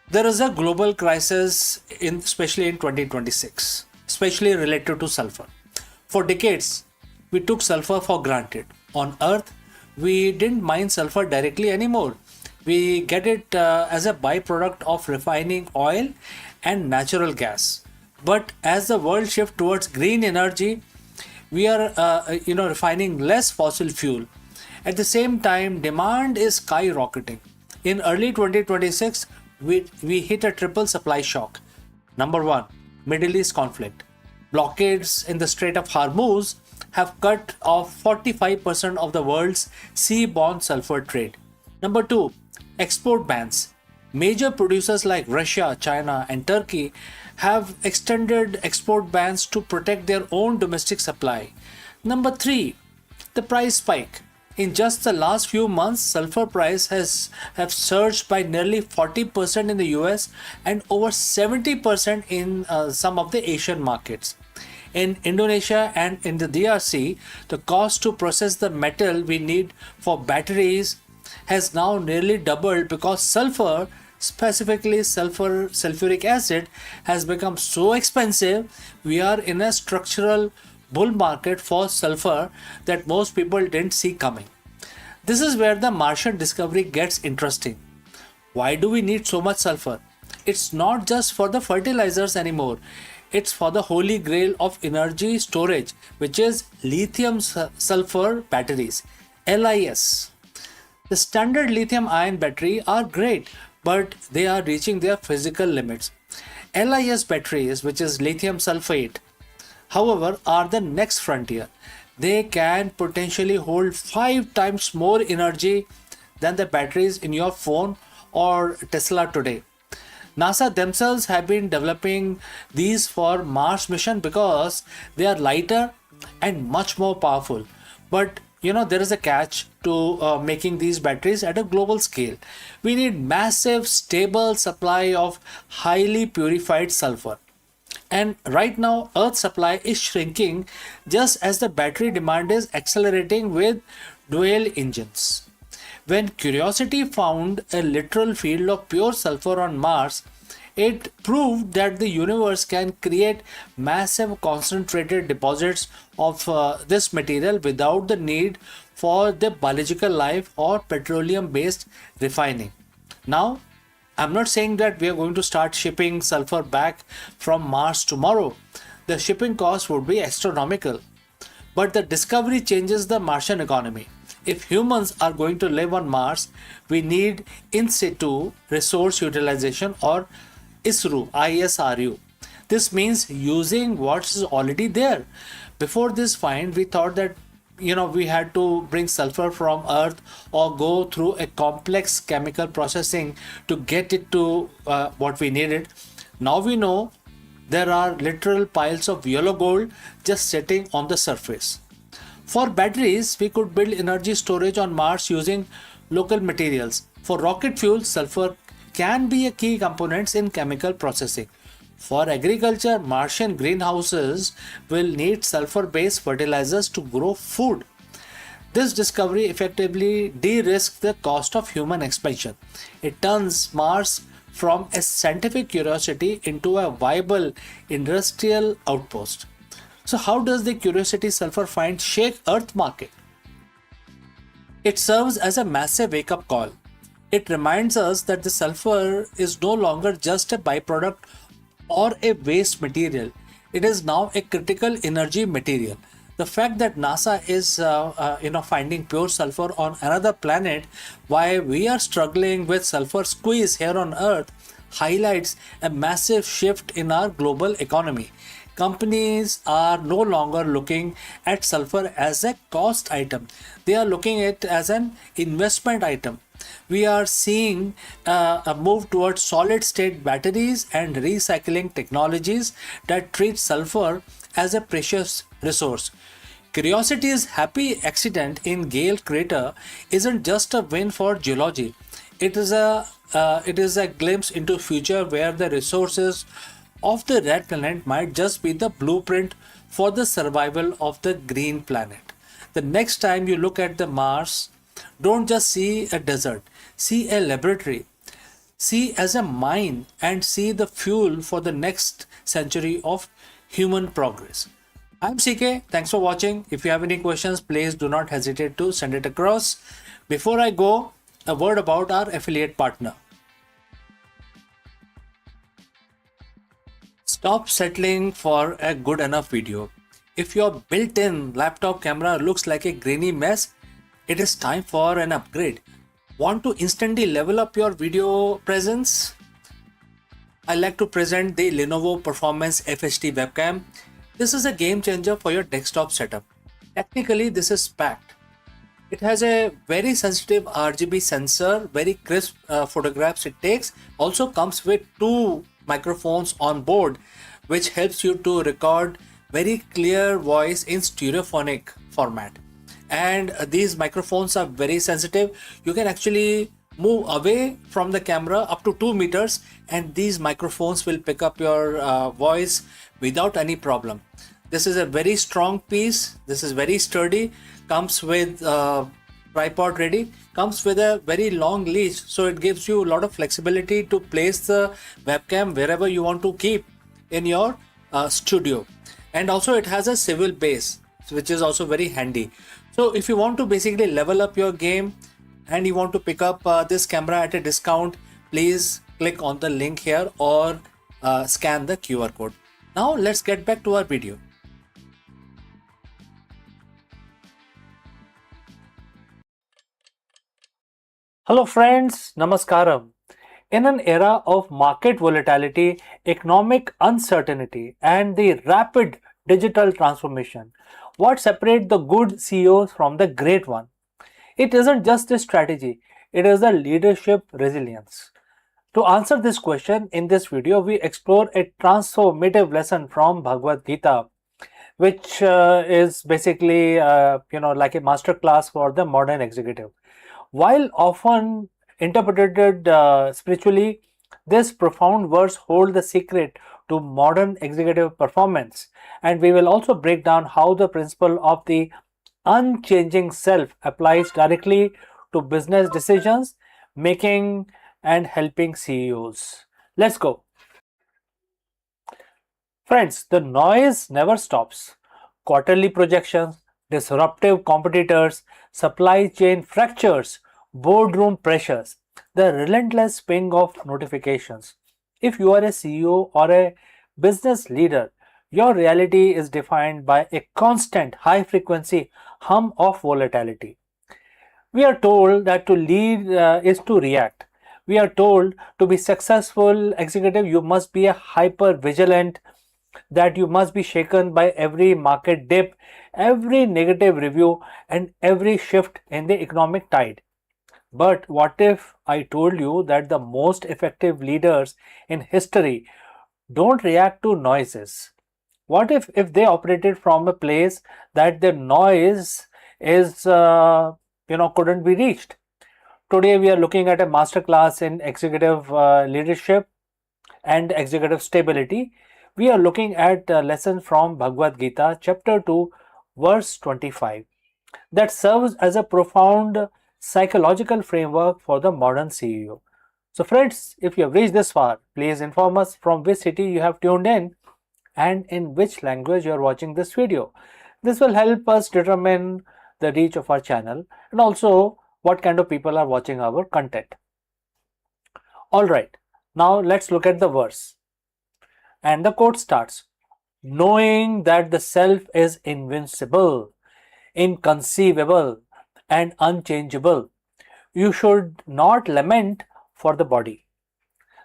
there is a global crisis, especially in 2026, especially related to sulfur. For decades, we took sulfur for granted. On Earth, we didn't mine sulfur directly anymore. We get it as a byproduct of refining oil and natural gas. But as the world shifts towards green energy, we are refining less fossil fuel. At the same time, demand is skyrocketing. In early 2026, we hit a triple supply shock. Number one, Middle East conflict. Blockades in the Strait of Hormuz have cut off 45% of the world's seaborne sulfur trade. Number two, export bans. Major producers like Russia, China, and Turkey have extended export bans to protect their own domestic supply. Number three, the price spike. In just the last few months, sulfur price have surged by nearly 40% in the US and over 70% in some of the Asian markets. In Indonesia and in the DRC, the cost to process the metal we need for batteries has now nearly doubled because sulfur, specifically sulfuric acid, has become so expensive. We are in a structural bull market for sulfur that most people didn't see coming. This is where the Martian discovery gets interesting. Why do we need so much sulfur? It's not just for the fertilizers anymore. It's for the holy grail of energy storage, which is lithium sulfur batteries, LIS. The standard lithium ion battery are great, but they are reaching their physical limits. LIS batteries, which is lithium sulfate, however, are the next frontier. They can potentially hold 5 times more energy than the batteries in your phone or Tesla today. NASA themselves have been developing these for Mars mission because they are lighter and much more powerful. But there is a catch to making these batteries at a global scale. We need massive, stable supply of highly purified sulfur. And right now, Earth's supply is shrinking just as the battery demand is accelerating with dual engines. When Curiosity found a literal field of pure sulfur on Mars, it proved that the universe can create massive concentrated deposits of this material without the need for the biological life or petroleum-based refining. Now, I'm not saying that we are going to start shipping sulfur back from Mars tomorrow. The shipping cost would be astronomical. But the discovery changes the Martian economy. If humans are going to live on Mars, we need in situ resource utilization, or ISRU. This means using what's already there. Before this find, we thought that we had to bring sulfur from Earth or go through a complex chemical processing to get it to what we needed. Now we know there are literal piles of yellow gold just sitting on the surface. For batteries, we could build energy storage on Mars using local materials. For rocket fuel, sulfur can be a key component in chemical processing. For agriculture, Martian greenhouses will need sulfur-based fertilizers to grow food. This discovery effectively de-risks the cost of human expansion. It turns Mars from a scientific curiosity into a viable industrial outpost. So how does the Curiosity sulfur find shake Earth market? It serves as a massive wake-up call. It reminds us that the sulfur is no longer just a byproduct or a waste material. It is now a critical energy material. The fact that NASA is finding pure sulfur on another planet while we are struggling with sulfur squeeze here on Earth highlights a massive shift in our global economy. Companies are no longer looking at sulfur as a cost item. They are looking at it as an investment item. We are seeing a move towards solid state batteries and recycling technologies that treat sulfur as a precious resource. Curiosity's happy accident in Gale crater isn't just a win for geology. It is a glimpse into future where the resources of the red planet might just be the blueprint for the survival of the green planet. The next time you look at the Mars, don't just see a desert, see a laboratory, see as a mine, and see the fuel for the next century of human progress. I'm CK. Thanks for watching. If you have any questions, please do not hesitate to send it across. Before I go, a word about our affiliate partner. Stop settling for a good enough video. If your built-in laptop camera looks like a grainy mess, it is time for an upgrade. Want to instantly level up your video presence? I like to present the Lenovo Performance FHD webcam. This is a game changer for your desktop setup. Technically, this is packed. It has a very sensitive RGB sensor, very crisp photographs it takes. Also comes with two microphones on board, which helps you to record very clear voice in stereophonic format. And these microphones are very sensitive. You can actually move away from the camera up to 2 meters and these microphones will pick up your voice without any problem. This is a very strong piece. This is very sturdy. Comes with tripod ready. Comes with a very long leash, so it gives you a lot of flexibility to place the webcam wherever you want to keep in your studio. And also it has a swivel base, which is also very handy. So if you want to basically level up your game and you want to pick up this camera at a discount, please click on the link here or scan the QR code. Now let's get back to our video. Hello friends, Namaskaram. In an era of market volatility, economic uncertainty, and the rapid digital transformation, what separates the good CEOs from the great one? It isn't just a strategy, it is a leadership resilience. To answer this question, in this video, we explore a transformative lesson from Bhagavad Gita, which is basically, like a master class for the modern executive. While often interpreted spiritually, this profound verse hold the secret to modern executive performance. And we will also break down how the principle of the unchanging self applies directly to business decisions making and helping CEOs. Let's go. Friends, the noise never stops. Quarterly projections, disruptive competitors, supply chain fractures, boardroom pressures, the relentless ping of notifications. If you are a CEO or a business leader, your reality is defined by a constant high frequency hum of volatility. We are told that to lead is to react. We are told to be successful executive, you must be a hyper vigilant, that you must be shaken by every market dip, every negative review, and every shift in the economic tide. But what if I told you that the most effective leaders in history don't react to noises. What if they operated from a place that the noise is couldn't be reached? Today we are looking at a masterclass in executive leadership and executive stability. We are looking at a lesson from Bhagavad Gita, chapter 2, verse 25, that serves as a profound psychological framework for the modern CEO. So friends, if you have reached this far, please inform us from which city you have tuned in and in which language you are watching this video. This will help us determine the reach of our channel and also what kind of people are watching our content. Alright, now let's look at the verse. And the quote starts, knowing that the self is invincible, inconceivable, and unchangeable, you should not lament for the body.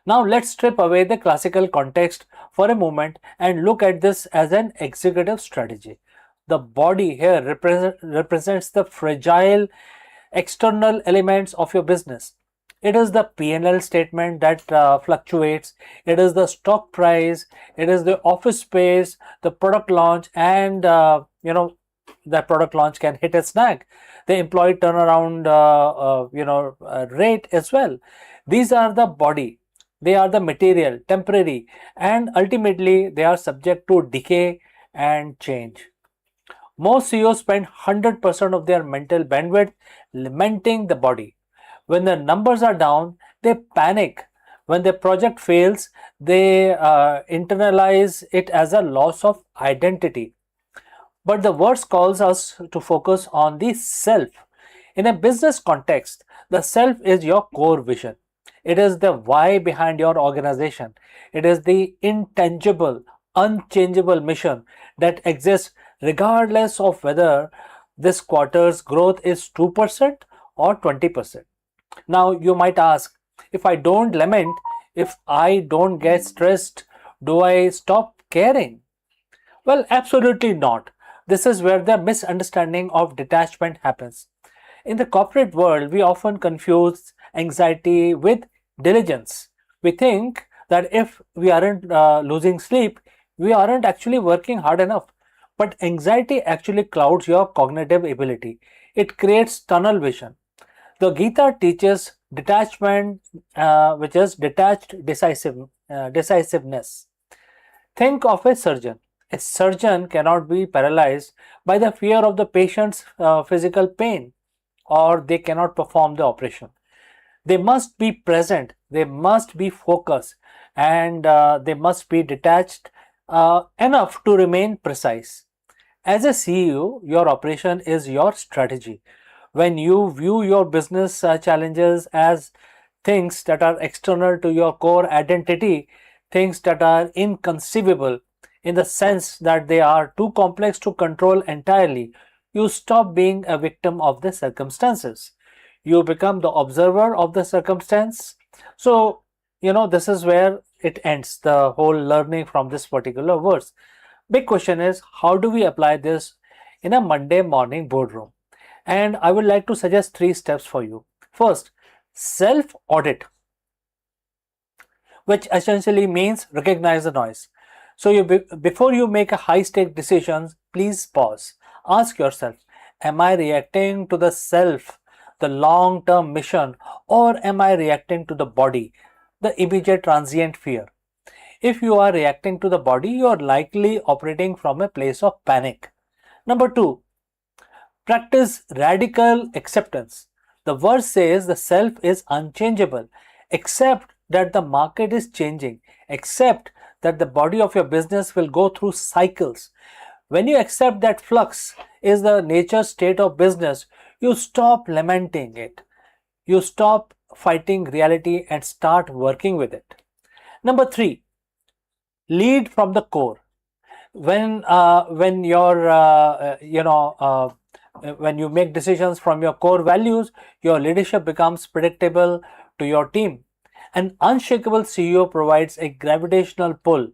Now let's strip away the classical context for a moment and look at this as an executive strategy. The body here represents the fragile external elements of your business. It is the P&L statement that fluctuates. It is the stock price. It is the office space, the product launch, and that product launch can hit a snag. The employee turnaround rate as well. These are the body. They are the material, temporary, and ultimately they are subject to decay and change. Most CEOs spend 100% of their mental bandwidth lamenting the body. When the numbers are down, they panic. When the project fails, they internalize it as a loss of identity. But the verse calls us to focus on the self. In a business context, the self is your core vision. It is the why behind your organization. It is the intangible, unchangeable mission that exists regardless of whether this quarter's growth is 2% or 20%. Now you might ask, if I don't lament, if I don't get stressed, do I stop caring? Well, absolutely not. This is where the misunderstanding of detachment happens. In the corporate world, we often confuse anxiety with diligence. We think that if we aren't losing sleep, we aren't actually working hard enough. But anxiety actually clouds your cognitive ability. It creates tunnel vision. The Gita teaches detachment, which is detached decisiveness. Think of a surgeon. A surgeon cannot be paralyzed by the fear of the patient's physical pain, or they cannot perform the operation. They must be present, they must be focused, and they must be detached enough to remain precise. As a CEO, your operation is your strategy. When you view your business challenges as things that are external to your core identity, things that are inconceivable in the sense that they are too complex to control entirely, you stop being a victim of the circumstances. You become the observer of the circumstance. So, this is where it ends, the whole learning from this particular verse. Big question is, how do we apply this in a Monday morning boardroom? And I would like to suggest 3 steps for you. First, self-audit, which essentially means recognize the noise. So before you make a high-stake decisions, please pause. Ask yourself, am I reacting to the self, the long-term mission, or am I reacting to the body, the immediate transient fear? If you are reacting to the body, you are likely operating from a place of panic. Number 2, practice radical acceptance. The verse says the self is unchangeable. Accept that the market is changing. Accept that the body of your business will go through cycles. When you accept that flux is the nature state of business, you stop lamenting it. You stop fighting reality and start working with it. Number 3, lead from the core. When you make decisions from your core values, your leadership becomes predictable to your team. An unshakable CEO provides a gravitational pull.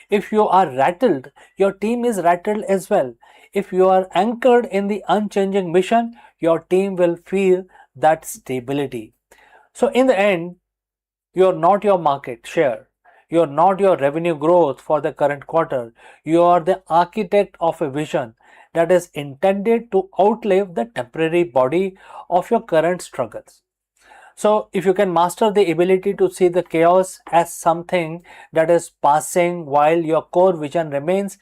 If you are rattled, your team is rattled as well. If you are anchored in the unchanging mission, your team will feel that stability. So in the end, you are not your market share. You're not your revenue growth for the current quarter. You are the architect of a vision that is intended to outlive the temporary body of your current struggles. So, if you can master the ability to see the chaos as something that is passing while your core vision remains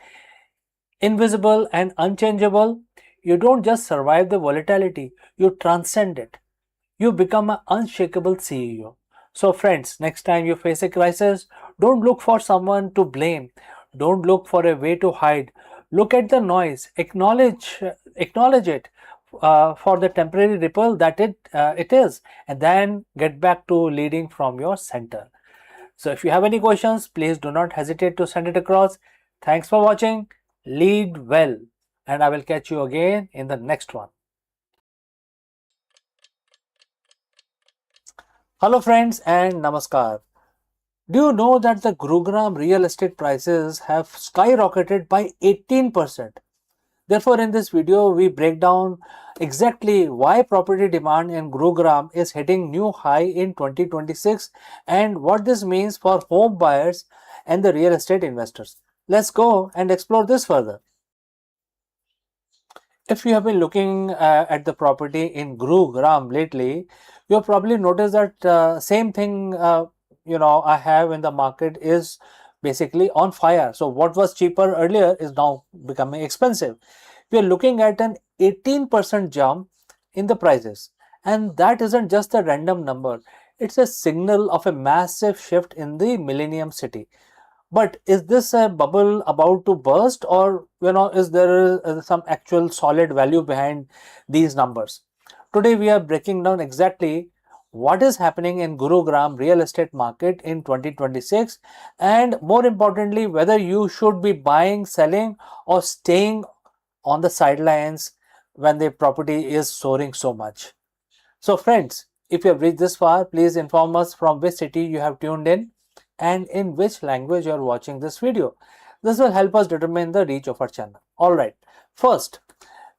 invisible and unchangeable, you don't just survive the volatility, you transcend it. You become an unshakable CEO. So, friends, next time you face a crisis, don't look for someone to blame. Don't look for a way to hide. Look at the noise. Acknowledge it for the temporary ripple that it is, and then get back to leading from your center. So, if you have any questions, please do not hesitate to send it across. Thanks for watching. Lead well, and I will catch you again in the next one. Hello friends and namaskar. Do you know that the Gurugram real estate prices have skyrocketed by 18%? Therefore, in this video, we break down exactly why property demand in Gurugram is hitting new high in 2026 and what this means for home buyers and the real estate investors. Let's go and explore this further. If you have been looking at the property in Gurugram lately, you'll probably notice that same thing I have in the market is basically on fire. So what was cheaper earlier is now becoming expensive. We are looking at an 18% jump in the prices, and that isn't just a random number. It's a signal of a massive shift in the Millennium City. But is this a bubble about to burst, or is there some actual solid value behind these numbers? Today we are breaking down exactly what is happening in Gurugram real estate market in 2026, and more importantly, whether you should be buying, selling, or staying on the sidelines when the property is soaring so much. So friends, if you have reached this far, please inform us from which city you have tuned in and in which language you are watching this video. This will help us determine the reach of our channel. Alright, first,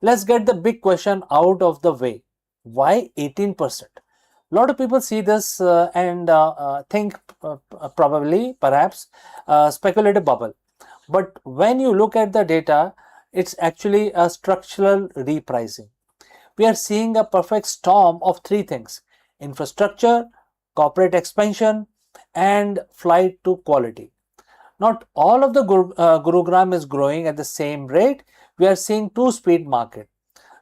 let's get the big question out of the way. Why 18%? A lot of people see this and think probably, perhaps, speculative bubble. But when you look at the data, it's actually a structural repricing. We are seeing a perfect storm of three things: infrastructure, corporate expansion, and flight to quality. Not all of the Gurugram is growing at the same rate. We are seeing two-speed market.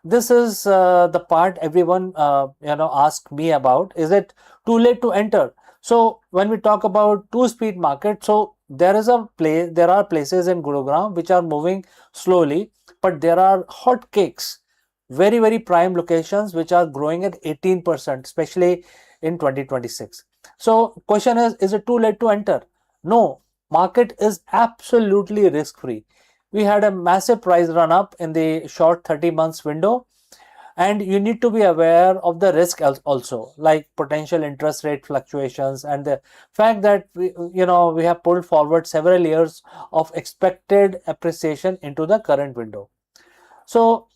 This is the part everyone ask me about. Is it too late to enter? So when we talk about two-speed market, so there are places in Gurugram which are moving slowly, but there are hot cakes, very very prime locations which are growing at 18%, especially in 2026. So question is it too late to enter? No, market is absolutely risk free. We had a massive price run up in the short 30 months window, and you need to be aware of the risk also, like potential interest rate fluctuations and the fact that we have pulled forward several years of expected appreciation into the current window. So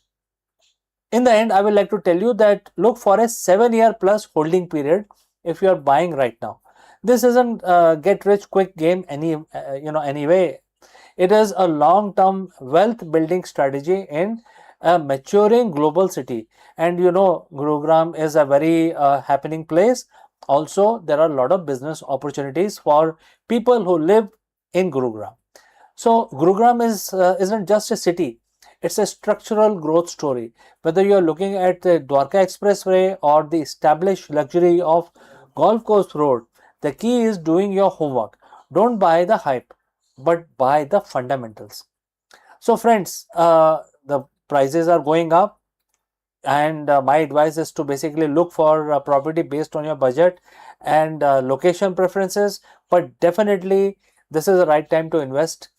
in the end, I would like to tell you that look for a 7-year plus holding period if you are buying right now. This isn't get rich quick game anyway. It is a long-term wealth building strategy in a maturing global city. And Gurugram is a very happening place. Also, there are a lot of business opportunities for people who live in Gurugram. So Gurugram isn't just a city. It's a structural growth story. Whether you are looking at the Dwarka Expressway or the established luxury of Golf Course Road, the key is doing your homework. Don't buy the hype, but buy the fundamentals. So friends, the prices are going up, and my advice is to basically look for a property based on your budget and location preferences. But definitely, this is the right time to invest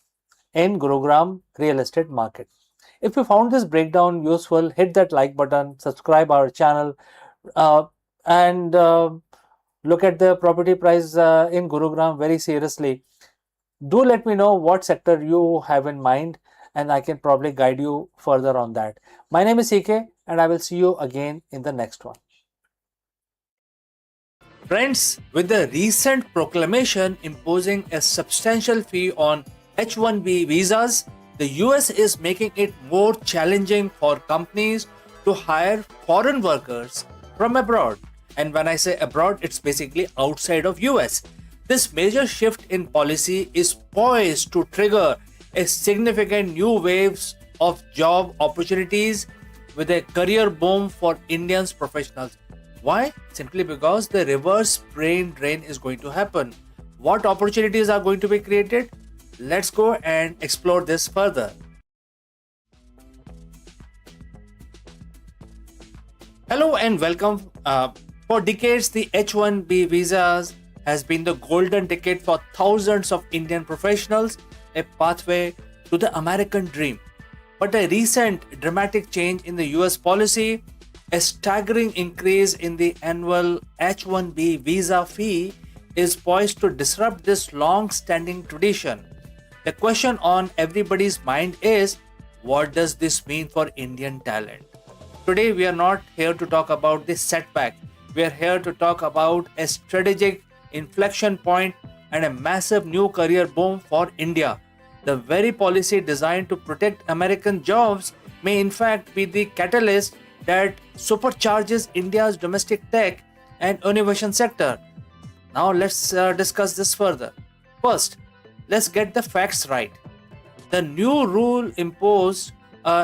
in Gurugram real estate market. If you found this breakdown useful, hit that like button, subscribe our channel, and look at the property price in Gurugram very seriously. Do let me know what sector you have in mind, and I can probably guide you further on that. My name is CK, and I will see you again in the next one. Friends, with the recent proclamation imposing a substantial fee on H-1B visas, the US is making it more challenging for companies to hire foreign workers from abroad. And when I say abroad, it's basically outside of US. This major shift in policy is poised to trigger a significant new waves of job opportunities with a career boom for Indians professionals. Why? Simply because the reverse brain drain is going to happen. What opportunities are going to be created? Let's go and explore this further. Hello and welcome. For decades, the H-1B visas has been the golden ticket for thousands of Indian professionals, a pathway to the American dream. But a recent dramatic change in the US policy, a staggering increase in the annual H-1B visa fee, is poised to disrupt this long-standing tradition. The question on everybody's mind is, what does this mean for Indian talent? Today, we are not here to talk about this setback. We are here to talk about a strategic inflection point and a massive new career boom for India. The very policy designed to protect American jobs may in fact be the catalyst that supercharges India's domestic tech and innovation sector. Now let's discuss this further. First, let's get the facts right. The new rule imposed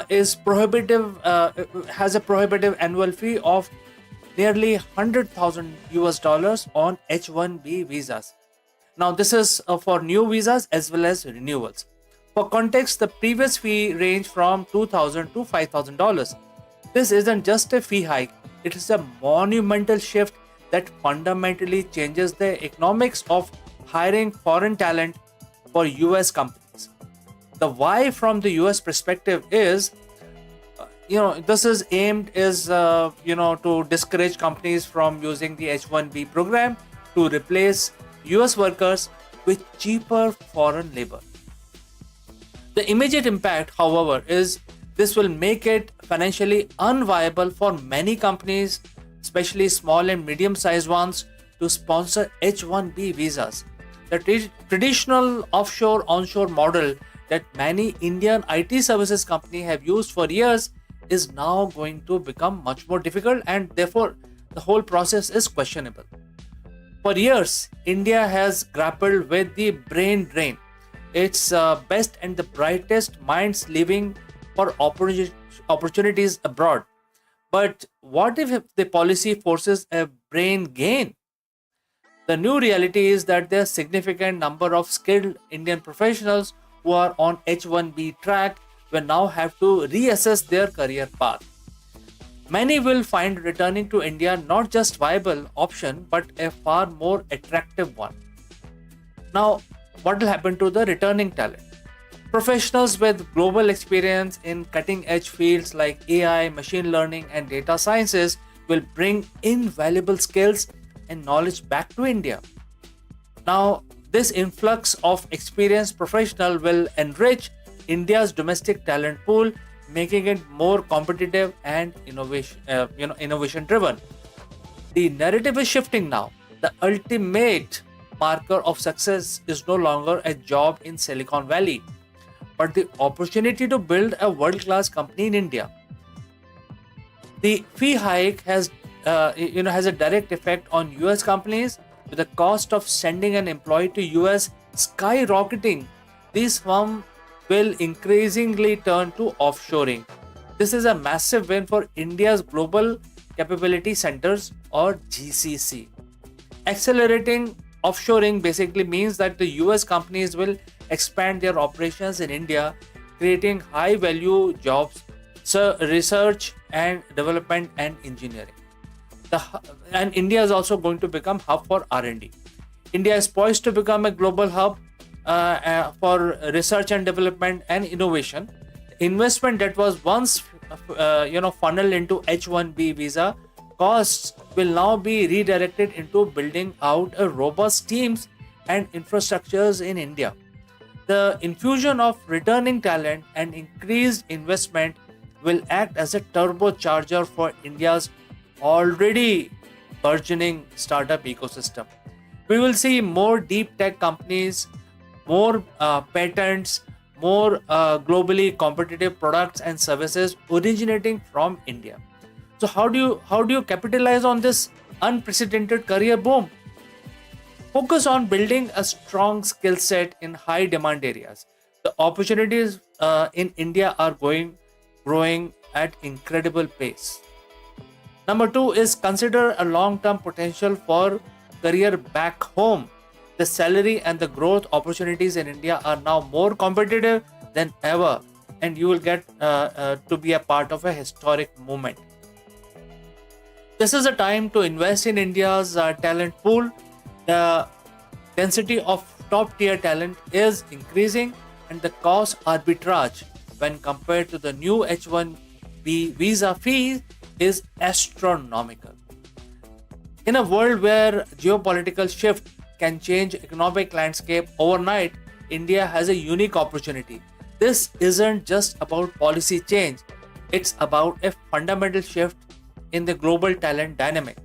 is prohibitive, has a prohibitive annual fee of nearly 100,000 US dollars on H-1B visas. Now, this is for new visas as well as renewals. For context, the previous fee ranged from $2,000 to $5,000. This isn't just a fee hike, it is a monumental shift that fundamentally changes the economics of hiring foreign talent for US companies. The why from the US perspective is, this is aimed to discourage companies from using the H-1B program to replace US workers with cheaper foreign labor. The immediate impact, however, is this will make it financially unviable for many companies, especially small and medium-sized ones, to sponsor H-1B visas. The traditional offshore-onshore model that many Indian IT services companies have used for years is now going to become much more difficult, and therefore the whole process is questionable. For years, India has grappled with the brain drain. Its best and the brightest minds leaving for opportunities abroad. But what if the policy forces a brain gain? The new reality is that there are significant number of skilled Indian professionals who are on H-1B track will now have to reassess their career path. Many will find returning to India not just viable option but a far more attractive one. Now, what will happen to the returning talent? Professionals with global experience in cutting-edge fields like AI, machine learning, and data sciences will bring invaluable skills and knowledge back to India. Now, this influx of experienced professionals will enrich India's domestic talent pool, making it more competitive and innovation driven. The narrative is shifting now. The ultimate marker of success is no longer a job in Silicon Valley, but the opportunity to build a world-class company in India. The fee hike has a direct effect on US companies, with the cost of sending an employee to US skyrocketing. These firms will increasingly turn to offshoring. This is a massive win for India's Global Capability Centers, or GCC. Accelerating offshoring basically means that the US companies will expand their operations in India, creating high value jobs, research and development and engineering. And India is also going to become hub for R&D. India is poised to become a global hub for research and development and innovation. Investment that was once funneled into H-1B visa costs will now be redirected into building out a robust teams and infrastructures in India. The infusion of returning talent and increased investment will act as a turbocharger for India's already burgeoning startup ecosystem. We will see more deep tech companies, more patents, more globally competitive products and services originating from India. So how do you capitalize on this unprecedented career boom? Focus on building a strong skill set in high demand areas. The opportunities in India are growing at incredible pace. Number two is consider a long term potential for career back home. The salary and the growth opportunities in India are now more competitive than ever, and you will get to be a part of a historic movement. This is a time to invest in India's talent pool. The density of top tier talent is increasing, and the cost arbitrage when compared to the new H1B visa fee is astronomical. In a world where geopolitical shift can change economic landscape overnight, India has a unique opportunity. This isn't just about policy change, it's about a fundamental shift in the global talent dynamic.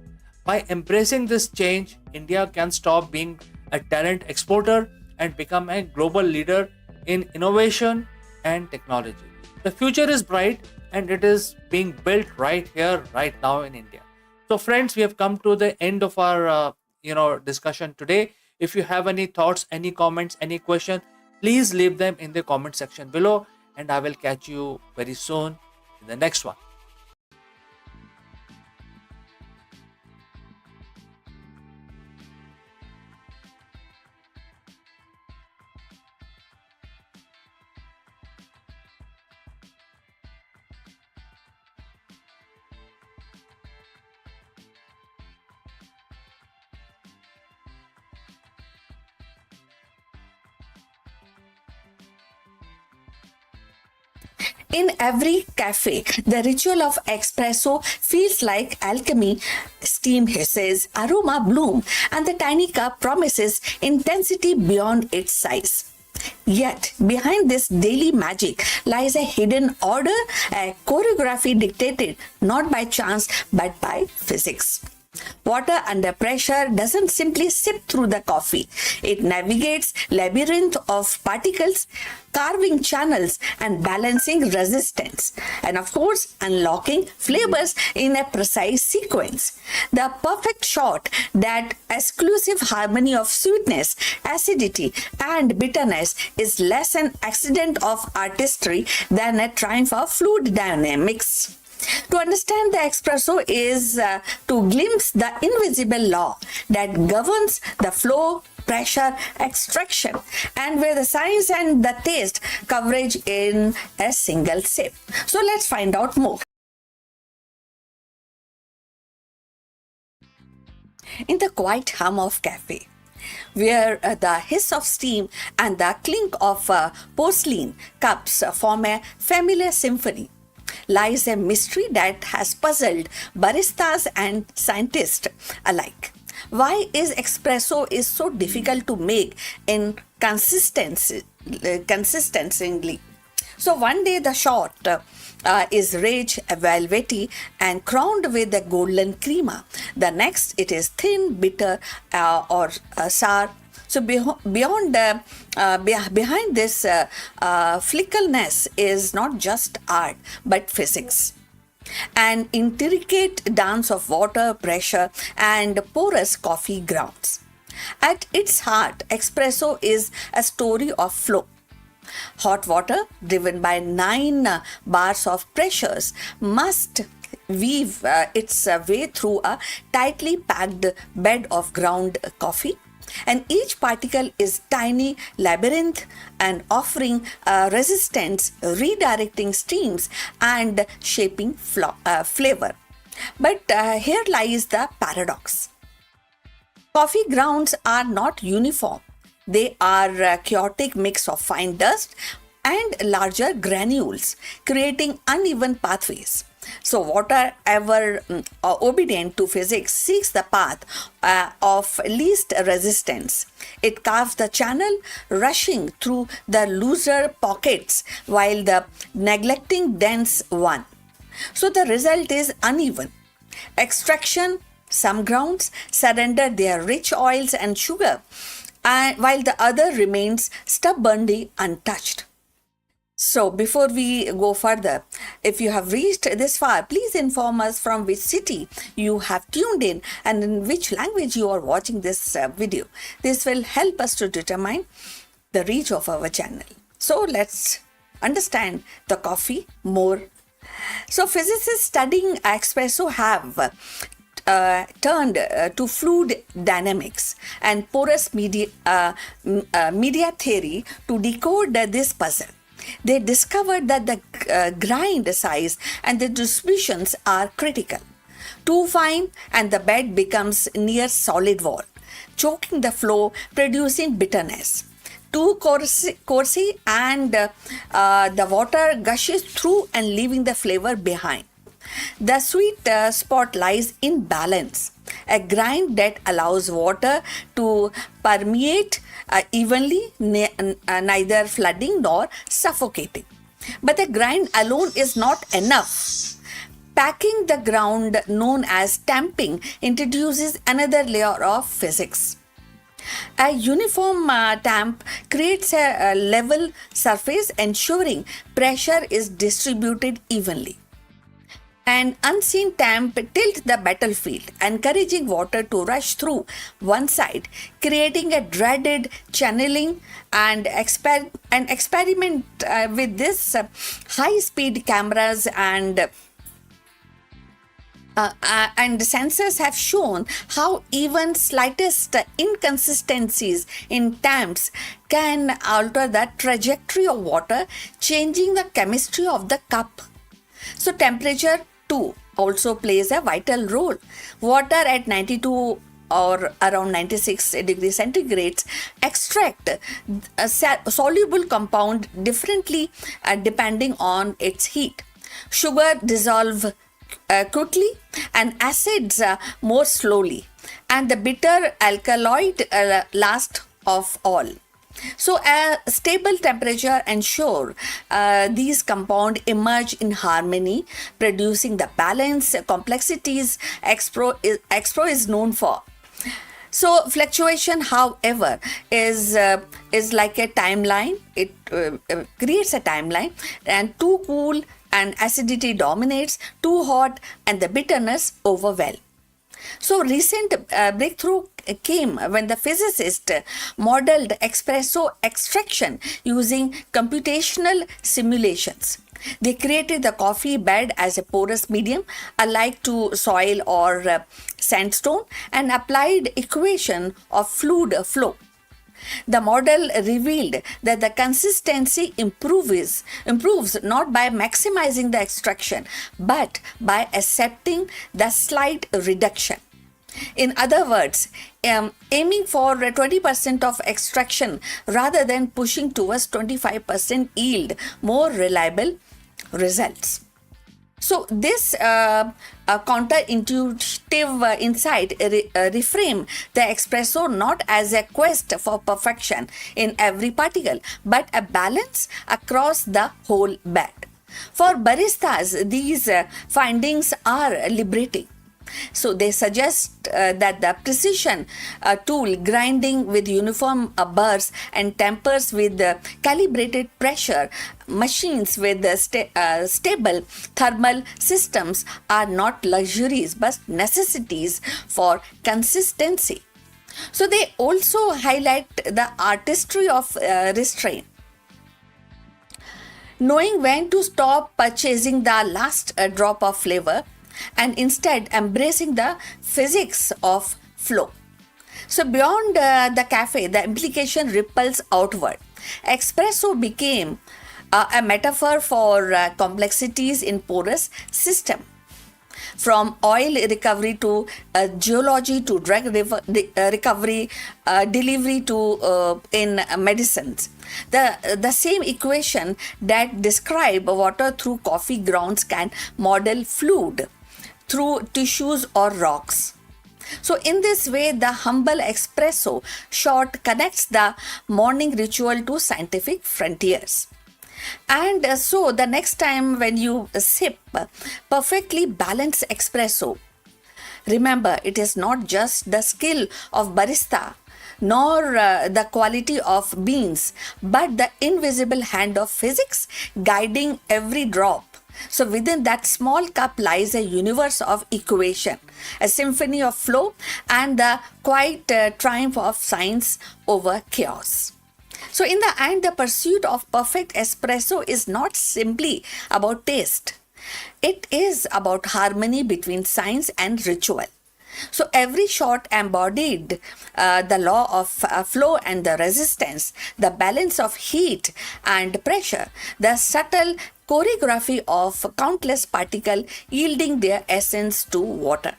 By embracing this change, India can stop being a talent exporter and become a global leader in innovation and technology. The future is bright and it is being built right here, right now in India. So, friends, we have come to the end of our discussion today. If you have any thoughts, any comments, any question, please leave them in the comment section below, and I will catch you very soon in the next one. In every cafe, the ritual of espresso feels like alchemy. Steam hisses, aroma bloom, and the tiny cup promises intensity beyond its size. Yet, behind this daily magic lies a hidden order, a choreography dictated not by chance but by physics. Water under pressure doesn't simply sip through the coffee. It navigates labyrinth of particles, carving channels and balancing resistance, and of course unlocking flavors in a precise sequence. The perfect shot, that exclusive harmony of sweetness, acidity and bitterness, is less an accident of artistry than a triumph of fluid dynamics. To understand the espresso is to glimpse the invisible law that governs the flow, pressure, extraction, and where the science and the taste coverage in a single sip. So let's find out more. In the quiet hum of cafe, where the hiss of steam and the clink of porcelain cups form a familiar symphony, lies a mystery that has puzzled baristas and scientists alike. Why is espresso is so difficult to make in consistently? So one day the shot is rich, velvety, and crowned with a golden crema. The next it is thin, bitter, or sour. So behind this fickleness is not just art but physics. An intricate dance of water, pressure, and porous coffee grounds. At its heart, espresso is a story of flow. Hot water, driven by 9 bars of pressures, must weave its way through a tightly packed bed of ground coffee, and each particle is tiny labyrinth and offering resistance, redirecting streams and shaping flavor. But here lies the paradox. Coffee grounds are not uniform. They are a chaotic mix of fine dust and larger granules, creating uneven pathways. So water, ever obedient to physics, seeks the path of least resistance. It carves the channel, rushing through the looser pockets while the neglecting dense one. So the result is uneven extraction, Some grounds surrender their rich oils and sugar, while the other remains stubbornly untouched. So, before we go further, if you have reached this far, please inform us from which city you have tuned in and in which language you are watching this video. This will help us to determine the reach of our channel. So, let's understand the coffee more. So, physicists studying espresso have turned to fluid dynamics and porous media theory to decode this puzzle. They discovered that the grind size and the distributions are critical. Too fine and the bed becomes near solid wall, choking the flow, producing bitterness. Too coarse and the water gushes through and leaving the flavor behind. The sweet spot lies in balance, a grind that allows water to permeate evenly, neither flooding nor suffocating. But the grind alone is not enough. Packing the ground, known as tamping, introduces another layer of physics. A uniform tamp creates a level surface, ensuring pressure is distributed evenly. An unseen tamp tilts the battlefield, encouraging water to rush through one side, creating a dreaded channeling and experiment with this high-speed cameras and sensors have shown how even slightest inconsistencies in tamps can alter the trajectory of water, changing the chemistry of the cup. So temperature too also plays a vital role. Water at 92 or around 96 degrees centigrade extract a soluble compound differently depending on its heat. Sugar dissolve quickly and acids more slowly, and the bitter alkaloid last of all. So a stable temperature ensure these compounds emerge in harmony, producing the balance complexities Expro is known for. So fluctuation, however, is like a timeline. It creates a timeline, and too cool and acidity dominates, too hot and the bitterness overwhelm. So recent breakthrough came when the physicists modeled espresso extraction using computational simulations. They created the coffee bed as a porous medium alike to soil or sandstone and applied equation of fluid flow. The model revealed that the consistency improves not by maximizing the extraction but by accepting the slight reduction. In other words, aiming for 20% of extraction rather than pushing towards 25% yield more reliable results. So this counterintuitive insight reframe the espresso not as a quest for perfection in every particle, but a balance across the whole bed. For baristas, these findings are liberating. So they suggest that the precision tool grinding with uniform burrs and tempers with calibrated pressure machines with stable thermal systems are not luxuries but necessities for consistency. So they also highlight the artistry of restraint. Knowing when to stop purchasing the last drop of flavor and instead embracing the physics of flow. So beyond the cafe, the implication ripples outward. Espresso became a metaphor for complexities in porous system. From oil recovery to geology to drug recovery, delivery to in medicines. The same equation that describe water through coffee grounds can model fluid through tissues or rocks. So in this way, the humble espresso shot connects the morning ritual to scientific frontiers. And so the next time when you sip perfectly balanced espresso, Remember, it is not just the skill of barista nor the quality of beans, but the invisible hand of physics guiding every drop. So within that small cup lies a universe of equation, a symphony of flow, and the quiet triumph of science over chaos. So in the end, the pursuit of perfect espresso is not simply about taste. It is about harmony between science and ritual. So every shot embodied the law of flow and the resistance, the balance of heat and pressure, the subtle choreography of countless particles yielding their essence to water.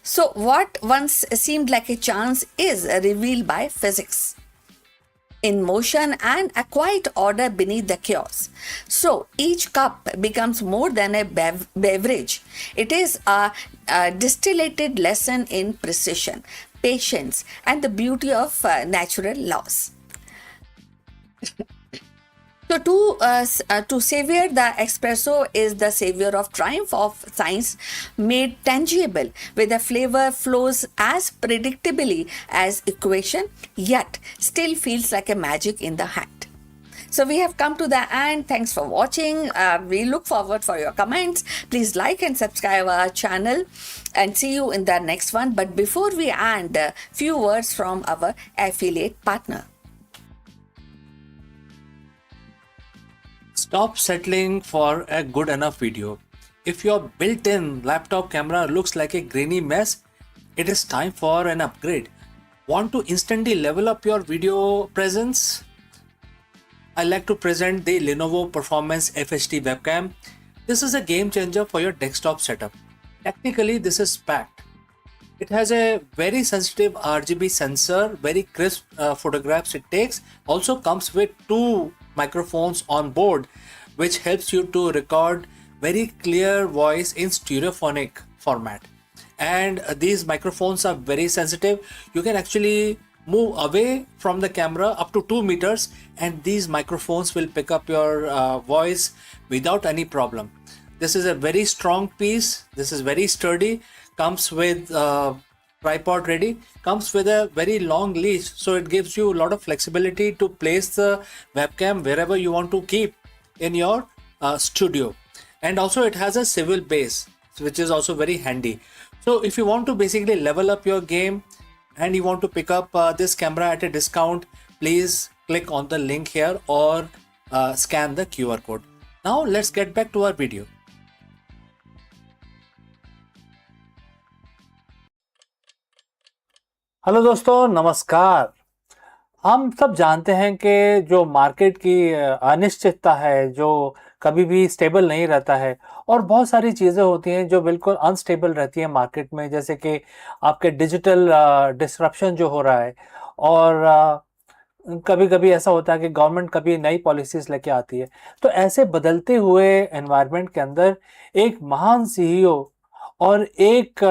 So what once seemed like a chance is revealed by physics in motion and a quiet order beneath the chaos. So each cup becomes more than a beverage. It is a distillated lesson in precision, patience, and the beauty of natural laws. So to savor the espresso is the savior of triumph of science made tangible, where the flavor flows as predictably as equation, yet still feels like a magic in the hand. So we have come to the end. Thanks for watching. We look forward for your comments. Please like and subscribe our channel and see you in the next one. But before we end, a few words from our affiliate partner. Stop settling for a good enough video. If your built-in laptop camera looks like a grainy mess, it is time for an upgrade. Want to instantly level up your video presence? I like to present the Lenovo Performance FHD webcam. This is a game changer for your desktop setup. Technically, this is packed. It has a very sensitive RGB sensor, very crisp photographs it takes. Also comes with two microphones on board, which helps you to record very clear voice in stereophonic format. And these microphones are very sensitive. You can actually move away from the camera up to 2 meters and these microphones will pick up your voice without any problem. This is a very strong piece. This is very sturdy. Comes with tripod ready, comes with a very long leash, so it gives you a lot of flexibility to place the webcam wherever you want to keep in your studio. And also it has a swivel base, which is also very handy. So if you want to basically level up your game and you want to pick up this camera at a discount, please click on the link here or scan the QR code. Now let's get back to our video. Hello दोस्तों, नमस्कार। हम सब जानते हैं कि जो market की अनिश्चितता है, जो कभी भी स्टेबल नहीं रहता है और बहुत सारी चीज़ें होती हैं जो बिल्कुल अनस्टेबल रहती हैं मार्केट में, जैसे कि आपके डिजिटल डिसरप्शन जो हो रहा है और कभी कभी ऐसा होता है कि गवर्नमेंट कभी नई पॉलिसीज़ लेके आती है। तो ऐसे बदलते हुए एनवायरनमेंट के अंदर एक महान सीईओ और एक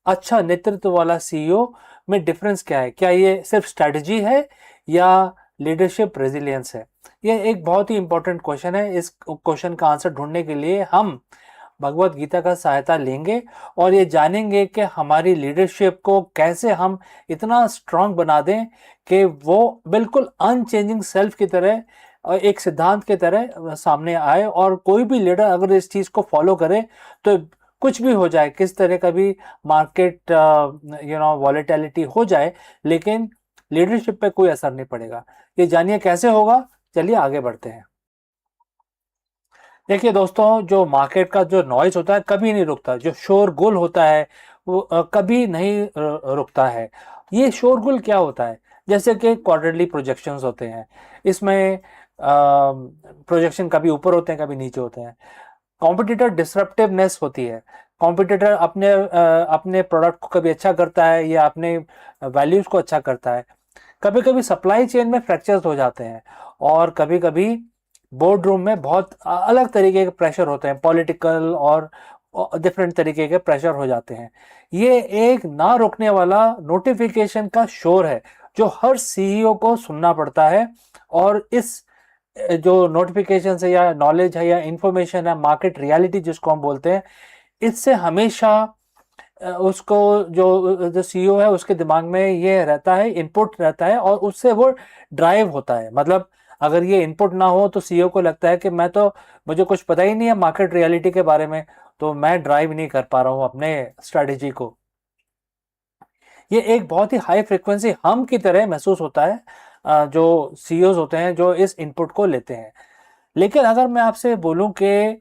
अच्छा नेतृत्व वाला सीईओ में डिफरेंस क्या है? क्या ये सिर्फ स्ट्रेटजी है या लीडरशिप रेजिलियंस है? ये एक बहुत ही इंपॉर्टेंट क्वेश्चन है। इस क्वेश्चन का आंसर ढूंढने के लिए हम भगवत गीता का सहायता लेंगे और ये जानेंगे कि हमारी लीडरशिप को कैसे हम इतना स्ट्रांग बना दें कि वो बिल्कुल अनचेंजिंग सेल्फ की तरह, एक सिद्धांत की तरह सामने आए और कोई भी लीडर अगर इस चीज़ को फॉलो करे तो कुछ भी हो जाए, किस तरह का भी मार्केट वॉलेटिलिटी हो जाए, लेकिन लीडरशिप पे कोई असर नहीं पड़ेगा। ये जानिए कैसे होगा। चलिए आगे बढ़ते हैं। देखिए दोस्तों, जो मार्केट का जो नॉइज होता है कभी नहीं रुकता, जो शोरगुल होता है वो कभी नहीं रुकता है। ये शोरगुल क्या होता है? जैसे कि क्वार्टरली प्रोजेक्शंस होते हैं, इसमें प्रोजेक्शन कभी ऊपर होते हैं कभी नीचे होते हैं। कॉम्पिटिटर डिसरप्टिवनेस होती है। कॉम्पिटिटर अपने प्रोडक्ट को कभी अच्छा करता है या अपने वैल्यूज को अच्छा करता है। कभी कभी सप्लाई चेन में फ्रैक्चर्स हो जाते हैं और कभी कभी बोर्ड रूम में बहुत अलग तरीके के प्रेशर होते हैं, पॉलिटिकल और डिफरेंट तरीके के प्रेशर हो जाते हैं। ये एक ना रुकने वाला नोटिफिकेशन का शोर है जो हर सीईओ को सुनना पड़ता है और इस जो नोटिफिकेशन है या नॉलेज है या इंफॉर्मेशन है, मार्केट रियलिटी जिसको हम बोलते हैं, इससे हमेशा उसको जो सीईओ है उसके दिमाग में ये रहता है, इनपुट रहता है और उससे वो ड्राइव होता है। मतलब अगर ये इनपुट ना हो तो सीईओ को लगता है कि मुझे कुछ पता ही नहीं है मार्केट रियलिटी के बारे में, तो मैं ड्राइव नहीं कर पा रहा हूँ अपने स्ट्रेटेजी को। ये एक बहुत ही हाई फ्रिक्वेंसी हम की तरह महसूस होता है जो सीईओज होते हैं जो इस इनपुट को लेते हैं। लेकिन अगर मैं आपसे बोलूं कि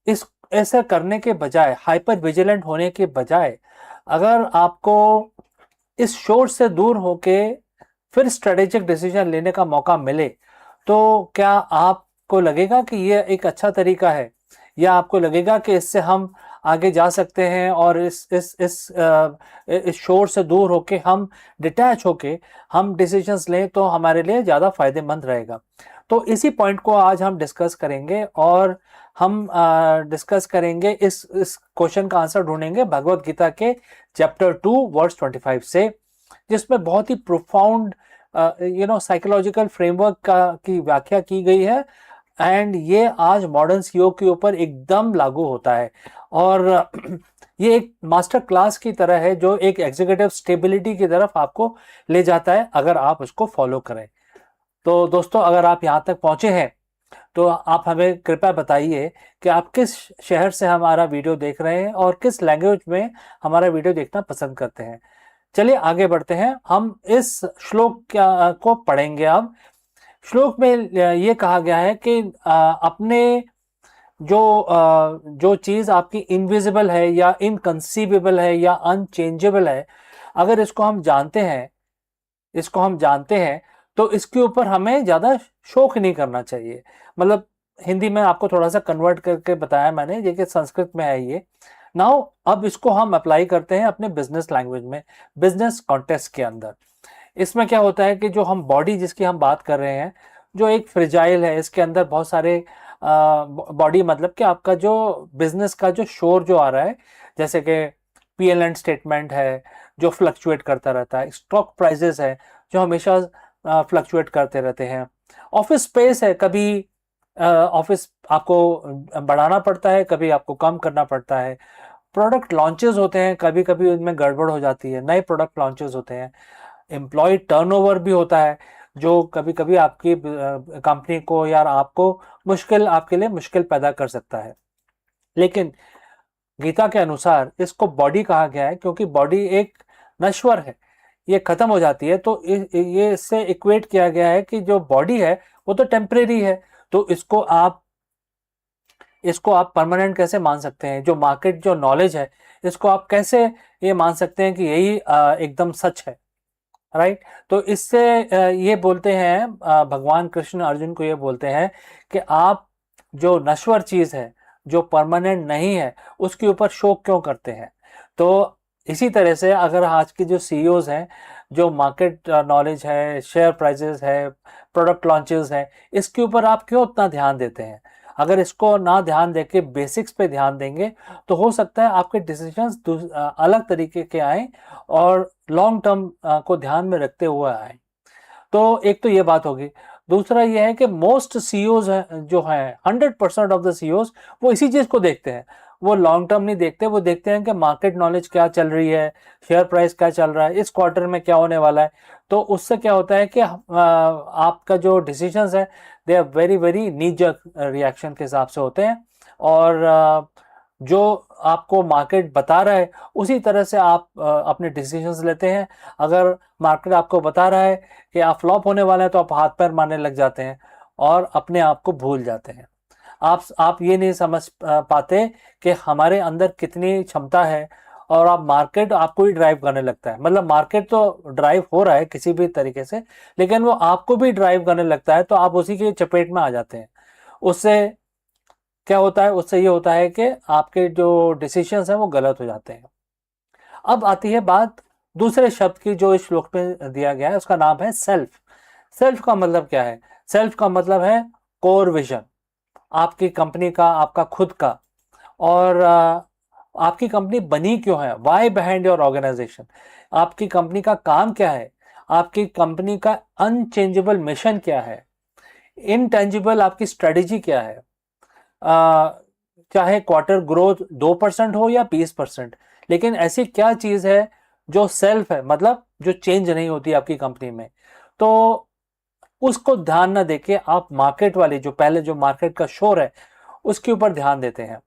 इस ऐसा करने के बजाय, हाइपर विजिलेंट होने के बजाय, अगर आपको इस शोर से दूर होके फिर स्ट्रेटेजिक डिसीजन लेने का मौका मिले, तो क्या आपको लगेगा कि ये एक अच्छा तरीका है, या आपको लगेगा कि इससे हम आगे जा सकते हैं और इस शोर से दूर होके हम डिटैच होके हम डिसीजंस लें तो हमारे लिए ज़्यादा फायदेमंद रहेगा। तो इसी पॉइंट को आज हम डिस्कस करेंगे और हम डिस्कस करेंगे, इस क्वेश्चन का आंसर ढूंढेंगे भगवत गीता के चैप्टर 2 वर्स 25 से, जिसमें बहुत ही प्रोफाउंड साइकोलॉजिकल फ्रेमवर्क की व्याख्या की गई है। एंड ये आज मॉडर्न सीईओ के ऊपर एकदम लागू होता है और ये एक मास्टर क्लास की तरह है जो एक एग्जीक्यूटिव स्टेबिलिटी की तरफ आपको ले जाता है अगर आप उसको फॉलो करें। तो दोस्तों, अगर आप यहाँ तक पहुंचे हैं तो आप हमें कृपया बताइए कि आप किस शहर से हमारा वीडियो देख रहे हैं और किस लैंग्वेज में हमारा वीडियो देखना पसंद करते हैं। चलिए आगे बढ़ते हैं, हम इस श्लोक को पढ़ेंगे। अब श्लोक में ये कहा गया है कि अपने जो चीज़ आपकी इनविजिबल है या इनकंसीवेबल है या अनचेंजेबल है, अगर इसको हम जानते हैं तो इसके ऊपर हमें ज़्यादा शोक नहीं करना चाहिए। मतलब हिंदी में आपको थोड़ा सा कन्वर्ट करके बताया मैंने, ये कि संस्कृत में है ये। नाउ अब इसको हम अप्लाई करते हैं अपने बिजनेस लैंग्वेज में, बिजनेस कॉन्टेक्स्ट के अंदर। इसमें क्या होता है कि जो हम बॉडी जिसकी हम बात कर रहे हैं, जो एक फ्रिजाइल है, इसके अंदर बहुत सारे बॉडी, मतलब कि आपका जो बिजनेस का जो शोर जो आ रहा है, जैसे कि पीएल एंड स्टेटमेंट है जो फ्लक्चुएट करता रहता है, स्टॉक प्राइजेस है जो हमेशा फ्लक्चुएट करते रहते हैं, ऑफिस स्पेस है, कभी ऑफिस आपको बढ़ाना पड़ता है, कभी आपको कम करना पड़ता है, प्रोडक्ट लॉन्चेस होते हैं, कभी कभी उनमें गड़बड़ हो जाती है, नए प्रोडक्ट लॉन्चेस होते हैं, एम्प्लॉय टर्नओवर भी होता है जो कभी कभी आपकी कंपनी को या आपको आपके लिए मुश्किल पैदा कर सकता है। लेकिन गीता के अनुसार इसको बॉडी कहा गया है क्योंकि बॉडी एक नश्वर है, ये खत्म हो जाती है। तो ये इससे इक्वेट किया गया है कि जो बॉडी है वो तो टेम्परेरी है, तो इसको आप परमानेंट कैसे मान सकते हैं? जो मार्केट जो नॉलेज है, इसको आप कैसे ये मान सकते हैं कि यही एकदम सच है, राइट? तो इससे ये बोलते हैं भगवान कृष्ण अर्जुन को ये बोलते हैं कि आप जो नश्वर चीज है, जो परमानेंट नहीं है, उसके ऊपर शोक क्यों करते हैं? तो इसी तरह से अगर आज के जो सीईओज हैं, जो मार्केट नॉलेज है, शेयर प्राइसेस है, प्रोडक्ट लॉन्चेस है, इसके ऊपर आप क्यों उतना ध्यान देते हैं? अगर इसको ना ध्यान देके बेसिक्स पे ध्यान देंगे तो हो सकता है आपके डिसीजंस अलग तरीके के आए और लॉन्ग टर्म को ध्यान में रखते हुए आए। तो एक तो ये बात होगी। दूसरा ये है कि मोस्ट सीईओज जो हैं, 100% ऑफ द सीईओज वो इसी चीज को देखते हैं। वो लॉन्ग टर्म नहीं देखते, वो देखते हैं कि मार्केट नॉलेज क्या चल रही है, शेयर प्राइस क्या चल रहा है, इस क्वार्टर में क्या होने वाला है। तो उससे क्या होता है कि आपका जो डिसीजंस है they are very very knee-jerk reaction के हिसाब से होते हैं, और जो आपको मार्केट बता रहा है उसी तरह से आप अपने डिसीजंस लेते हैं। अगर मार्केट आपको बता रहा है कि आप फ्लॉप होने वाले हैं तो आप हाथ पैर मारने लग जाते हैं और अपने आप को भूल जाते हैं। आप ये नहीं समझ पाते कि हमारे अंदर कितनी क्षमता है, और आप मार्केट आपको ही ड्राइव करने लगता है। मतलब मार्केट तो ड्राइव हो रहा है किसी भी तरीके से, लेकिन वो आपको भी ड्राइव करने लगता है, तो आप उसी के चपेट में आ जाते हैं। उससे क्या होता है? उससे ये होता है कि आपके जो डिसीजंस हैं वो गलत हो जाते हैं। अब आती है बात दूसरे शब्द की जो इस श्लोक में दिया गया है, उसका नाम है सेल्फ। सेल्फ का मतलब क्या है? सेल्फ का मतलब है कोर विजन, आपकी कंपनी का, आपका खुद का। और आपकी कंपनी बनी क्यों है? Why behind your organisation. आपकी कंपनी का काम क्या है? आपकी कंपनी का अनचेंजेबल मिशन क्या है? इनटेंजिबल आपकी स्ट्रेटेजी क्या है? चाहे क्वार्टर ग्रोथ 2% हो या 20%, लेकिन ऐसी क्या चीज है जो सेल्फ है, मतलब जो चेंज नहीं होती आपकी कंपनी में, तो उसको ध्यान ना देके आप मार्केट वाली जो पहले जो मार्केट का शोर है उसके ऊपर ध्यान देते हैं।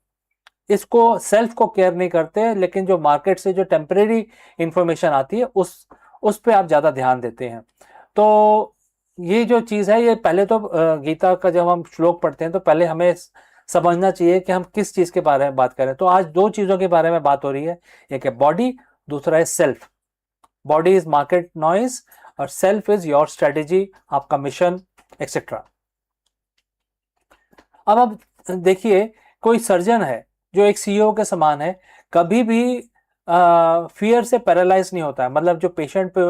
इसको सेल्फ को केयर नहीं करते, लेकिन जो मार्केट से जो टेम्परेरी इंफॉर्मेशन आती है उस पे आप ज्यादा ध्यान देते हैं। तो ये जो चीज है, ये पहले तो गीता का जब हम श्लोक पढ़ते हैं तो पहले हमें समझना चाहिए कि हम किस चीज के बारे में बात करें। तो आज दो चीजों के बारे में बात हो रही है, एक है बॉडी, दूसरा है self. Body is market noise और सेल्फ इज योर स्ट्रेटेजी, आपका मिशन एक्सेट्रा। अब आप देखिए, कोई सर्जन है जो एक सीईओ के समान है, कभी भी फियर से पैरालाइज नहीं होता है। मतलब जो पेशेंट पे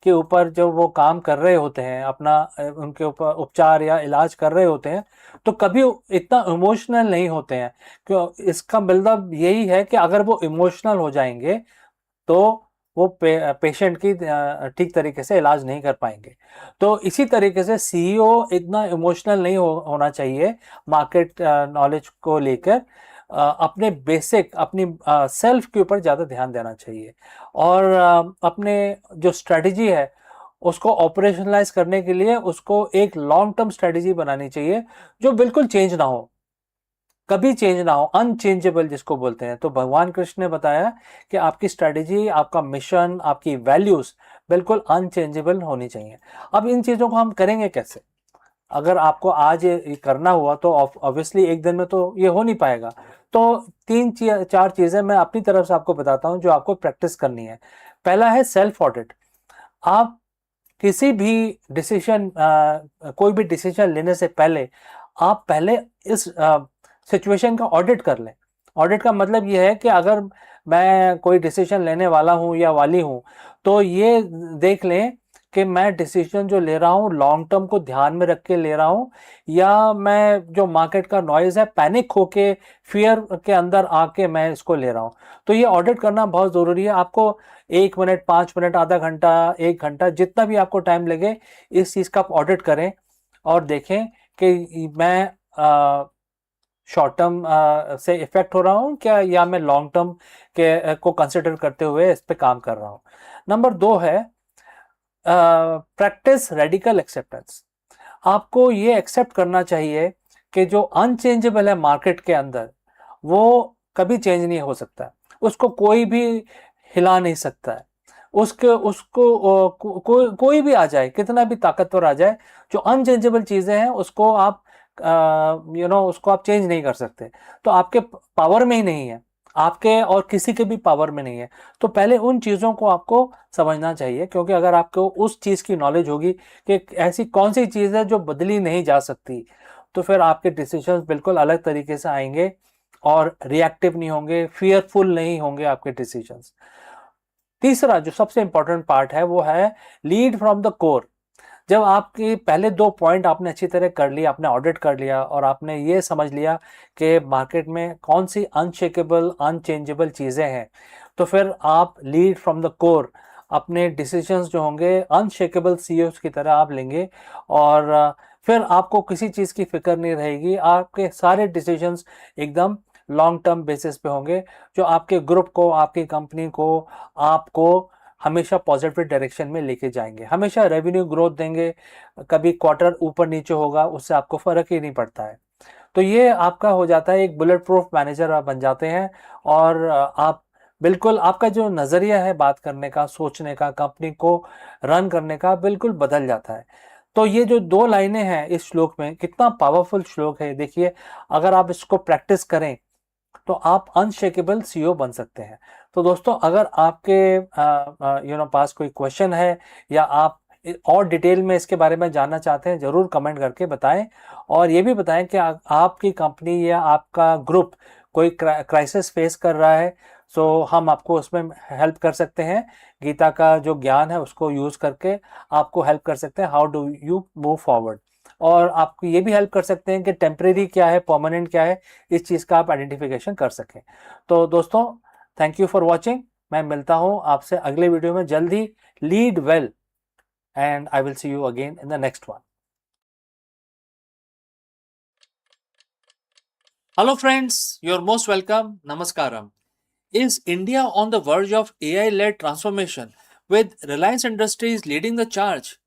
के ऊपर जो वो काम कर रहे होते हैं, अपना उनके ऊपर उपचार या इलाज कर रहे होते हैं, तो कभी इतना इमोशनल नहीं होते हैं। क्यों? इसका मतलब यही है कि अगर वो इमोशनल हो जाएंगे तो वो पेशेंट की ठीक तरीके से इलाज नहीं कर पाएंगे। तो इसी तरीके से सीईओ इतना इमोशनल नहीं होना चाहिए मार्केट नॉलेज को लेकर। अपने बेसिक, अपनी सेल्फ के ऊपर ज़्यादा ध्यान देना चाहिए और अपने जो स्ट्रेटजी है उसको ऑपरेशनलाइज करने के लिए उसको एक लॉन्ग टर्म स्ट्रेटजी बनानी चाहिए जो बिल्कुल चेंज ना हो, कभी चेंज ना हो, अनचेंजेबल जिसको बोलते हैं। तो भगवान कृष्ण ने बताया कि आपकी स्ट्रेटेजी, आपका मिशन, आपकी वैल्यूज बिल्कुल अनचेंजेबल होनी चाहिए। अब इन चीजों को हम करेंगे कैसे? अगर आपको आज ये करना हुआ तो ऑब्वियसली एक दिन में तो ये हो नहीं पाएगा। तो चार चीजें मैं अपनी तरफ से आपको बताता हूं जो आपको प्रैक्टिस करनी है। पहला है सेल्फ ऑडिट। आप किसी भी डिसीजन, कोई भी डिसीजन लेने से पहले आप पहले इस सिचुएशन का ऑडिट कर लें। ऑडिट का मतलब ये है कि अगर मैं कोई डिसीजन लेने वाला हूं या वाली हूं तो ये देख लें कि मैं डिसीजन जो ले रहा हूं लॉन्ग टर्म को ध्यान में रख के ले रहा हूं, या मैं जो मार्केट का नॉइज है, पैनिक होके, फियर के अंदर आके मैं इसको ले रहा हूं। तो ये ऑडिट करना बहुत ज़रूरी है। आपको 1 मिनट, 5 मिनट, आधा घंटा, 1 घंटा, जितना भी आपको टाइम लगे, इस चीज़ का आप ऑडिट करें और देखें कि मैं शॉर्ट टर्म से इफेक्ट हो रहा हूँ क्या, या मैं लॉन्ग टर्म के को कंसिडर करते हुए इस पे काम कर रहा हूँ। नंबर 2 है प्रैक्टिस रेडिकल एक्सेप्टेंस। आपको ये एक्सेप्ट करना चाहिए कि जो अनचेंजेबल है मार्केट के अंदर वो कभी चेंज नहीं हो सकता, उसको कोई भी हिला नहीं सकता है। उसके उसको कोई भी आ जाए, कितना भी ताकतवर आ जाए, जो अनचेंजेबल चीजें हैं उसको आप उसको आप चेंज नहीं कर सकते। तो आपके पावर में ही नहीं है, आपके और किसी के भी पावर में नहीं है। तो पहले उन चीज़ों को आपको समझना चाहिए, क्योंकि अगर आपको उस चीज़ की नॉलेज होगी कि ऐसी कौन सी चीज़ है जो बदली नहीं जा सकती, तो फिर आपके डिसीजंस बिल्कुल अलग तरीके से आएंगे और रिएक्टिव नहीं होंगे, फियरफुल नहीं होंगे आपके डिसीजंस। तीसरा जो सबसे इंपॉर्टेंट पार्ट है वो है लीड फ्रॉम द कोर। जब आपके पहले 2 पॉइंट आपने अच्छी तरह कर लिया, आपने ऑडिट कर लिया और आपने ये समझ लिया कि मार्केट में कौन सी अनशेकेबल, अनचेंजेबल चीज़ें हैं, तो फिर आप लीड फ्रॉम द कोर अपने डिसीजंस जो होंगे अनशेकेबल सीईओज की तरह आप लेंगे और फिर आपको किसी चीज़ की फिक्र नहीं रहेगी। आपके सारे डिसीजंस एकदम लॉन्ग टर्म बेसिस पे होंगे, जो आपके ग्रुप को, आपकी कंपनी को, आपको हमेशा पॉजिटिव डायरेक्शन में लेके जाएंगे, हमेशा रेवेन्यू ग्रोथ देंगे। कभी क्वार्टर ऊपर नीचे होगा उससे आपको फर्क ही नहीं पड़ता है। तो ये आपका हो जाता है, एक बुलेट प्रूफ मैनेजर आप बन जाते हैं और आप बिल्कुल, आपका जो नज़रिया है बात करने का, सोचने का, कंपनी को रन करने का बिल्कुल बदल जाता है। तो ये जो 2 लाइनें हैं इस श्लोक में, कितना पावरफुल श्लोक है देखिए। अगर आप इसको प्रैक्टिस करें तो आप अनशेकेबल सीईओ बन सकते हैं। तो दोस्तों, अगर आपके पास कोई क्वेश्चन है या आप और डिटेल में इसके बारे में जानना चाहते हैं, ज़रूर कमेंट करके बताएं। और ये भी बताएं कि आपकी कंपनी या आपका ग्रुप कोई क्राइसिस फेस कर रहा है, सो हम आपको उसमें हेल्प कर सकते हैं। गीता का जो ज्ञान है उसको यूज़ करके आपको हेल्प कर सकते हैं, how do you move forward. और आपको ये भी हेल्प कर सकते हैं कि टेम्परेरी क्या है, परमानेंट क्या है, इस चीज़ का आप आइडेंटिफिकेशन कर सकें। तो दोस्तों, थैंक यू फॉर वॉचिंग। मैं मिलता हूँ आपसे अगले वीडियो में जल्दी। Lead well and I will see you again in the next one. Hello friends, you are most welcome. नमस्कारम। Is India on the verge of AI led transformation with Reliance Industries leading the charge?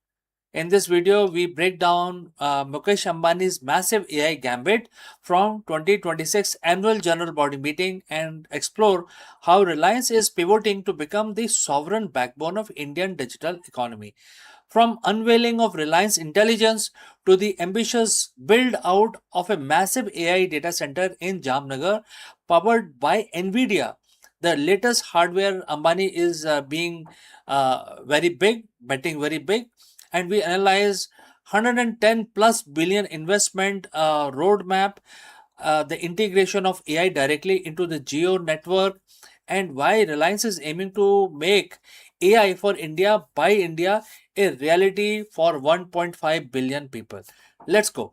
In this video, we break down Mukesh Ambani's massive AI gambit from 2026 annual general body meeting and explore how Reliance is pivoting to become the sovereign backbone of Indian digital economy. From unveiling of Reliance Intelligence to the ambitious build out of a massive AI data center in Jamnagar powered by Nvidia. The latest hardware Ambani is being very big, betting very big, and we analyze 110 plus billion investment roadmap, the integration of AI directly into the Geo network, and why Reliance is aiming to make AI for India by India a reality for 1.5 billion people. Let's go.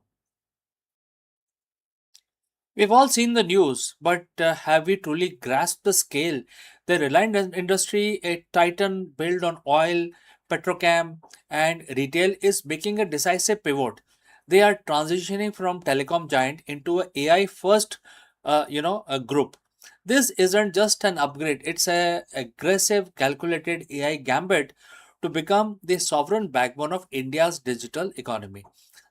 We've all seen the news, but have we truly grasped the scale? The Reliance industry, a titan built on oil, petrochem, and retail, is making a decisive pivot. They are transitioning from telecom giant into a AI first, a group. This isn't just an upgrade; it's a aggressive, calculated AI gambit to become the sovereign backbone of India's digital economy.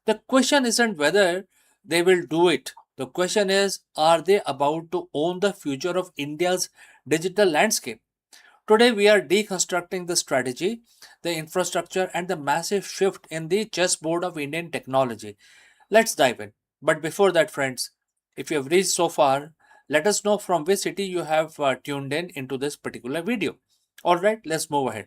The question isn't whether they will do it. The question is, are they about to own the future of India's digital landscape? Today, we are deconstructing the strategy, the infrastructure, and the massive shift in the chessboard of Indian technology. Let's dive in. But before that, friends, if you have reached so far, let us know from which city you have tuned in into this particular video. Alright, let's move ahead.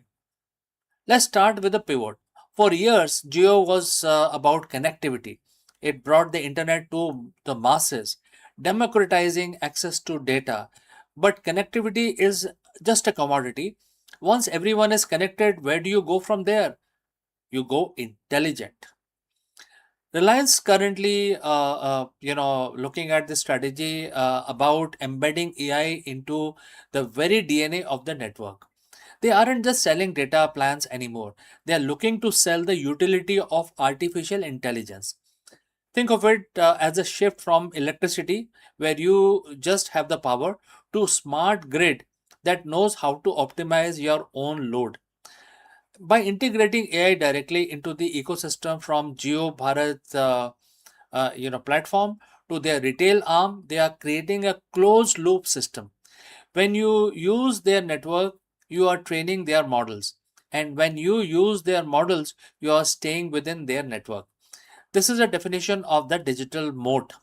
Let's start with the pivot. For years, Geo was about connectivity. It brought the internet to the masses, democratizing access to data. But connectivity is just a commodity. Once everyone is connected, where do you go from there? You go intelligent. Reliance currently, looking at the strategy about embedding AI into the very DNA of the network. They aren't just selling data plans anymore. They are looking to sell the utility of artificial intelligence. Think of it as a shift from electricity, where you just have the power, to smart grid that knows how to optimize your own load. By integrating AI directly into the ecosystem from Jio Bharat platform to their retail arm, they are creating a closed loop system. When you use their network, you are training their models. And when you use their models, you are staying within their network. This is a definition of the digital moat.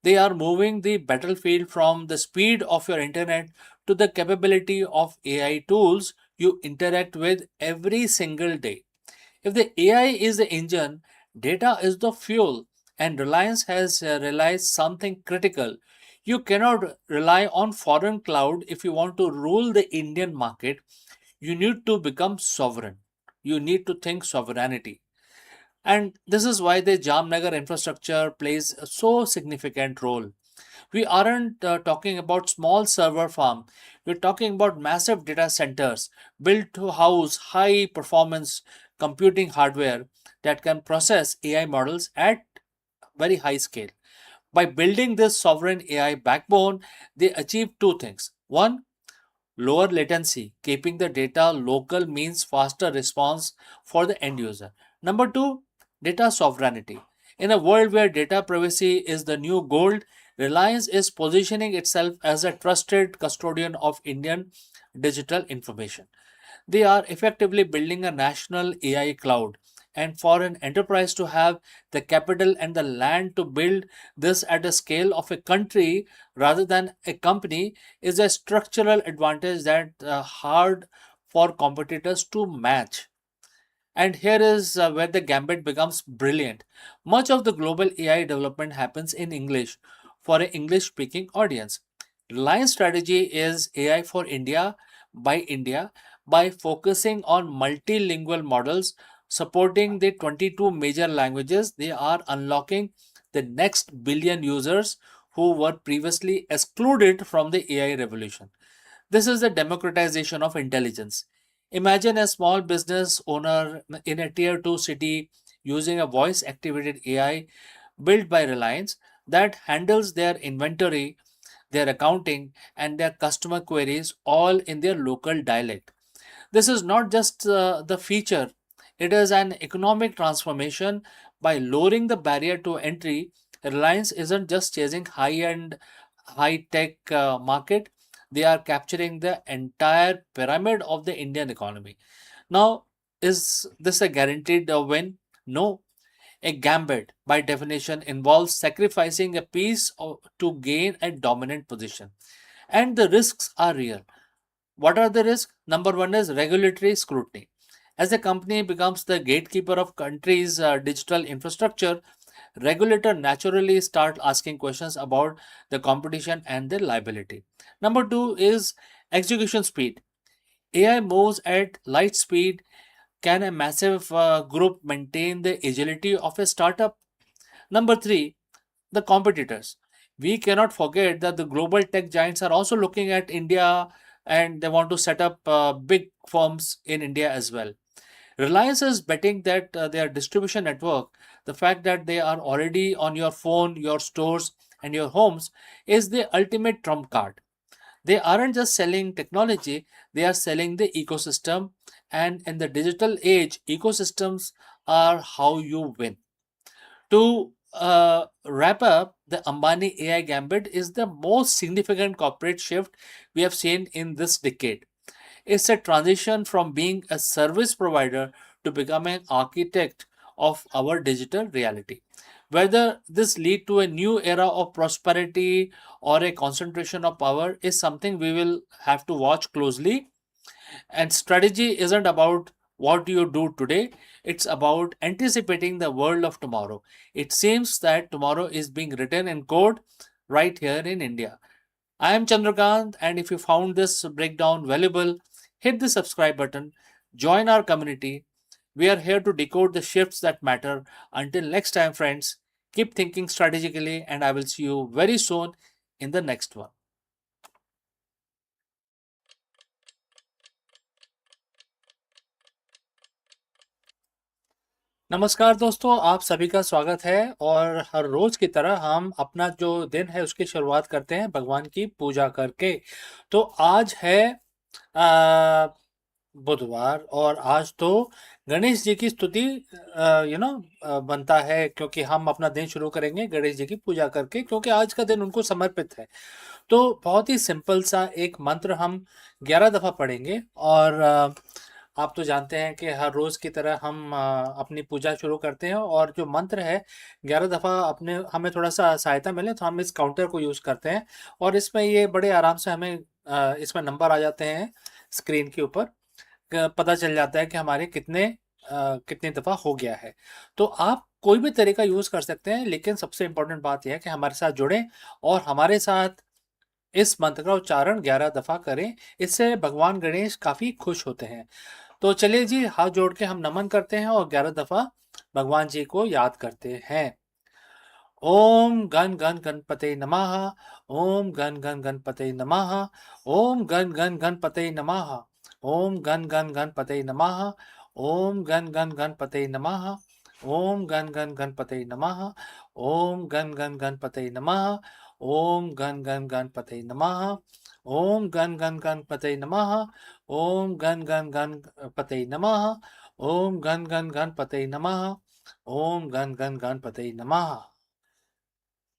They are moving the battlefield from the speed of your internet to the capability of AI tools you interact with every single day. If the AI is the engine, data is the fuel, and Reliance has realized something critical. You cannot rely on foreign cloud if you want to rule the Indian market. You need to become sovereign. You need to think sovereignty. And this is why the Jamnagar infrastructure plays a so significant role. We aren't talking about small server farm. We're talking about massive data centers built to house high performance computing hardware that can process AI models at very high scale. By building this sovereign AI backbone, they achieve two things. One, lower latency. Keeping the data local means faster response for the end user. Number two, data sovereignty. In a world where data privacy is the new gold, Reliance is positioning itself as a trusted custodian of Indian digital information. They are effectively building a national AI cloud. And for an enterprise to have the capital and the land to build this at a scale of a country rather than a company is a structural advantage that hard for competitors to match. And here is where the gambit becomes brilliant. Much of the global AI development happens in English for an English speaking audience. Reliance strategy is AI for India by focusing on multilingual models supporting the 22 major languages. They are unlocking the next billion users who were previously excluded from the AI revolution. This is the democratization of intelligence. Imagine a small business owner in a tier 2 city using a voice activated AI built by Reliance that handles their inventory, their accounting, and their customer queries all in their local dialect. This is not just the feature, it is an economic transformation. By lowering the barrier to entry, Reliance isn't just chasing high end, high tech market, they are capturing the entire pyramid of the Indian economy. Now, is this a guaranteed win? No. A gambit, by definition, involves sacrificing a piece to gain a dominant position. And the risks are real. What are the risks? Number one is regulatory scrutiny. As a company becomes the gatekeeper of country's digital infrastructure, regulator naturally start asking questions about the competition and their liability. Number two is execution speed. AI moves at light speed. Can a massive group maintain the agility of a startup? Number three, the competitors. We cannot forget that the global tech giants are also looking at India and they want to set up big firms in India as well. Reliance is betting that their distribution network, the fact that they are already on your phone, your stores, and your homes, is the ultimate trump card. They aren't just selling technology, they are selling the ecosystem. And in the digital age, ecosystems are how you win. To wrap up, the Ambani AI gambit is the most significant corporate shift we have seen in this decade. It's a transition from being a service provider to becoming an architect of our digital reality. Whether this lead to a new era of prosperity or a concentration of power is something we will have to watch closely. And strategy isn't about what you do today, it's about anticipating the world of tomorrow. It seems that tomorrow is being written in code right here in India. I am Chandrakant, and if you found this breakdown valuable, hit the subscribe button, join our community. We are here to decode the shifts that matter. Until next time, friends, keep thinking strategically, and I will see you very soon in the next one. नमस्कार दोस्तों, आप सभी का स्वागत है और हर रोज की तरह हम अपना जो दिन है उसकी शुरुआत करते हैं भगवान की पूजा करके। तो आज है बुधवार और आज तो गणेश जी की स्तुति बनता है, क्योंकि हम अपना दिन शुरू करेंगे गणेश जी की पूजा करके, क्योंकि आज का दिन उनको समर्पित है। तो बहुत ही सिंपल सा एक मंत्र हम 11 दफा पढ़ेंगे और आप तो जानते हैं कि हर रोज की तरह हम अपनी पूजा शुरू करते हैं और जो मंत्र है 11 दफा अपने हमें थोड़ा सा सहायता मिले तो हम इस काउंटर को यूज करते हैं और इसमें ये बड़े आराम से हमें इसमें नंबर आ जाते हैं स्क्रीन के ऊपर, पता चल जाता है कि हमारे कितनी दफा हो गया है। तो आप कोई भी तरीका यूज कर सकते हैं, लेकिन सबसे इंपॉर्टेंट बात यह है कि हमारे साथ जुड़ें और हमारे साथ इस मंत्र का उच्चारण 11 दफा करें। इससे भगवान गणेश काफी खुश होते हैं। तो चलिए जी, हाथ जोड़ के हम नमन करते हैं और 11 दफा भगवान जी को याद करते हैं। ओम गण गण गणपते नमः, ओम गण गण गणपते नमः, ओम गण गण गणपते नमः, ओम गण गण गणपते नमः, ओम गण गण गणपते नमः, ओम गण गण गणपते नमः, ओम गण गण गणपते नमः, ओम गण गण गणपते नमः, ओम गण गण गणपते नमः, ओम गण गण गणपते नमः, ओम गण गण गणपते नमः, ओम गण गण गणपते नमः।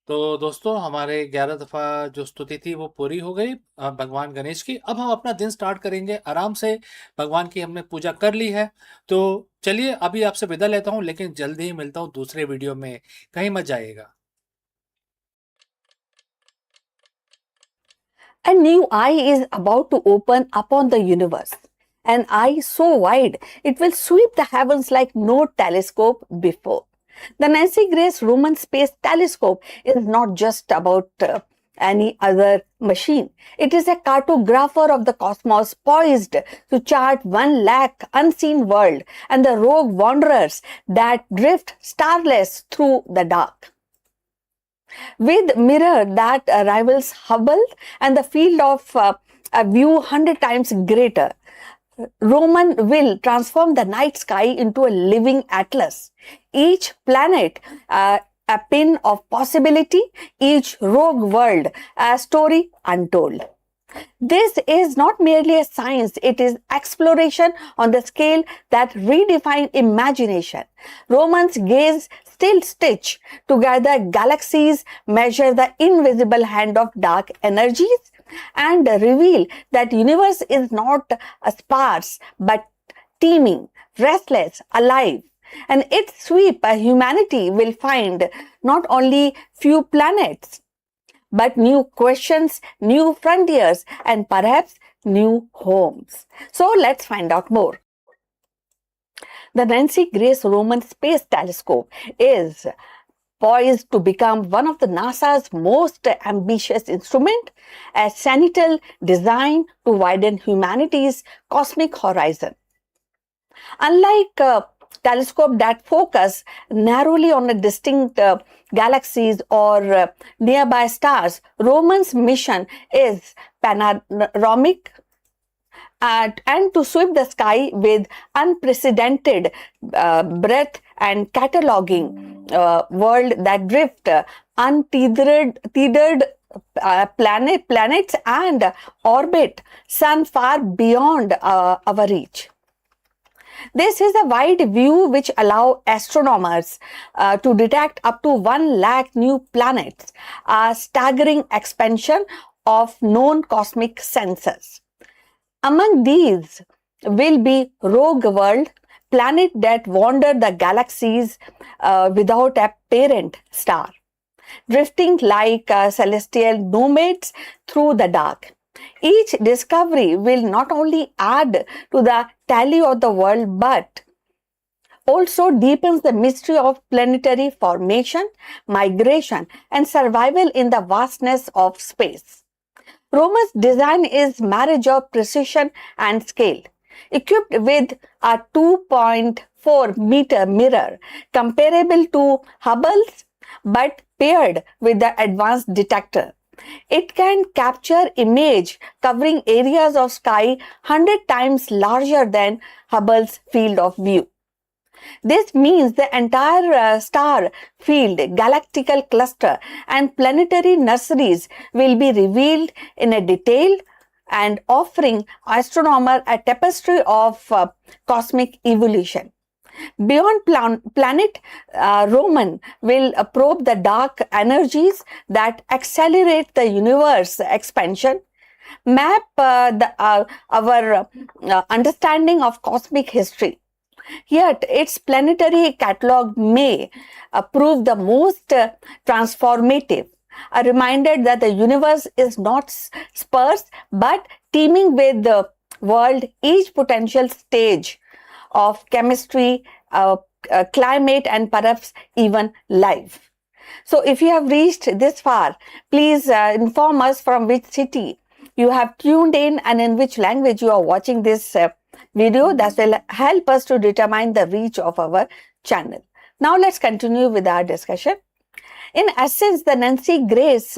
तो दोस्तों, हमारे 11 दफा जो स्तुति थी वो पूरी हो गई भगवान गणेश की। अब हम अपना दिन स्टार्ट करेंगे आराम से। भगवान की हमने पूजा कर ली है, तो चलिए अभी आपसे विदा लेता हूँ, लेकिन जल्दी ही मिलता हूँ दूसरे वीडियो में। कहीं मत जाइएगा। A new eye is about to open upon the universe. An eye so wide it will sweep the heavens like no telescope before. The Nancy Grace Roman Space Telescope is not just about any other machine. It is a cartographer of the cosmos poised to chart 1 lakh unseen world and the rogue wanderers that drift starless through the dark. With mirror that rivals Hubble and the field of view 100 times greater, Roman will transform the night sky into a living atlas. Each planet a pin of possibility, each rogue world a story untold. This is not merely a science, it is exploration on the scale that redefines imagination. Romans gaze still stitch together galaxies, measure the invisible hand of dark energies, and reveal that universe is not sparse but teeming, restless, alive. And its sweep, humanity will find not only few planets, but new questions, new frontiers, and perhaps new homes. So let's find out more. The Nancy Grace Roman Space Telescope is poised to become one of the NASA's most ambitious instruments, a cenital designed to widen humanity's cosmic horizon. Unlike telescopes that focus narrowly on a distinct galaxies or nearby stars, Roman's mission is panoramic and to sweep the sky with unprecedented breadth and cataloging world that drift untethered planets and orbit sun far beyond our reach. This is a wide view which allows astronomers to detect up to 1 lakh new planets, a staggering expansion of known cosmic sensors. Among these will be rogue world, planets that wander the galaxies without a parent star, drifting like celestial nomads through the dark. Each discovery will not only add to the tally of the world but also deepens the mystery of planetary formation, migration, and survival in the vastness of space. Roman's design is marriage of precision and scale. Equipped with a 2.4 meter mirror comparable to Hubble's but paired with the advanced detector, it can capture image covering areas of sky 100 times larger than Hubble's field of view. This means the entire star field, galactical cluster, and planetary nurseries will be revealed in a detail and offering astronomers a tapestry of cosmic evolution. Beyond planet, Roman will probe the dark energies that accelerate the universe expansion, map our understanding of cosmic history. Yet its planetary catalog may prove the most transformative, a reminder that the universe is not sparse but teeming with the world, each potential stage of chemistry, climate, and perhaps even life. So if you have reached this far, please inform us from which city you have tuned in and in which language you are watching this video. That will help us to determine the reach of our channel. Now let's continue with our discussion. In essence, the Nancy Grace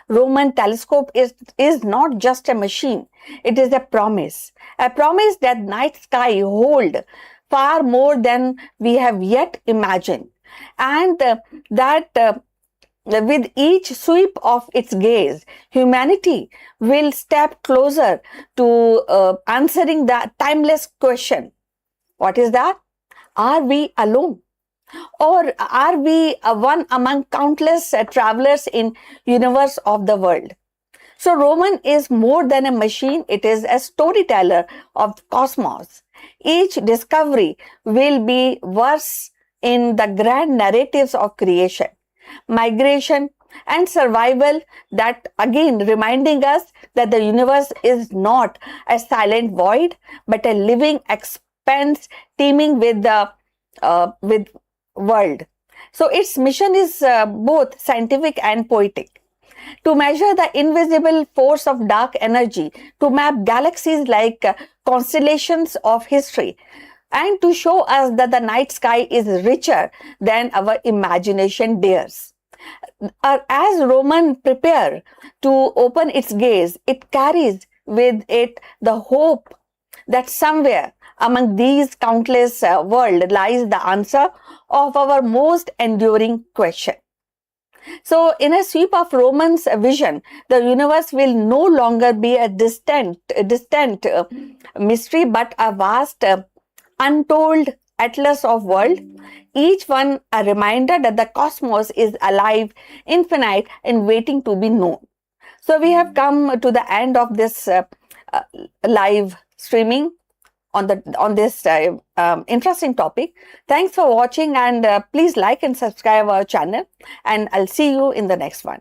Roman telescope is not just a machine. It is a promise that night sky hold far more than we have yet imagined, and that with each sweep of its gaze, humanity will step closer to answering the timeless question. What is that? Are we alone? Or are we one among countless travelers in universe of the world? So Roman is more than a machine, it is a storyteller of the cosmos. Each discovery will be verse in the grand narratives of creation, migration, and survival, that again reminding us that the universe is not a silent void but a living expanse teeming with the world. So its mission is both scientific and poetic. To measure the invisible force of dark energy, to map galaxies like constellations of history, and to show us that the night sky is richer than our imagination dares. As Roman prepare to open its gaze, it carries with it the hope that somewhere among these countless worlds lies the answer of our most enduring question. So, in a sweep of Roman's vision, the universe will no longer be a distant mystery, but a vast, untold atlas of world. Each one a reminder that the cosmos is alive, infinite, and waiting to be known. So, we have come to the end of this uh, live streaming on this interesting topic. Thanks for watching, and please like and subscribe our channel, and I'll see you in the next one.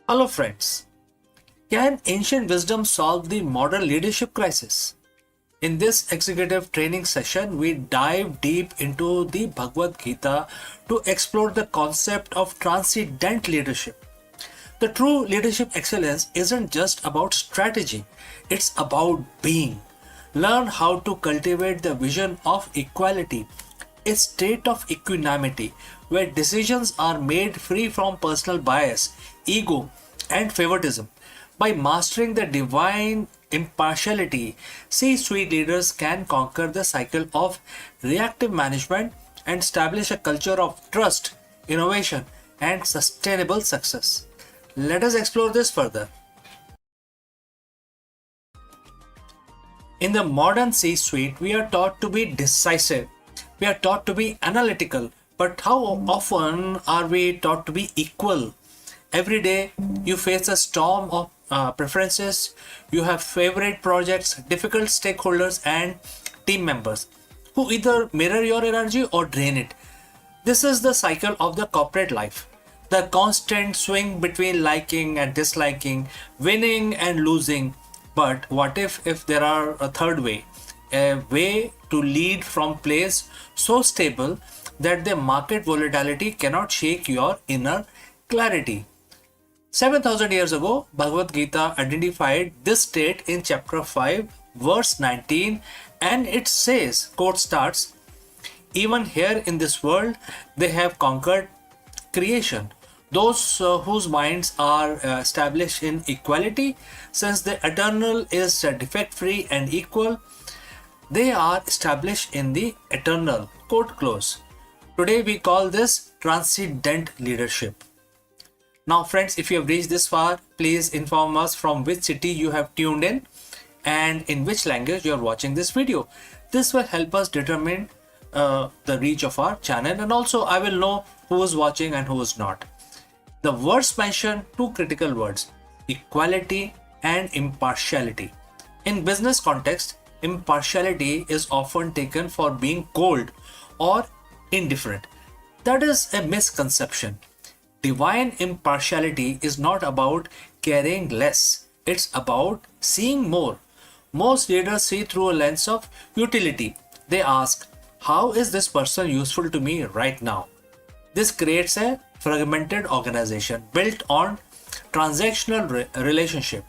Hello friends. Can ancient wisdom solve the modern leadership crisis? In this executive training session, we dive deep into the Bhagavad Gita to explore the concept of transcendent leadership. The true leadership excellence isn't just about strategy, it's about being. Learn how to cultivate the vision of equality, a state of equanimity where decisions are made free from personal bias, ego, and favoritism. By mastering the divine impartiality, C-suite leaders can conquer the cycle of reactive management and establish a culture of trust, innovation, and sustainable success. Let us explore this further. In the modern C-suite, we are taught to be decisive. We are taught to be analytical. But how often are we taught to be equal? Every day you face a storm of preferences. You have favorite projects, difficult stakeholders, and team members who either mirror your energy or drain it. This is the cycle of the corporate life. The constant swing between liking and disliking, winning and losing. But what if there are a third way? A way to lead from place so stable that the market volatility cannot shake your inner clarity. 7,000 years ago, Bhagavad Gita identified this state in chapter 5, verse 19, and it says, quote starts, even here in this world, they have conquered creation. Those whose minds are established in equality, since the eternal is defect-free and equal, they are established in the eternal, quote close. Today we call this transcendent leadership. Now friends, if you have reached this far, please inform us from which city you have tuned in and in which language you are watching this video. This will help us determine the reach of our channel, and also I will know who is watching and who is not. The words mention two critical words, equality and impartiality. In business context, impartiality is often taken for being cold or indifferent. That is a misconception. Divine impartiality is not about caring less, it's about seeing more. Most leaders see through a lens of utility. They ask, how is this person useful to me right now? This creates a fragmented organization built on transactional relationship.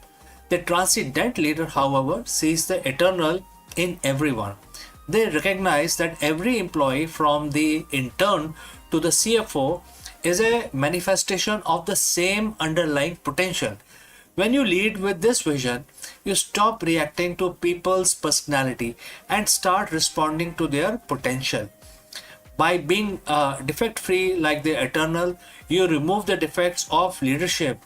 The transcendent leader, however, sees the eternal in everyone. They recognize that every employee, from the intern to the CFO, is a manifestation of the same underlying potential. When you lead with this vision, you stop reacting to people's personality and start responding to their potential. By being defect free like the eternal, you remove the defects of leadership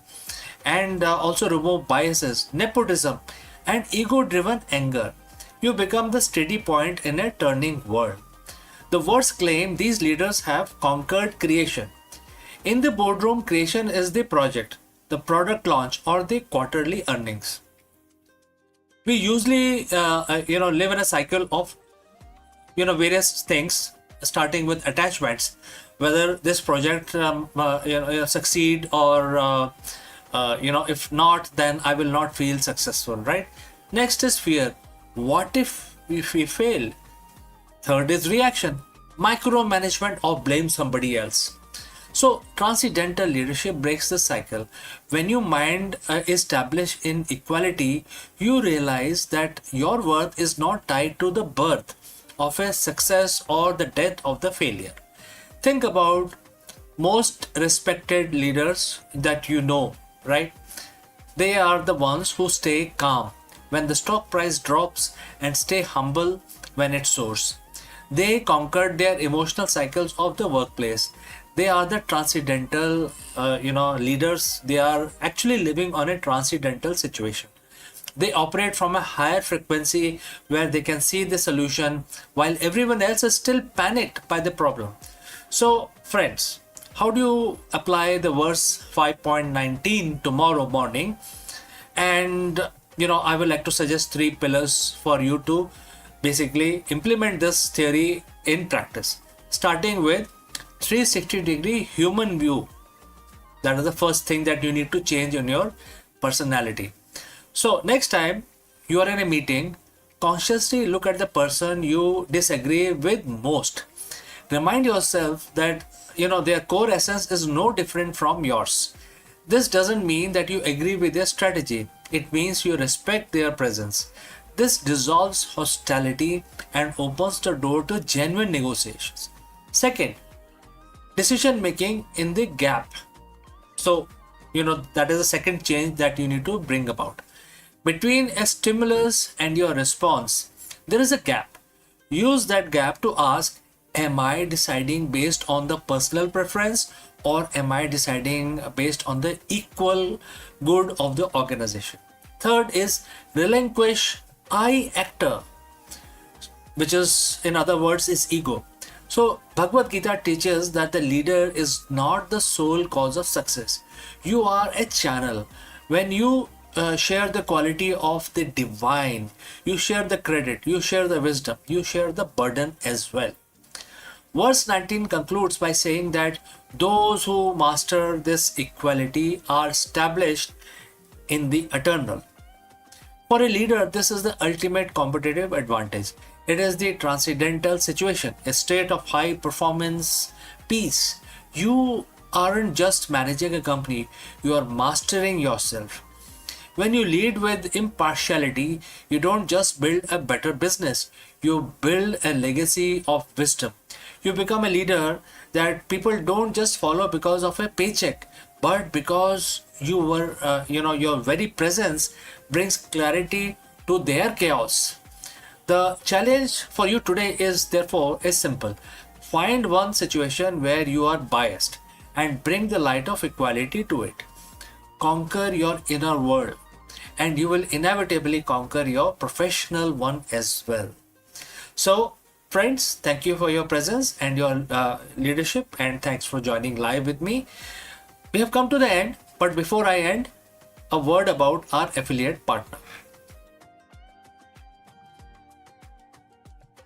and also remove biases, nepotism, and ego driven anger. you become the steady point in a turning world. The words claim these leaders have conquered creation. In the boardroom, creation is the project, the product launch, or the quarterly earnings. We usually, live in a cycle of, various things, starting with attachments, whether this project, succeed or, if not, then I will not feel successful, right? Next is fear. What if we fail? Third is reaction, micromanagement or blame somebody else. So transcendental leadership breaks the cycle. When your mind is established in equality, you realize that your worth is not tied to the birth of a success or the death of the failure. Think about most respected leaders that you know, right? They are the ones who stay calm when the stock price drops and stay humble when it soars. They conquered their emotional cycles of the workplace. They are the transcendental, leaders. They are actually living on a transcendental situation. They operate from a higher frequency where they can see the solution while everyone else is still panicked by the problem. So, friends, how do you apply the verse 5.19 tomorrow morning? And, I would like to suggest 3 pillars for you to basically implement this theory in practice, starting with 360-degree human view. That is the first thing that you need to change in your personality. So next time you are in a meeting, consciously look at the person you disagree with most. Remind yourself that their core essence is no different from yours. This doesn't mean that you agree with their strategy. It means you respect their presence. This dissolves hostility and opens the door to genuine negotiations. Second, decision making in the gap. So, that is the second change that you need to bring about. Between a stimulus and your response, there is a gap. Use that gap to ask, am I deciding based on the personal preference or am I deciding based on the equal good of the organization? Third is relinquish I actor, which is, in other words, is ego. So Bhagavad Gita teaches that the leader is not the sole cause of success. You are a channel. When you share the quality of the divine, you share the credit, you share the wisdom, you share the burden as well. Verse 19 concludes by saying that those who master this equality are established in the eternal. For a leader, this is the ultimate competitive advantage. It is the transcendental situation, a state of high performance peace. You aren't just managing a company, you are mastering yourself. When you lead with impartiality, you don't just build a better business, you build a legacy of wisdom. You become a leader that people don't just follow because of a paycheck, but because your very presence brings clarity to their chaos. The challenge for you today is therefore simple. Find one situation where you are biased and bring the light of equality to it. Conquer your inner world and you will inevitably conquer your professional one as well. So friends, thank you for your presence and your leadership, and thanks for joining live with me. We have come to the end, but before I end, a word about our affiliate partner.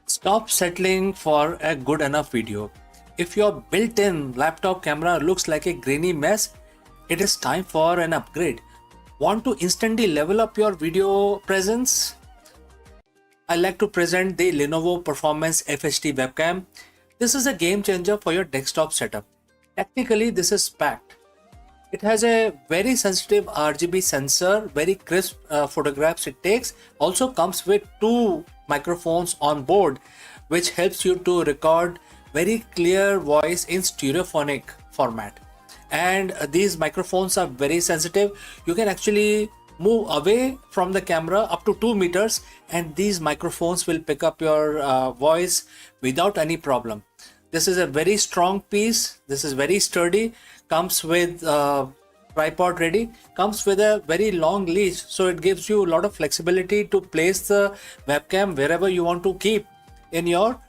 Stop settling for a good enough video. If your built-in laptop camera looks like a grainy mess, it is time for an upgrade. Want to instantly level up your video presence? I like to present the Lenovo Performance FHD webcam. This is a game changer for your desktop setup. Technically, this is packed. It has a very sensitive RGB sensor, very crisp photographs it takes. Also comes with 2 microphones on board, which helps you to record very clear voice in stereophonic format. And these microphones are very sensitive. You can actually move away from the camera up to 2 meters and these microphones will pick up your voice without any problem. This is a very strong piece. This is very sturdy. Comes with tripod ready. Comes with a very long leash, so it gives you a lot of flexibility to place the webcam wherever you want to keep in your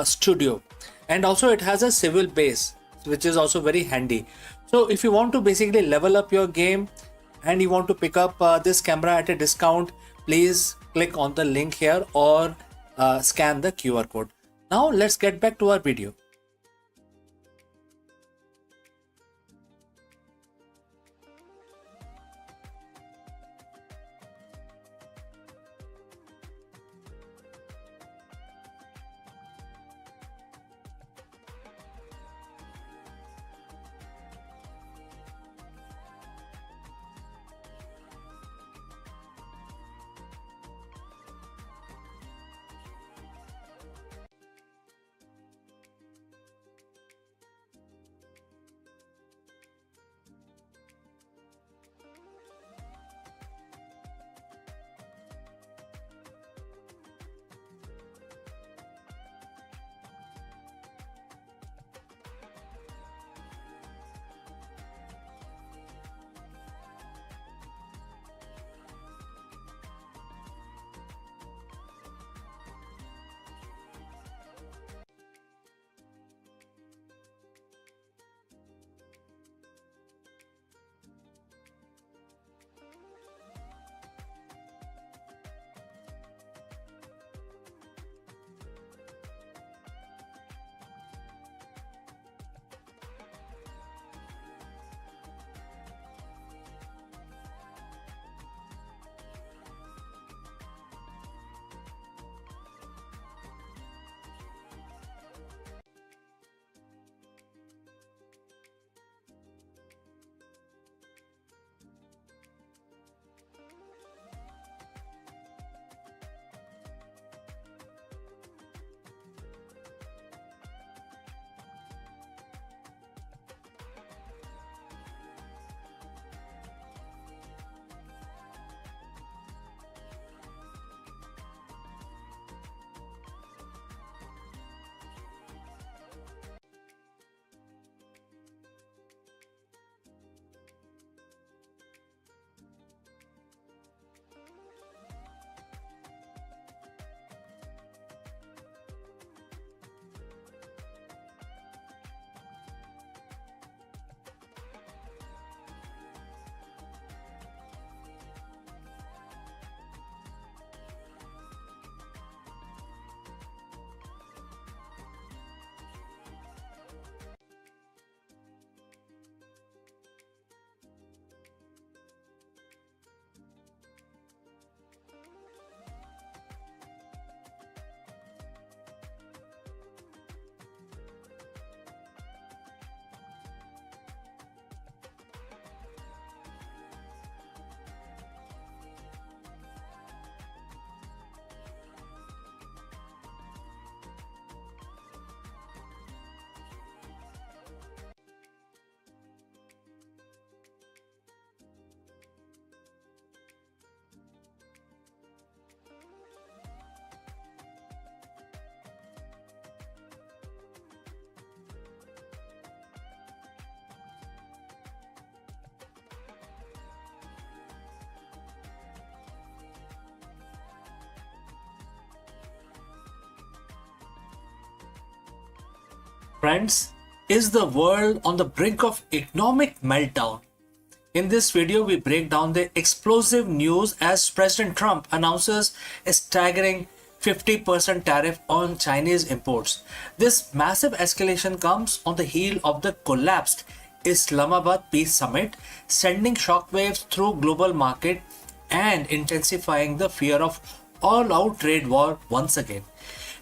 studio. And also it has a swivel base, which is also very handy. So if you want to basically level up your game and you want to pick up this camera at a discount, please click on the link here or scan the QR code. Now let's get back to our video. Friends, is the world on the brink of economic meltdown? In this video, we break down the explosive news as President Trump announces a staggering 50% tariff on Chinese imports. This massive escalation comes on the heel of the collapsed Islamabad Peace Summit, sending shockwaves through global market and intensifying the fear of all-out trade war once again.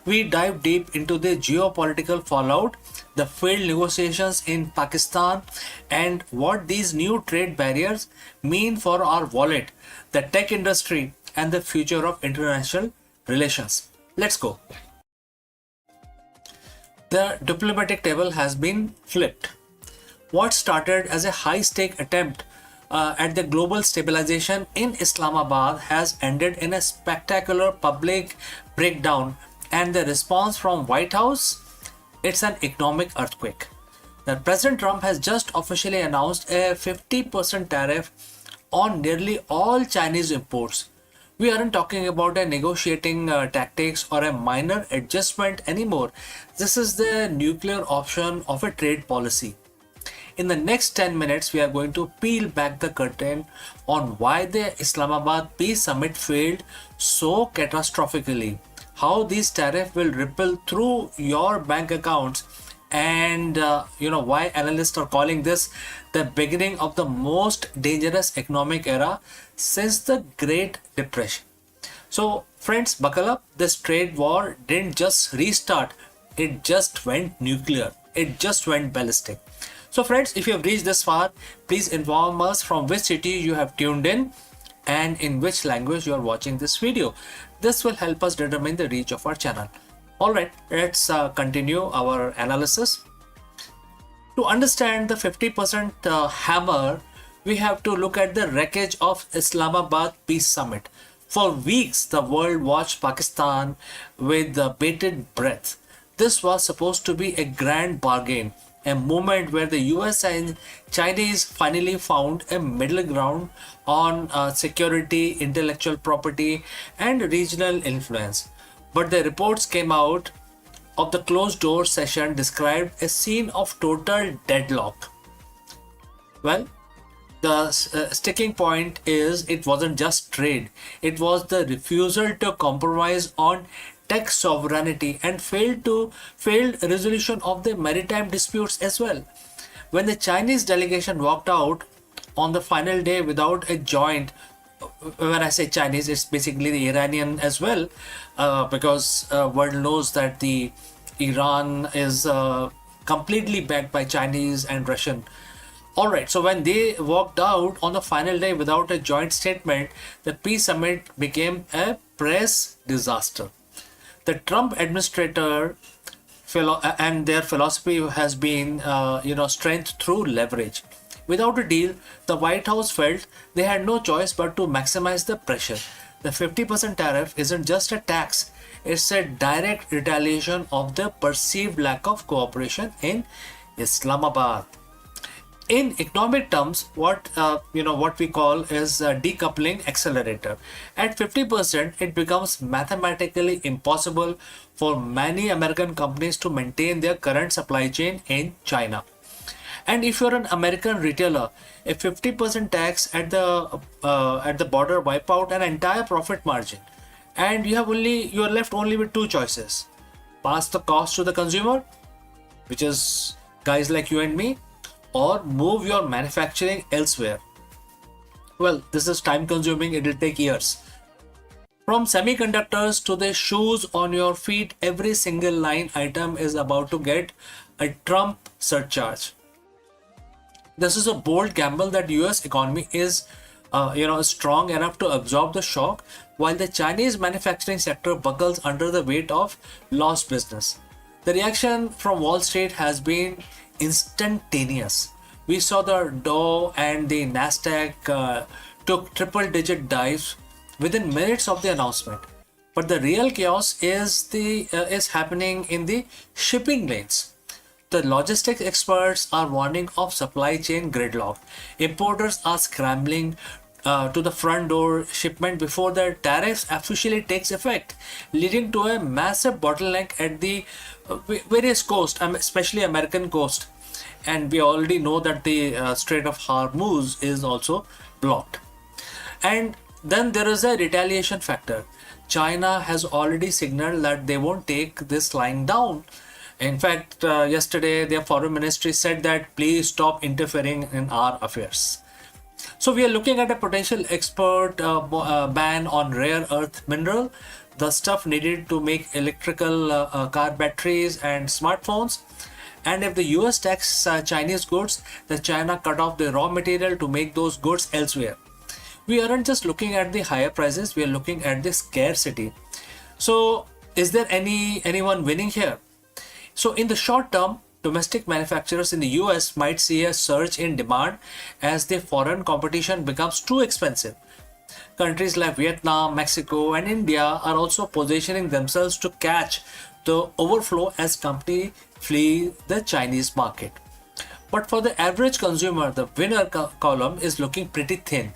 We dive deep into the geopolitical fallout, the failed negotiations in Pakistan, and what these new trade barriers mean for our wallet, the tech industry, and the future of international relations. Let's go. The diplomatic table has been flipped. What started as a high-stake attempt at the global stabilization in Islamabad has ended in a spectacular public breakdown, and the response from White House, it's an economic earthquake. that President Trump has just officially announced a 50% tariff on nearly all Chinese imports. We aren't talking about a negotiating tactics or a minor adjustment anymore. This is the nuclear option of a trade policy. In the next 10 minutes, we are going to peel back the curtain on why the Islamabad Peace Summit failed so catastrophically, how these tariffs will ripple through your bank accounts, and why analysts are calling this the beginning of the most dangerous economic era since the Great Depression. So friends, buckle up. This trade war didn't just restart, it just went nuclear, it just went ballistic. So friends, if you have reached this far, please inform us from which city you have tuned in and in which language you are watching this video. This will help us determine the reach of our channel. Alright, let's continue our analysis. To understand the 50% hammer, we have to look at the wreckage of Islamabad Peace Summit. For weeks, the world watched Pakistan with bated breath. This was supposed to be a grand bargain, a moment where the US and Chinese finally found a middle ground on security, intellectual property, and regional influence. But the reports came out of the closed door session described a scene of total deadlock. Well, the sticking point is it wasn't just trade, it was the refusal to compromise on tech sovereignty and failed resolution of the maritime disputes as well. When the Chinese delegation walked out on the final day without a joint, when I say Chinese, it's basically the Iranian as well, because world knows that the Iran is completely backed by Chinese and Russian. Alright, so when they walked out on the final day without a joint statement, the peace summit became a press disaster. The Trump administrator and their philosophy has been, strength through leverage. Without a deal, the White House felt they had no choice but to maximize the pressure. The 50% tariff isn't just a tax, it's a direct retaliation of the perceived lack of cooperation in Islamabad. In economic terms, what we call is a decoupling accelerator. At 50%, it becomes mathematically impossible for many American companies to maintain their current supply chain in China. And if you're an American retailer, a 50% tax at the border wipe out an entire profit margin, and you're left only with two choices: pass the cost to the consumer, which is guys like you and me, or move your manufacturing elsewhere. Well, this is time consuming, it will take years. From semiconductors to the shoes on your feet, every single line item is about to get a Trump surcharge. This is a bold gamble that US economy is strong enough to absorb the shock, while the Chinese manufacturing sector buckles under the weight of lost business. The reaction from Wall Street has been instantaneous. We saw the Dow and the Nasdaq took triple-digit dives within minutes of the announcement. But the real chaos is happening in the shipping lanes. The logistics experts are warning of supply chain gridlock. Importers are scrambling to the front door shipment before the tariffs officially takes effect, leading to a massive bottleneck at the various coasts, especially American coast. And we already know that the Strait of Hormuz is also blocked. And then there is a retaliation factor. China has already signaled that they won't take this lying down. In fact, yesterday their foreign ministry said that please stop interfering in our affairs. So we are looking at a potential export ban on rare earth mineral, the stuff needed to make electrical car batteries and smartphones. And if the US tax Chinese goods, then China cut off the raw material to make those goods elsewhere. We aren't just looking at the higher prices, we are looking at the scarcity. So is there anyone winning here? So in the short term, domestic manufacturers in the US might see a surge in demand as the foreign competition becomes too expensive. Countries like Vietnam, Mexico, and India are also positioning themselves to catch the overflow as companies flee the Chinese market. But for the average consumer, the winner column is looking pretty thin.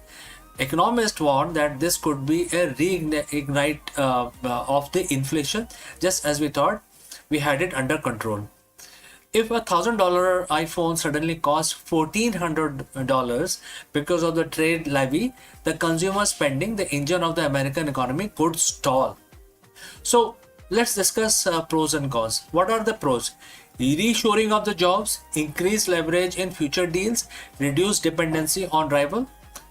Economists warn that this could be a reignite of the inflation, just as we thought we had it under control. If $1,000 iPhone suddenly costs $1,400 because of the trade levy, the consumer spending, the engine of the American economy, could stall. So let's discuss pros and cons. What are the pros? Reshoring of the jobs, increased leverage in future deals, reduced dependency on rival.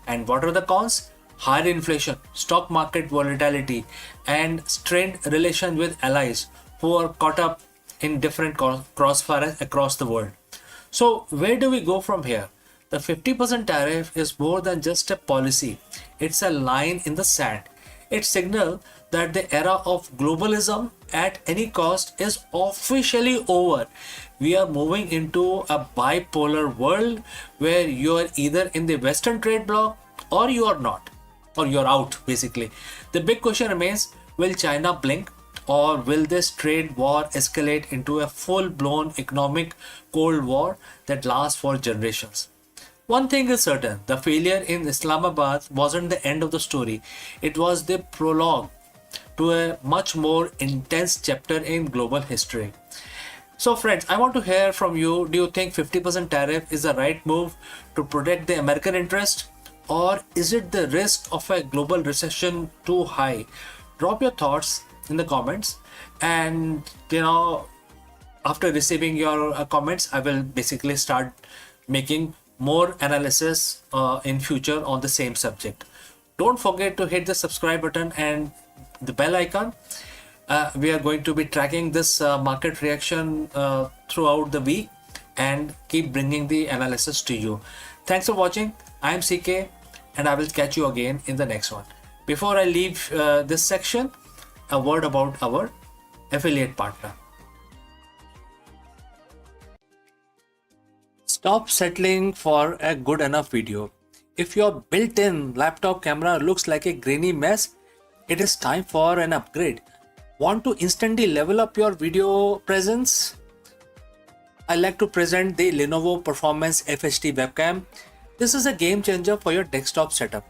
And what are the cons? Higher inflation, stock market volatility, and strained relation with allies who are caught up in different crossfires across the world. So where do we go from here? The 50% tariff is more than just a policy. It's a line in the sand. It signals that the era of globalism at any cost is officially over. We are moving into a bipolar world where you are either in the Western trade bloc or you are not, or you're out basically. The big question remains, will China blink, or will this trade war escalate into a full-blown economic Cold War that lasts for generations? One thing is certain, the failure in Islamabad wasn't the end of the story. It was the prologue to a much more intense chapter in global history. So friends, I want to hear from you. Do you think 50% tariff is the right move to protect the American interest? Or is it the risk of a global recession too high? Drop your thoughts in the comments, and after receiving your comments, I will basically start making more analysis in future on the same subject. Don't forget to hit the subscribe button and the bell icon. We are going to be tracking this market reaction throughout the week and keep bringing the analysis to you. Thanks for watching. I am CK, and I will catch you again in the next one. Before I leave this section, a word about our affiliate partner. Stop settling for a good enough video. If your built-in laptop camera looks like a grainy mess, it is time for an upgrade. Want to instantly level up your video presence? I like to present the Lenovo Performance FHD webcam. This is a game changer for your desktop setup.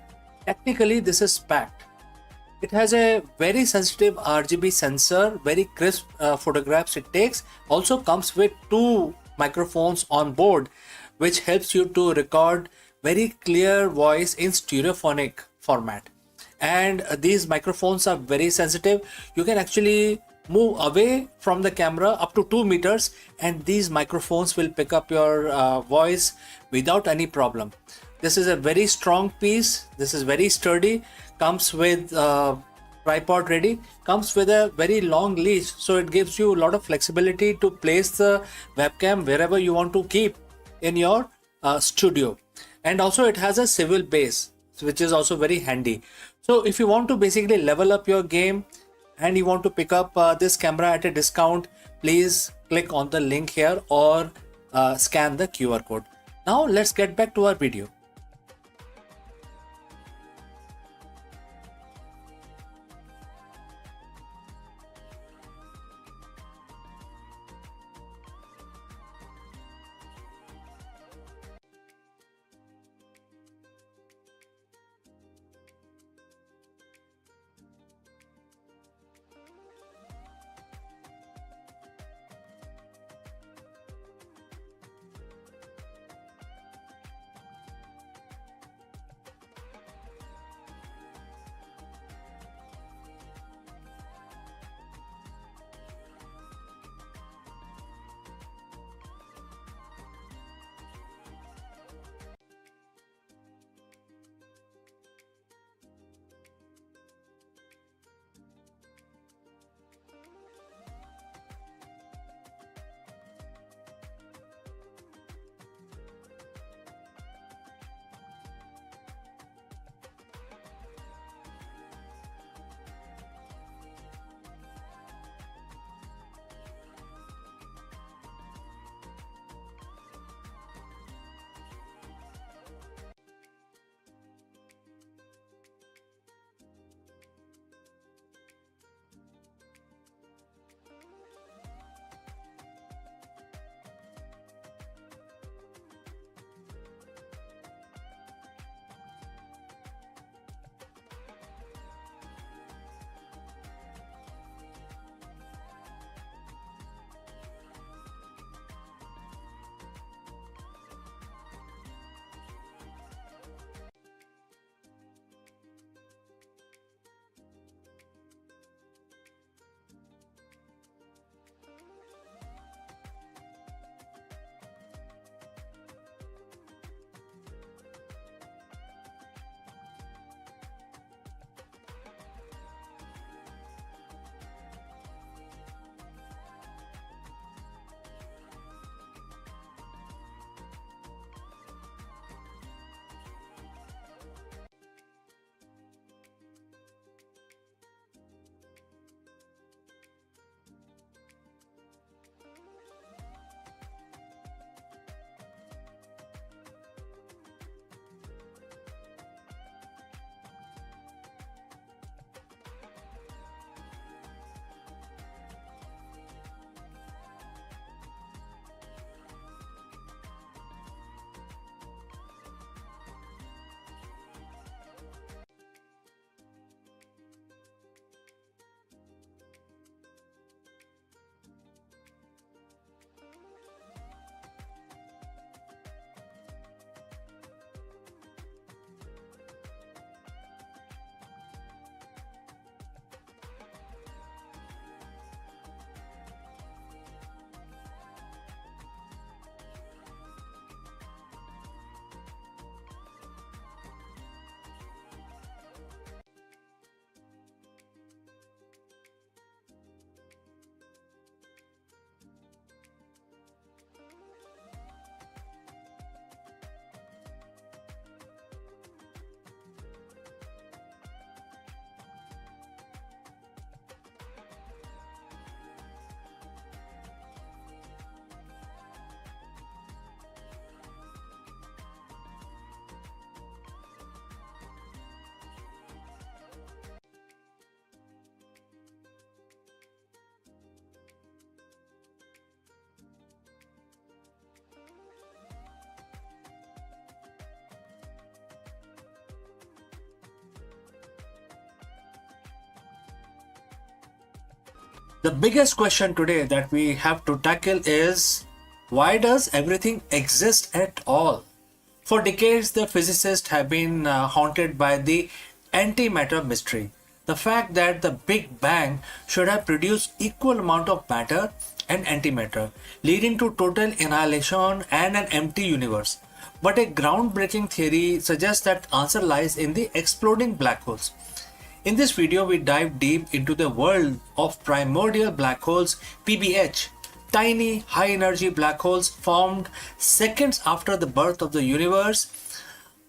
Technically, this is packed. It has a very sensitive RGB sensor, very crisp photographs it takes. Also comes with 2 microphones on board, which helps you to record very clear voice in stereophonic format. And these microphones are very sensitive. You can actually move away from the camera up to 2 meters, and these microphones will pick up your voice without any problem. This is a very strong piece. This is very sturdy. Comes with tripod ready. Comes with a very long leash, so it gives you a lot of flexibility to place the webcam wherever you want to keep in your studio. And also it has a swivel base, which is also very handy. So if you want to basically level up your game and you want to pick up this camera at a discount, please click on the link here or scan the QR code. Now let's get back to our video. The biggest question today that we have to tackle is, why does everything exist at all? For decades, the physicists have been haunted by the antimatter mystery. The fact that the Big Bang should have produced equal amount of matter and antimatter, leading to total annihilation and an empty universe. But a groundbreaking theory suggests that answer lies in the exploding black holes. In this video, we dive deep into the world of primordial black holes, PBH, tiny high energy black holes formed seconds after the birth of the universe.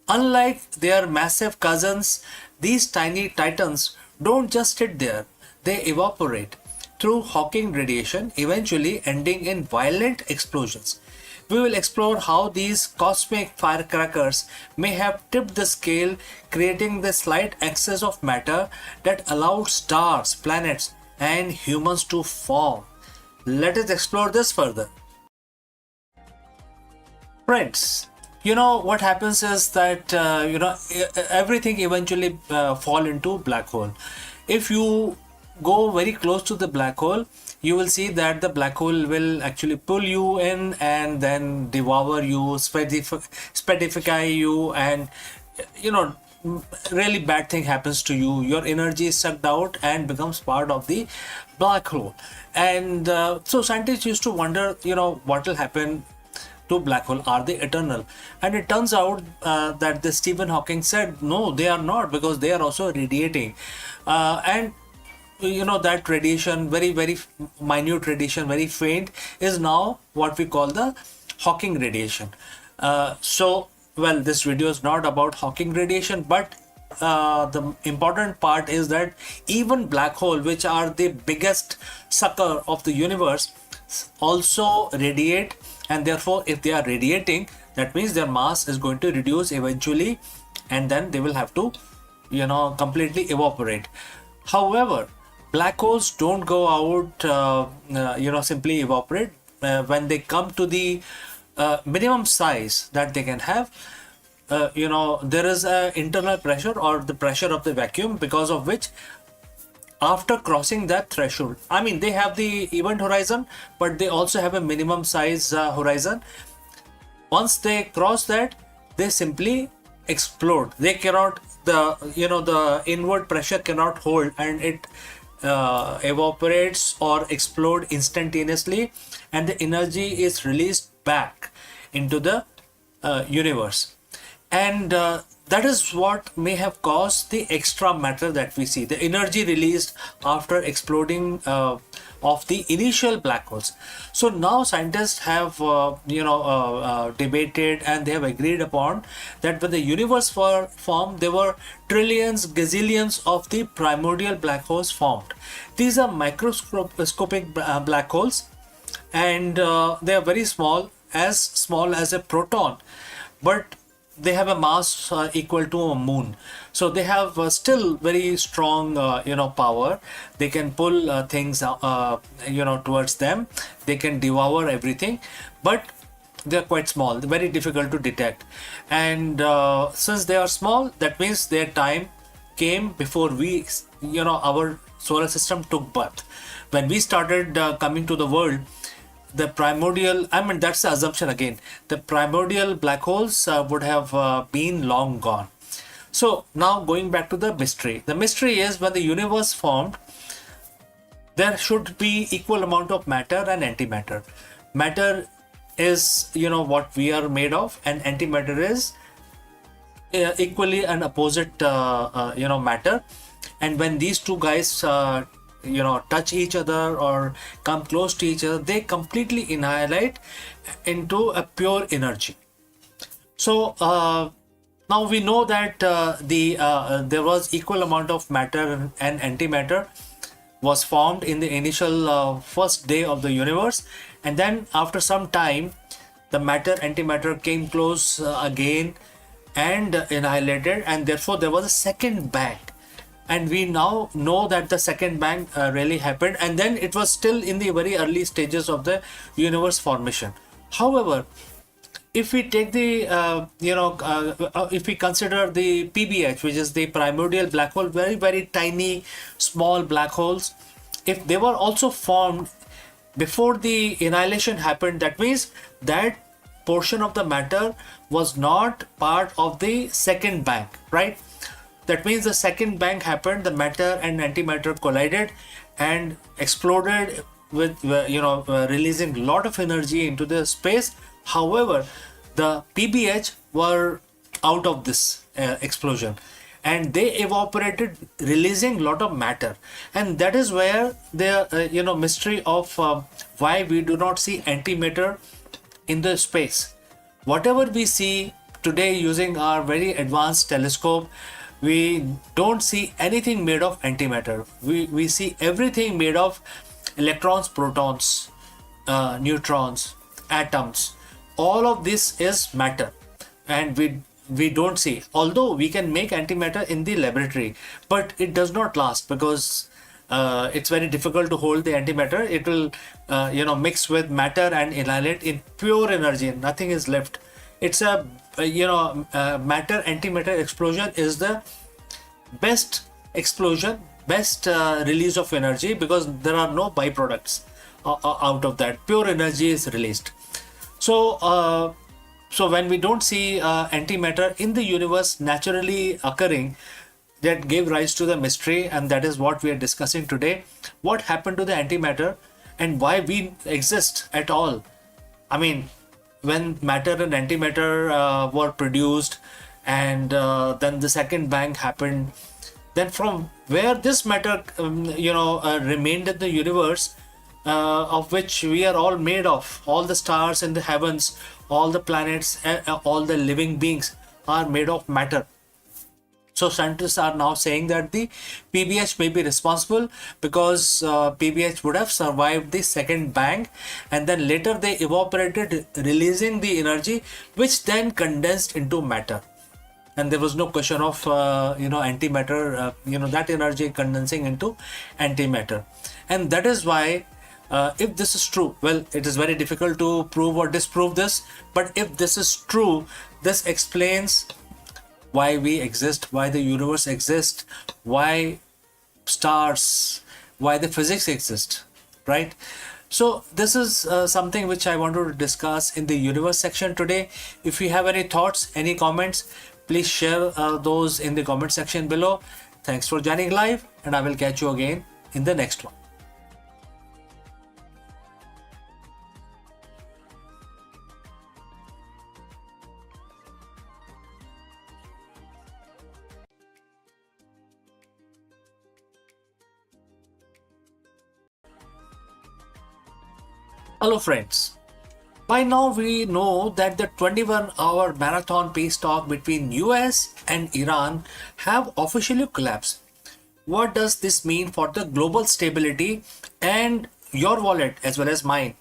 Unlike their massive cousins, these tiny titans don't just sit there, they evaporate through Hawking radiation, eventually ending in violent explosions. We will explore how these cosmic firecrackers may have tipped the scale, creating the slight excess of matter that allowed stars, planets, and humans to form. Let us explore this further. Friends, what happens is that everything eventually fall into black hole. If you go very close to the black hole, you will see that the black hole will actually pull you in and then devour you, speedify you, and really bad thing happens to you. Your energy is sucked out and becomes part of the black hole. And so scientists used to wonder, what will happen to black hole. Are they eternal? And it turns out that the Stephen Hawking said no, they are not, because they are also radiating, and that radiation, very very minute radiation, very faint, is now what we call the Hawking radiation. Well, this video is not about Hawking radiation, but the important part is that even black hole, which are the biggest sucker of the universe, also radiate, and therefore if they are radiating, that means their mass is going to reduce eventually, and then they will have to completely evaporate. However, black holes don't go out simply evaporate. When they come to the minimum size that they can have, there is a internal pressure, or the pressure of the vacuum, because of which after crossing that threshold, I mean, they have the event horizon, but they also have a minimum size horizon. Once they cross that, they simply explode. They cannot, the inward pressure cannot hold, and it evaporates or explode instantaneously, and the energy is released back into the universe. And that is what may have caused the extra matter that we see, the energy released after exploding of the initial black holes. So now scientists have debated, and they have agreed upon that when the universe formed, there were trillions, gazillions of the primordial black holes formed. These are microscopic black holes, and they are very small as a proton, but they have a mass equal to a moon. So they have still very strong power. They can pull things towards them. They can devour everything, but they are quite small, very difficult to detect. And since they are small, that means their time came before our solar system took birth. When we started coming to the world, the primordial, that's the assumption again, the primordial black holes would have been long gone. So now going back to the mystery. The mystery is, when the universe formed, there should be equal amount of matter and antimatter. Matter is what we are made of, and antimatter is equally an opposite matter. And when these two guys touch each other or come close to each other, they completely annihilate into a pure energy. So now we know that there was equal amount of matter and antimatter was formed in the initial first day of the universe, and then after some time the matter antimatter came close again and annihilated, and therefore there was a second bang. And we now know that the second bang really happened, and then it was still in the very early stages of the universe formation. However, if we take the if we consider the PBH, which is the primordial black hole, very very tiny small black holes, if they were also formed before the annihilation happened, that means that portion of the matter was not part of the second bang, right? That means the second bang happened, the matter and antimatter collided and exploded with releasing a lot of energy into the space. However, the PBH were out of this explosion, and they evaporated, releasing a lot of matter. And that is where the mystery of why we do not see antimatter in the space. Whatever we see today using our very advanced telescope, we don't see anything made of antimatter. We see everything made of electrons, protons, neutrons, atoms. All of this is matter, and we don't see. Although we can make antimatter in the laboratory, but it does not last because it's very difficult to hold the antimatter. It will mix with matter and annihilate in pure energy. Nothing is left. It's a matter antimatter explosion is the best explosion, best release of energy, because there are no byproducts out of that. Pure energy is released. So when we don't see antimatter in the universe naturally occurring, that gave rise to the mystery, and that is what we are discussing today. What happened to the antimatter and why we exist at all? I mean, when matter and antimatter were produced, and then the second bang happened, then from where this matter remained in the universe, of which we are all made of, all the stars in the heavens, all the planets, all the living beings are made of matter. So scientists are now saying that the PBH may be responsible, because PBH would have survived the second bang, and then later they evaporated, releasing the energy, which then condensed into matter. And there was no question of antimatter, that energy condensing into antimatter. And that is why, if this is true, well, it is very difficult to prove or disprove this, but if this is true, this explains why we exist, why the universe exists, why stars, why the physics exist, right? So this is something which I wanted to discuss in the universe section today. If you have any thoughts, any comments, please share those in the comment section below. Thanks for joining live, and I will catch you again in the next one. Hello friends. By now we know that the 21-hour marathon peace talk between US and Iran have officially collapsed. What does this mean for the global stability and your wallet as well as mine?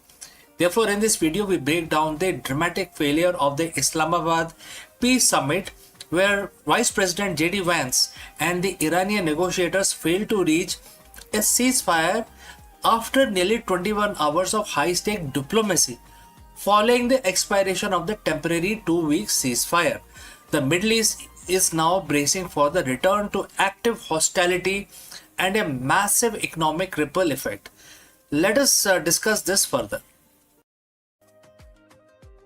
Therefore, in this video we break down the dramatic failure of the Islamabad Peace Summit, where Vice President J.D. Vance and the Iranian negotiators failed to reach a ceasefire after nearly 21 hours of high-stake diplomacy following the expiration of the temporary 2-week ceasefire. The Middle East is now bracing for the return to active hostility and a massive economic ripple effect. Let us discuss this further.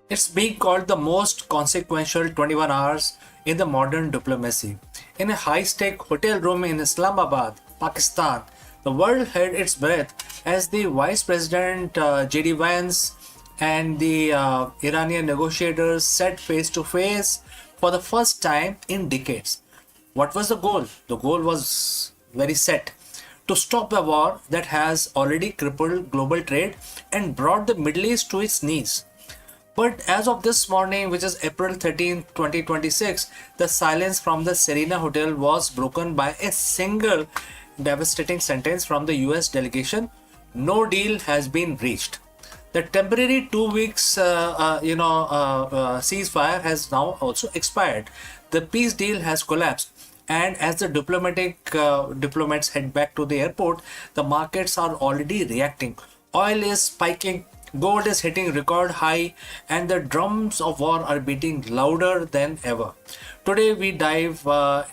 It's being called the most consequential 21 hours in the modern diplomacy. In a high-stake hotel room in Islamabad, Pakistan, the world held its breath as the Vice President J.D. Vance and the Iranian negotiators sat face to face for the first time in decades. What was the goal? The goal was very set: to stop a war that has already crippled global trade and brought the Middle East to its knees. But as of this morning, which is April 13, 2026, the silence from the Serena Hotel was broken by a single devastating sentence from the US delegation: no deal has been reached. The temporary 2 weeks ceasefire has now also expired. The peace deal has collapsed, and as the diplomats head back to the airport, the markets are already reacting. Oil is spiking, gold is hitting record high, and the drums of war are beating louder than ever. Today we dive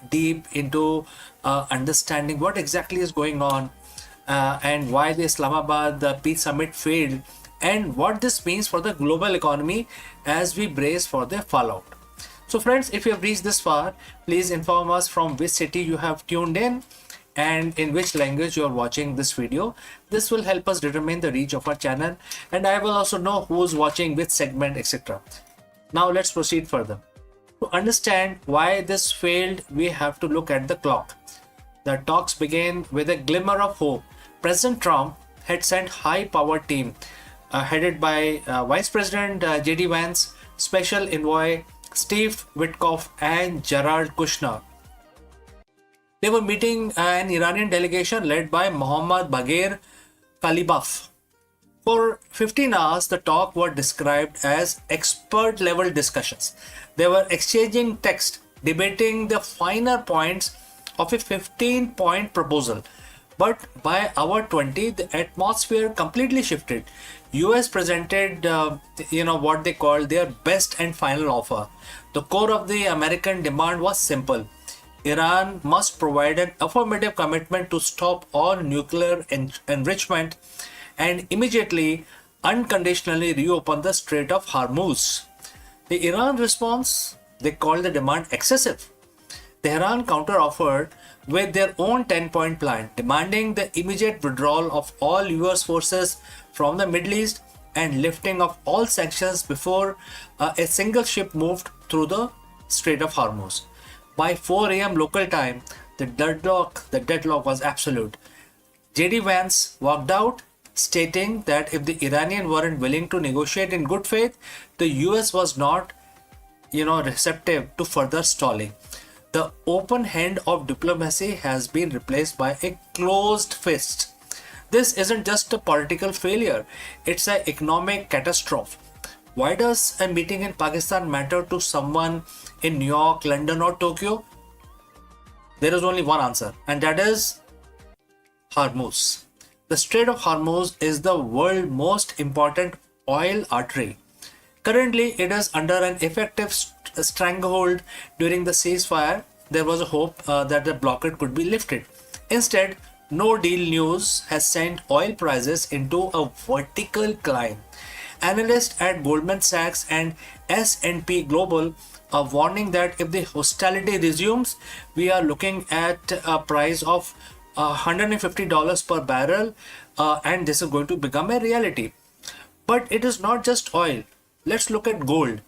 deep into understanding what exactly is going on, and why the Islamabad peace summit failed, and what this means for the global economy as we brace for the fallout. So friends, if you have reached this far, please inform us from which city you have tuned in and in which language you are watching this video. This will help us determine the reach of our channel, and I will also know who's watching which segment, etc. Now let's proceed further. To understand why this failed, we have to look at the clock. The talks began with a glimmer of hope. President Trump had sent high-powered team headed by Vice President J.D. Vance, Special Envoy Steve Witkoff, and Jared Kushner. They were meeting an Iranian delegation led by Mohammad Bagher Kalibaf. For 15 hours, the talk were described as expert-level discussions. They were exchanging text, debating the finer points of a 15-point proposal. But by hour 20, the atmosphere completely shifted. US presented, what they called their best and final offer. The core of the American demand was simple. Iran must provide an affirmative commitment to stop all nuclear enrichment and immediately, unconditionally reopen the Strait of Hormuz. The Iran response, they called the demand excessive. Tehran counter-offered with their own 10-point plan, demanding the immediate withdrawal of all US forces from the Middle East and lifting of all sanctions before a single ship moved through the Strait of Hormuz. By 4 a.m. local time, the deadlock was absolute. J.D. Vance walked out, stating that if the Iranians weren't willing to negotiate in good faith, the US was not, receptive to further stalling. The open hand of diplomacy has been replaced by a closed fist. This isn't just a political failure, it's an economic catastrophe. Why does a meeting in Pakistan matter to someone in New York, London, or Tokyo? There is only one answer, and that is Hormuz. The Strait of Hormuz is the world's most important oil artery. Currently, it is under an effective stranglehold. During the ceasefire, there was a hope that the blockade could be lifted. Instead, no deal news has sent oil prices into a vertical climb. Analysts at Goldman Sachs and S&P Global are warning that if the hostility resumes, we are looking at a price of $150 per barrel, and this is going to become a reality. But it is not just oil. Let's look at gold.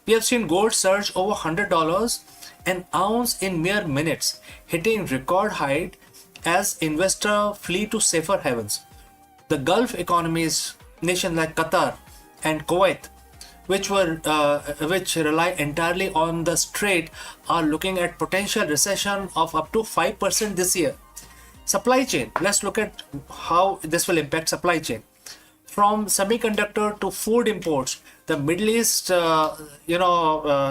We have seen gold surge over $100 an ounce in mere minutes, hitting record height as investors flee to safer havens. The Gulf economies, nations like Qatar and Kuwait, which rely entirely on the strait, are looking at potential recession of up to 5% this year. Supply chain. Let's look at how this will impact supply chain. From semiconductor to food imports, the Middle East,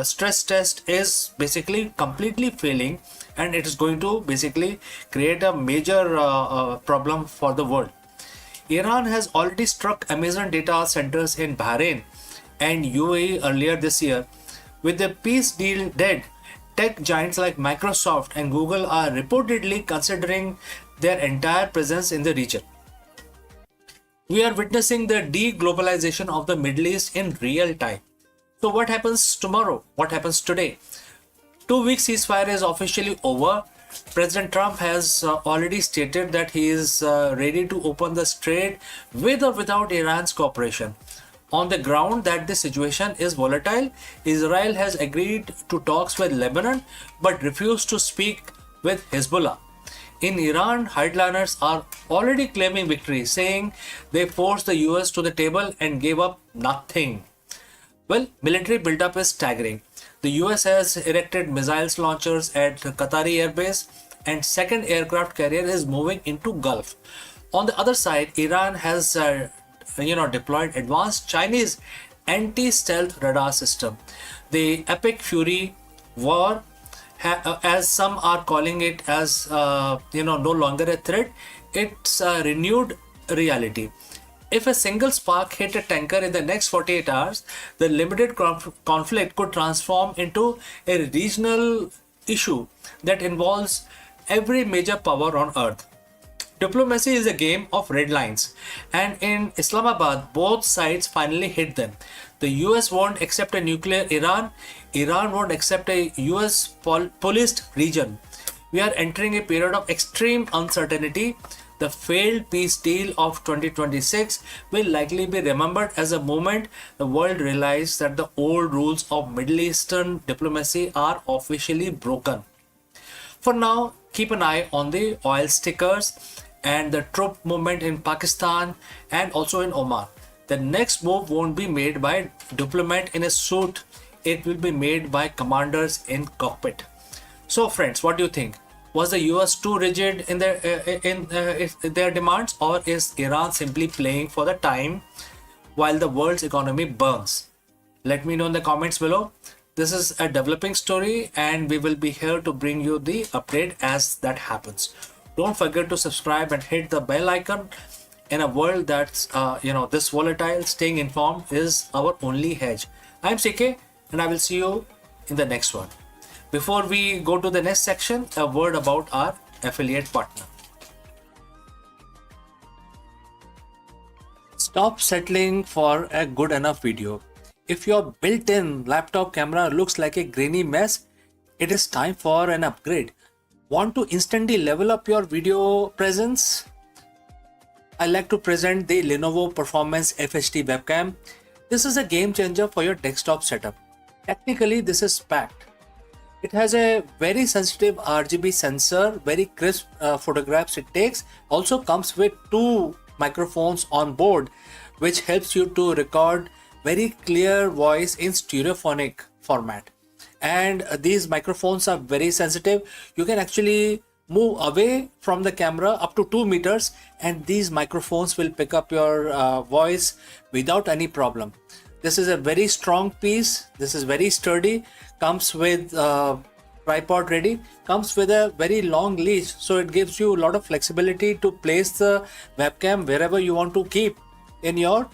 stress test is basically completely failing, and it is going to basically create a major problem for the world. Iran has already struck Amazon data centers in Bahrain and UAE earlier this year. With the peace deal dead, tech giants like Microsoft and Google are reportedly considering their entire presence in the region. We are witnessing the de-globalization of the Middle East in real time. So what happens tomorrow? What happens today? 2-week ceasefire is officially over. President Trump has already stated that he is ready to open the strait with or without Iran's cooperation. On the ground that the situation is volatile, Israel has agreed to talks with Lebanon but refused to speak with Hezbollah. In Iran, hardliners are already claiming victory, saying they forced the US to the table and gave up nothing. Well, military buildup is staggering. The US has erected missiles launchers at Qatari Air Base, and second aircraft carrier is moving into Gulf. On the other side, Iran has deployed advanced Chinese anti-stealth radar system. The Epic Fury war, as some are calling it, as no longer a threat, it's a renewed reality. If a single spark hit a tanker in the next 48 hours, the limited conflict could transform into a regional issue that involves every major power on earth. Diplomacy is a game of red lines, and in Islamabad, both sides finally hit them. The US won't accept a nuclear Iran, Iran won't accept a US policed region. We are entering a period of extreme uncertainty. The failed peace deal of 2026 will likely be remembered as a moment the world realized that the old rules of Middle Eastern diplomacy are officially broken. For now, keep an eye on the oil stickers and the troop movement in Pakistan and also in Oman. The next move won't be made by diplomat in a suit. It will be made by commanders in cockpit. So, friends, what do you think? Was the US too rigid in their demands, or is Iran simply playing for the time while the world's economy burns? Let me know in the comments below. This is a developing story, and we will be here to bring you the update as that happens. Don't forget to subscribe and hit the bell icon. In a world that's this volatile, staying informed is our only hedge. I'm CK, and I will see you in the next one. Before we go to the next section, a word about our affiliate partner. Stop settling for a good enough video. If your built-in laptop camera looks like a grainy mess, it is time for an upgrade. Want to instantly level up your video presence? I like to present the Lenovo Performance FHD webcam. This is a game changer for your desktop setup. Technically, this is packed. It has a very sensitive RGB sensor, very crisp photographs it takes. Also comes with 2 microphones on board, which helps you to record very clear voice in stereophonic format. And these microphones are very sensitive. You can actually move away from the camera up to 2 meters, and these microphones will pick up your voice without any problem. This is a very strong piece. This is very sturdy. Comes with tripod ready. Comes with a very long leash, so it gives you a lot of flexibility to place the webcam wherever you want to keep in your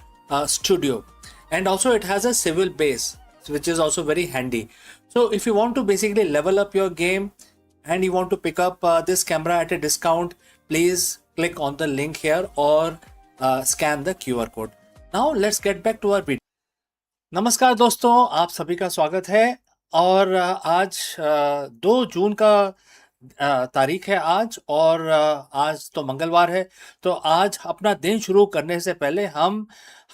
studio. And also it has a swivel base, which is also very handy. So if you want to basically level up your game and you want to pick up this camera at a discount, please click on the link here or scan the QR code. Now let's get back to our video. नमस्कार दोस्तों, आप सभी का स्वागत है। और आज 2 जून का तारीख है आज, और आज तो मंगलवार है। तो आज अपना दिन शुरू करने से पहले हम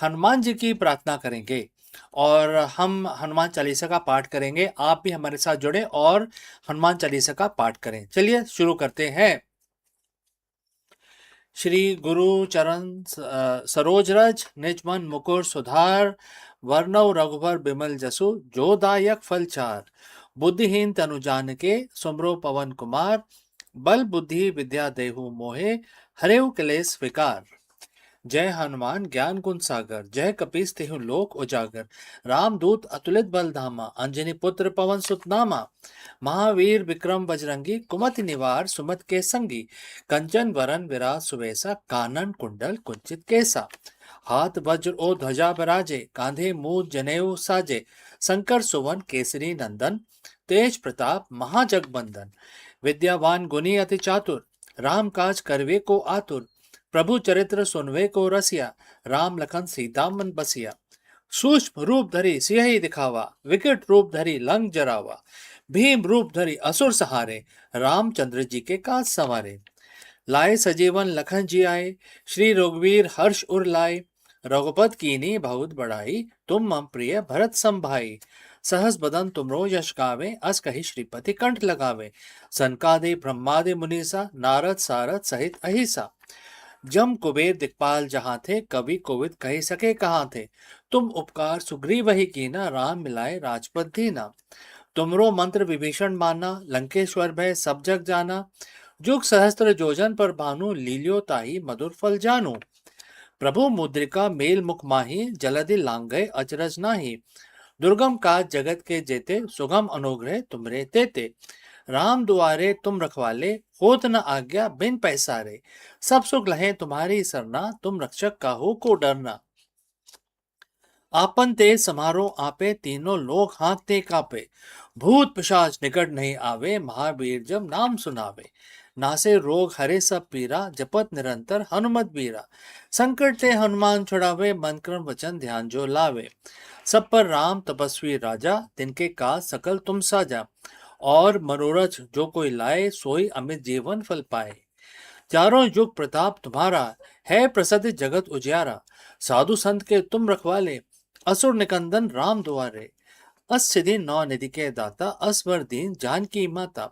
हनुमान जी की प्रार्थना करेंगे और हम हनुमान चालीसा का पाठ करेंगे। आप भी हमारे साथ जुड़े और हनुमान चालीसा का पाठ करें। चलिए शुरू करते हैं। श्री गुरु चरण सरोज रज, निज मन मुकुर सुधार, वर्णव रघुबर बिमल जसु, जो दायक फल चार। बुद्धिहीन तनु जानिके, सुमरो पवन कुमार, बल बुद्धि विद्या देहु मोहे, हरेउ क्लेश विकार। जय हनुमान ज्ञान गुण सागर, जय कपीस तेहु लोक उजागर। रामदूत अतुलित बल धामा, अंजनी पुत्र पवन सुत नामा। महावीर विक्रम बजरंगी, कुमति निवार सुमत के संगी। कंचन वरन विराज सुवेसा, कानन कुंडल कुंचित केसा। हाथ वज्र ओ ध्वजा बराजे, कांधे मूज जनेऊ साजे। शंकर सुवन केसरी नंदन, तेज प्रताप महाजगबंदन। विद्यावान गुणी अति चातुर, राम काज करवे को आतुर। प्रभु चरित्र सुनवे को रसिया, राम लखन सीता मन बसिया। सूक्ष्म रूप धरी सिंह दिखावा, विकट रूप धरी लंक जरावा। भीम रूप धरी असुर सहारे, रामचंद्र जी के काज संवारे। लाए सजीवन लखन जी आए, श्री रघुवीर हर्ष उर लाए। रघुपत कीनी बहुत बड़ाई, तुम मम प्रिय भरत संभाई। सहस बदन तुमरो यश गावे, अस कहि श्रीपति कंठ लगावे। सनकादि ब्रह्मादि मुनीसा, नारद सारद सहित अहिसा। जम कुबेर दिक्पाल जहाँ थे, कवि कोविद कही सके कहाँ थे। तुम उपकार सुग्रीव ही कीना, राम मिलाए राजपद दीना। तुमरो मंत्र विभीषण माना, लंकेश्वर भय सब जग जाना। जुग सहस्त्र जोजन पर भानु, लील्यो ताही मधुर फल जानू। प्रभु मुद्रिका मेल मुख माही, जलधि लांघे अचरज नाही। दुर्गम काज जगत के जेते, सुगम अनुग्रह तुमरे तेते। राम दुआरे तुम रखवाले, होत न आज्ञा बिन पैसारे। सब सुख लहे तुम्हारी सरना, तुम रक्षक काहू को डरना। आपन ते समारो आपे, तीनों लोग हांकते कापे। भूत पिशाच निकट नहीं आवे, महावीर जब नाम सुनावे। नासे रोग हरे सब पीरा, जपत निरंतर हनुमत बीरा। संकट ते हनुमान छुड़ावे, मन क्रम वचन ध्यान जो लावे। सब पर राम तपस्वी राजा, तिनके काज सकल तुम साजा। और मनोरथ जो कोई लाए, सोई अमित जीवन फल पाए। चारों युग प्रताप तुम्हारा, है प्रसिद्ध जगत उजियारा। साधु संत के तुम रखवाले, असुर निकंदन राम दुआरे। अस सिधि नौ निधि के दाता, असवर दीन जानकी माता।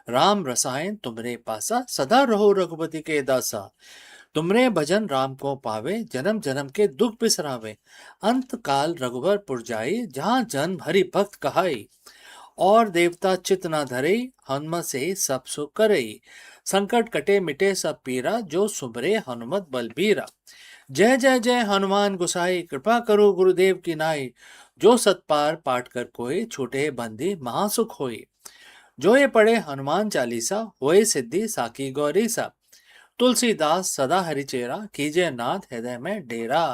राम रसायन तुमरे पासा, सदा रहो रघुपति के दासा। तुमरे भजन राम को पावे, जन्म जन्म के दुख बिसरावे। अंत काल रघुबर पुर जाई, जहाँ जन्म हरि भक्त कहाई। और देवता चित न धरे, हनुमत से सब सुख करे। संकट कटे मिटे सब पीरा, जो सुमरे हनुमत बलबीरा। जय जय जय हनुमान गोसाई, कृपा करो गुरुदेव की नाई। जो सतपार पाठ कर कोई, छूटे बंदी महासुख होई। जो ये पढ़े हनुमान चालीसा, होए सिद्धि साकी गौरीसा। तुलसीदास सदा हरिचेरा, कीजिए नाथ हृदय में डेरा।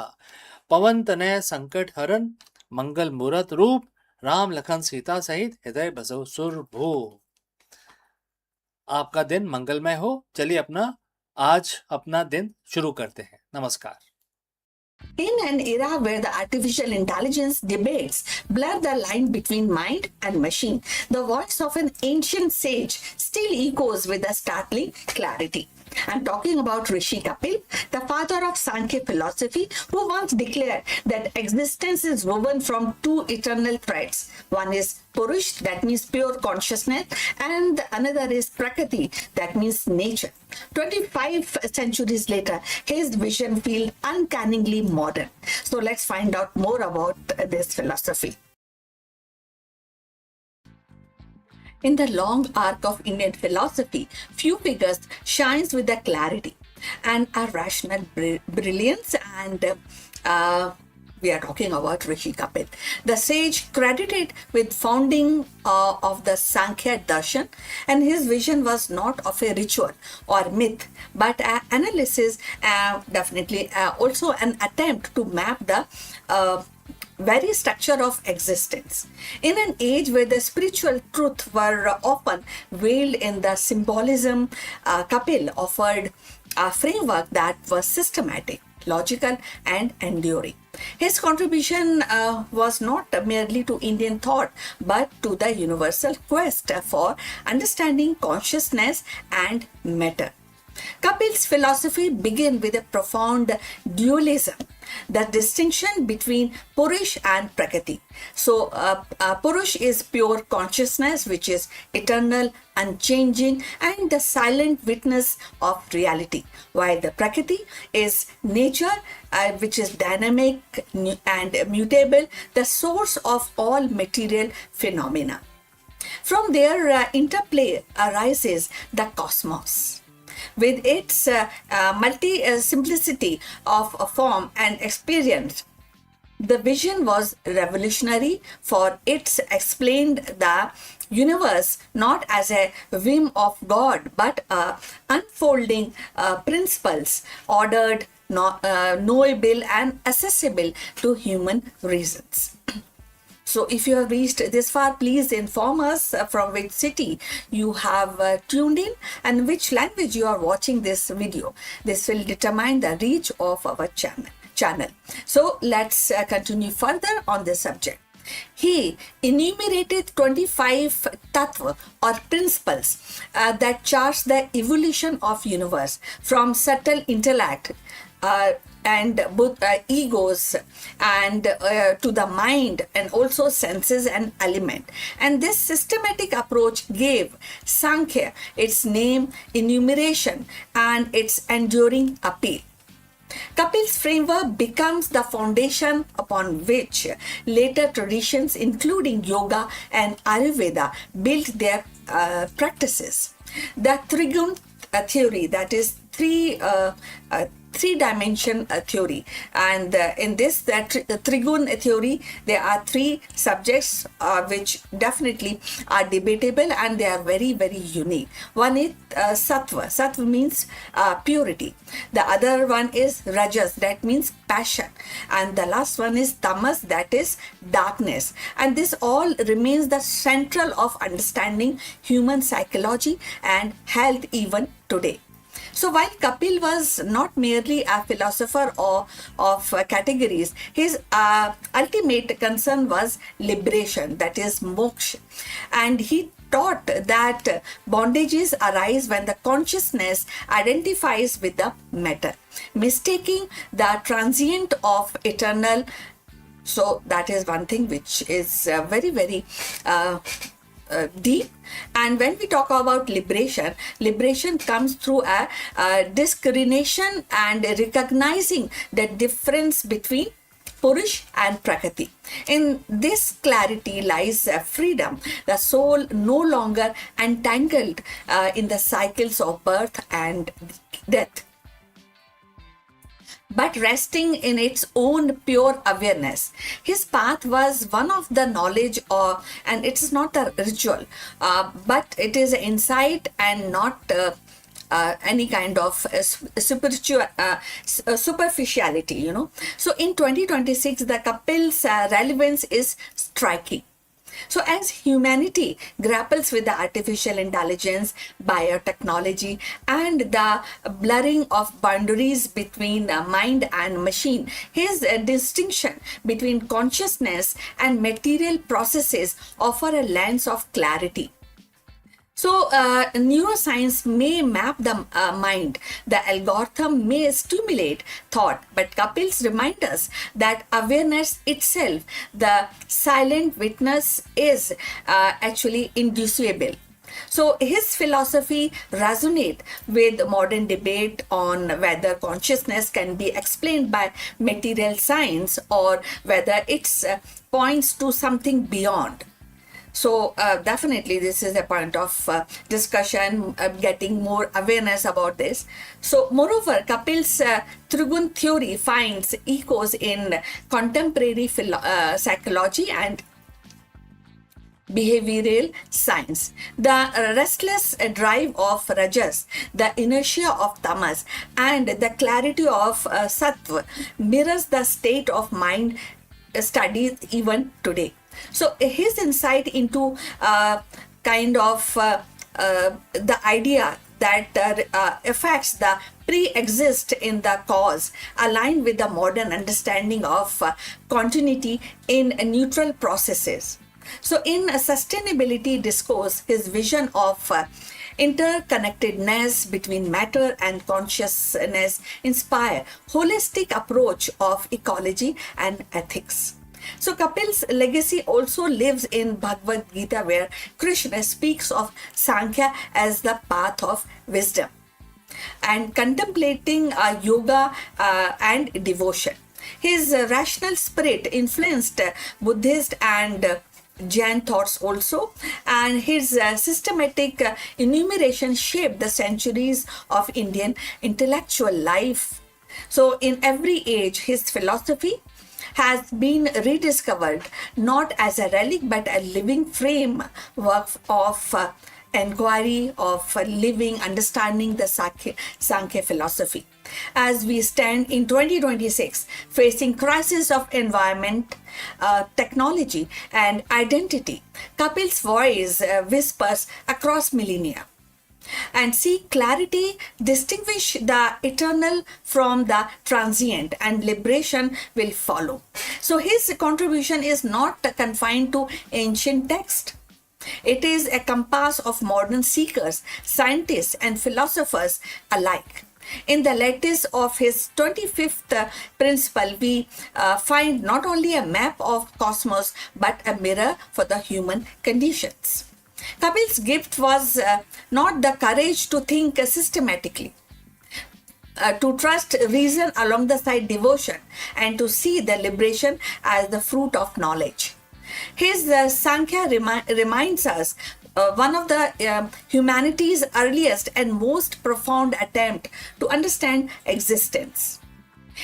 पवन तनय संकट हरन, मंगल मूरत रूप। राम लखन सीता सहित, हृदय बसो सुरभूप। आपका दिन मंगलमय हो। चलिए आज अपना दिन शुरू करते हैं। नमस्कार। In an era where the artificial intelligence debates blur the line between mind and machine, the voice of an ancient sage still echoes with a startling clarity. I'm talking about Rishi Kapil, the father of Sankhya philosophy, who once declared that existence is woven from two eternal threads. One is Purush, that means pure consciousness, and another is Prakriti, that means nature. 25 centuries later, his vision feels uncannily modern. So let's find out more about this philosophy. In the long arc of Indian philosophy, few figures shines with the clarity and a rational brilliance, and we are talking about Rishi Kapil, the sage credited with founding of the Sankhya Darshan, and his vision was not of a ritual or myth, but an analysis, definitely also an attempt to map the very structure of existence. In an age where the spiritual truth were often veiled in the symbolism, Kapil offered a framework that was systematic, logical, and enduring. His contribution was not merely to Indian thought, but to the universal quest for understanding consciousness and matter. Kapil's philosophy began with a profound dualism, the distinction between Purush and Prakriti. So, Purush is pure consciousness, which is eternal, unchanging, and the silent witness of reality, while the Prakriti is nature, which is dynamic and mutable, the source of all material phenomena. From their interplay arises the cosmos. With its multi-simplicity of form and experience, the vision was revolutionary, for it explained the universe not as a whim of God, but unfolding principles ordered, knowable, and accessible to human reasons. So if you have reached this far, please inform us from which city you have tuned in and which language you are watching this video. This will determine the reach of our channel. So let's continue further on this subject. He enumerated 25 tattva or principles that chart the evolution of universe from subtle intellect and egos and to the mind and also senses and element. And this systematic approach gave Sankhya its name, enumeration, and its enduring appeal. Kapil's framework becomes the foundation upon which later traditions, including yoga and Ayurveda, built their practices. The Trigun theory, that is three three-dimension theory, and in this Trigun theory, there are three subjects which definitely are debatable, and they are very, very unique. One is sattva. Sattva means purity. The other one is rajas, that means passion, and the last one is tamas, that is darkness. And this all remains the central of understanding human psychology and health even today. So while Kapil was not merely a philosopher of categories, his ultimate concern was liberation, that is moksha. And he taught that bondages arise when the consciousness identifies with the matter, mistaking the transient of eternal. So that is one thing which is very, very deep. And when we talk about liberation, liberation comes through a discrimination and recognizing the difference between Purush and Prakriti. In this clarity lies freedom, the soul no longer entangled in the cycles of birth and death, but resting in its own pure awareness. His path was one of the knowledge, and it is not a ritual, but it is insight and not any kind of spiritual superficiality, you know. So in 2026, the Kapil's relevance is striking. So as humanity grapples with the artificial intelligence, biotechnology, and the blurring of boundaries between mind and machine, his distinction between consciousness and material processes offer a lens of clarity. So neuroscience may map the mind, the algorithm may stimulate thought, but Kapil's remind us that awareness itself, the silent witness, is actually indissoluble. So his philosophy resonates with modern debate on whether consciousness can be explained by material science or whether it points to something beyond. So definitely this is a point of discussion, getting more awareness about this. So moreover, Kapil's Trigun theory finds echoes in contemporary psychology and behavioral science. The restless drive of rajas, the inertia of tamas, and the clarity of sattva mirrors the state of mind studied even today. So his insight into kind of the idea that effects the pre-exist in the cause align with the modern understanding of continuity in neutral processes. So in a sustainability discourse, his vision of interconnectedness between matter and consciousness inspire holistic approach of ecology and ethics. So Kapil's legacy also lives in Bhagavad Gita, where Krishna speaks of Sankhya as the path of wisdom and contemplating yoga and devotion. His rational spirit influenced Buddhist and Jain thoughts also, and his systematic enumeration shaped the centuries of Indian intellectual life. So in every age, his philosophy has been rediscovered not as a relic but a living framework of inquiry, of living, understanding the Sankhya philosophy. As we stand in 2026, facing crisis of environment, technology, and identity, Kapil's voice whispers across millennia. And see clarity, distinguish the eternal from the transient, and liberation will follow. So his contribution is not confined to ancient text. It is a compass of modern seekers, scientists, and philosophers alike. In the lattice of his 25th principle, we find not only a map of cosmos but a mirror for the human conditions. Kapil's gift was not the courage to think systematically, to trust reason alongside devotion, and to see the liberation as the fruit of knowledge. His Sankhya reminds us one of the humanity's earliest and most profound attempt to understand existence.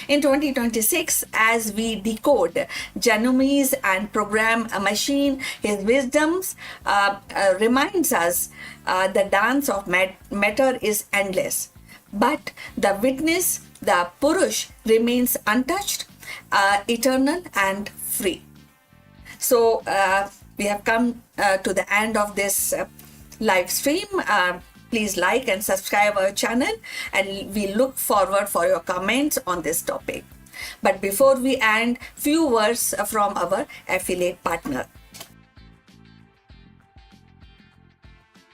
In 2026, as we decode Genomes and program a machine, his wisdoms reminds us the dance of matter is endless. But the witness, the Purush, remains untouched, eternal, and free. So we have come to the end of this live stream. Please like and subscribe our channel, and we look forward for your comments on this topic. But before we end, few words from our affiliate partner.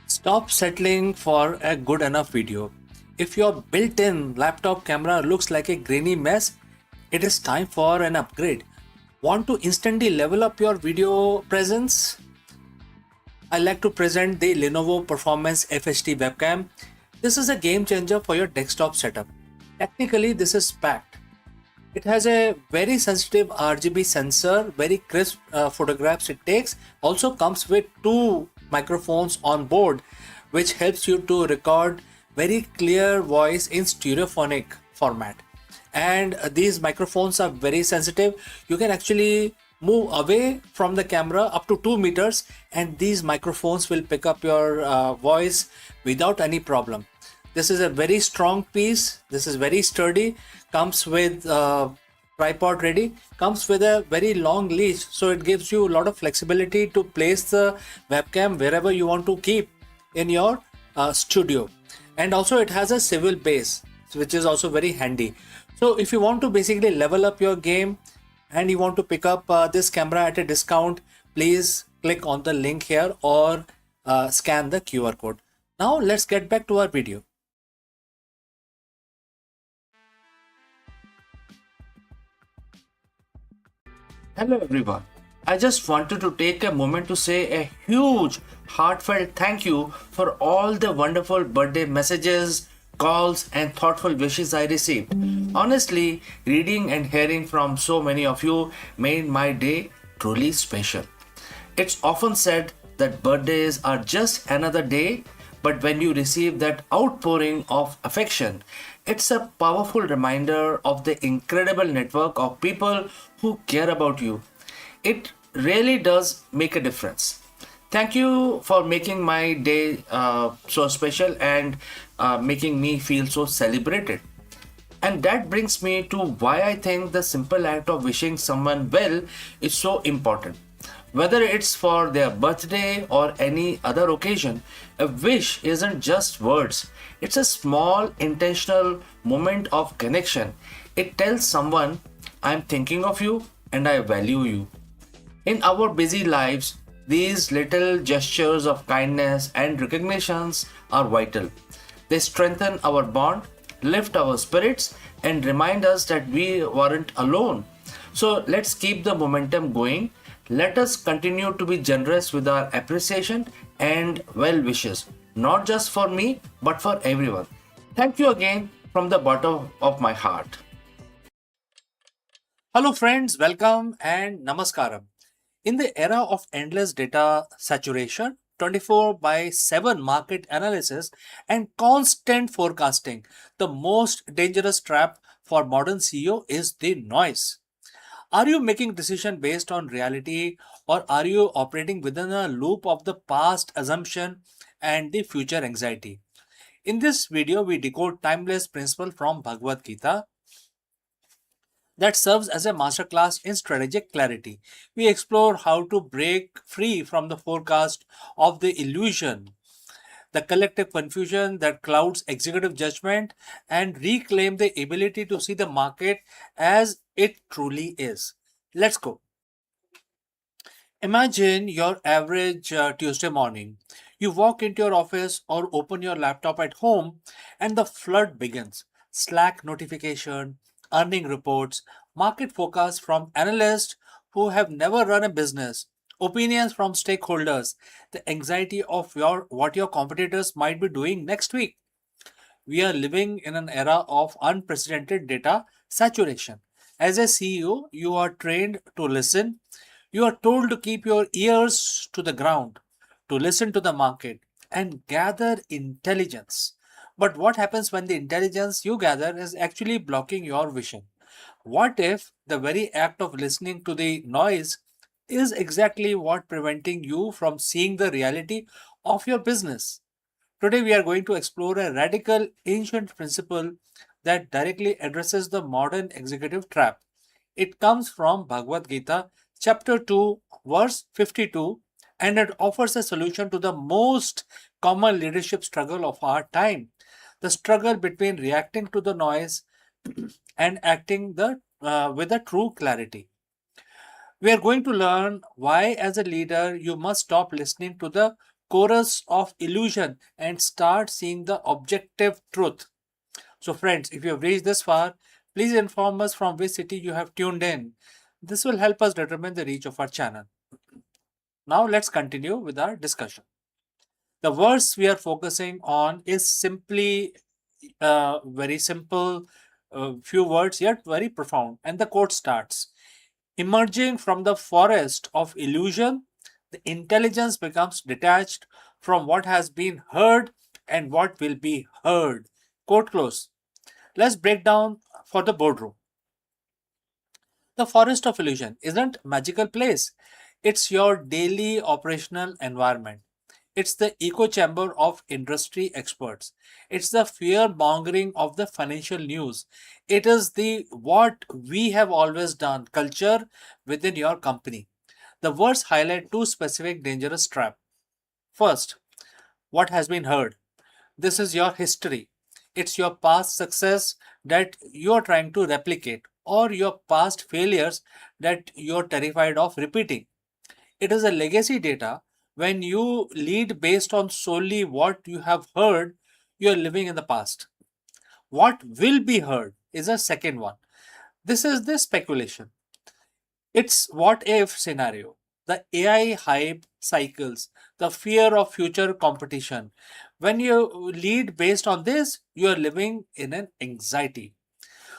Stop settling for a good enough video. If your built-in laptop camera looks like a grainy mess, it is time for an upgrade. Want to instantly level up your video presence? I like to present the Lenovo Performance FHD webcam. This is a game changer for your desktop setup. Technically, this is packed. It has a very sensitive RGB sensor, very crisp photographs it takes. Also comes with 2 microphones on board, which helps you to record very clear voice in stereophonic format. And these microphones are very sensitive. You can actually move away from the camera up to 2 meters, and these microphones will pick up your voice without any problem. This is a very strong piece. This is very sturdy. Comes with tripod ready. Comes with a very long leash, so it gives you a lot of flexibility to place the webcam wherever you want to keep in your studio. And also it has a swivel base, which is also very handy. So if you want to basically level up your game and you want to pick up this camera at a discount, please click on the link here or scan the QR code. Now let's get back to our video. Hello everyone. I just wanted to take a moment to say a huge heartfelt thank you for all the wonderful birthday messages, calls and thoughtful wishes I received. Honestly, reading and hearing from so many of you made my day truly special. It's often said that birthdays are just another day, but when you receive that outpouring of affection, it's a powerful reminder of the incredible network of people who care about you. It really does make a difference. Thank you for making my day so special and making me feel so celebrated. And that brings me to why I think the simple act of wishing someone well is so important. Whether it's for their birthday or any other occasion, a wish isn't just words. It's a small intentional moment of connection. It tells someone, I'm thinking of you and I value you. In our busy lives, these little gestures of kindness and recognitions are vital. They strengthen our bond, lift our spirits, and remind us that we weren't alone. So let's keep the momentum going. Let us continue to be generous with our appreciation and well wishes, not just for me, but for everyone. Thank you again from the bottom of my heart. Hello friends, welcome and namaskaram. In the era of endless data saturation, 24/7 market analysis, and constant forecasting, the most dangerous trap for modern CEO is the noise. Are you making decision based on reality, or are you operating within a loop of the past assumption and the future anxiety? In this video, we decode timeless principle from Bhagavad Gita that serves as a masterclass in strategic clarity. We explore how to break free from the forecast of the illusion, the collective confusion that clouds executive judgment, and reclaim the ability to see the market as it truly is. Let's go. Imagine your average Tuesday morning. You walk into your office or open your laptop at home, and the flood begins. Slack notification, earning reports, market forecasts from analysts who have never run a business, opinions from stakeholders, the anxiety of what your competitors might be doing next week. We are living in an era of unprecedented data saturation. As a CEO, you are trained to listen. You are told to keep your ears to the ground, to listen to the market, and gather intelligence. But what happens when the intelligence you gather is actually blocking your vision? What if the very act of listening to the noise is exactly what preventing you from seeing the reality of your business? Today we are going to explore a radical ancient principle that directly addresses the modern executive trap. It comes from Bhagavad Gita, chapter 2, verse 52, and it offers a solution to the most common leadership struggle of our time, the struggle between reacting to the noise and acting with a true clarity. We are going to learn why, as a leader, you must stop listening to the chorus of illusion and start seeing the objective truth. So, friends, if you have reached this far, please inform us from which city you have tuned in. This will help us determine the reach of our channel. Now, let's continue with our discussion. The verse we are focusing on is simply very simple, few words, yet very profound. And the quote starts: emerging from the forest of illusion, the intelligence becomes detached from what has been heard and what will be heard. Quote close. Let's break down for the boardroom. The forest of illusion isn't a magical place. It's your daily operational environment. It's the echo chamber of industry experts. It's the fear mongering of the financial news. It is the what we have always done culture within your company. The words highlight two specific dangerous traps. First, what has been heard. This is your history. It's your past success that you are trying to replicate, or your past failures that you're terrified of repeating. It is a legacy data. When you lead based on solely what you have heard, you are living in the past. What will be heard is a second one. This is the speculation. It's what if scenario. The AI hype cycles, the fear of future competition. When you lead based on this, you are living in an anxiety.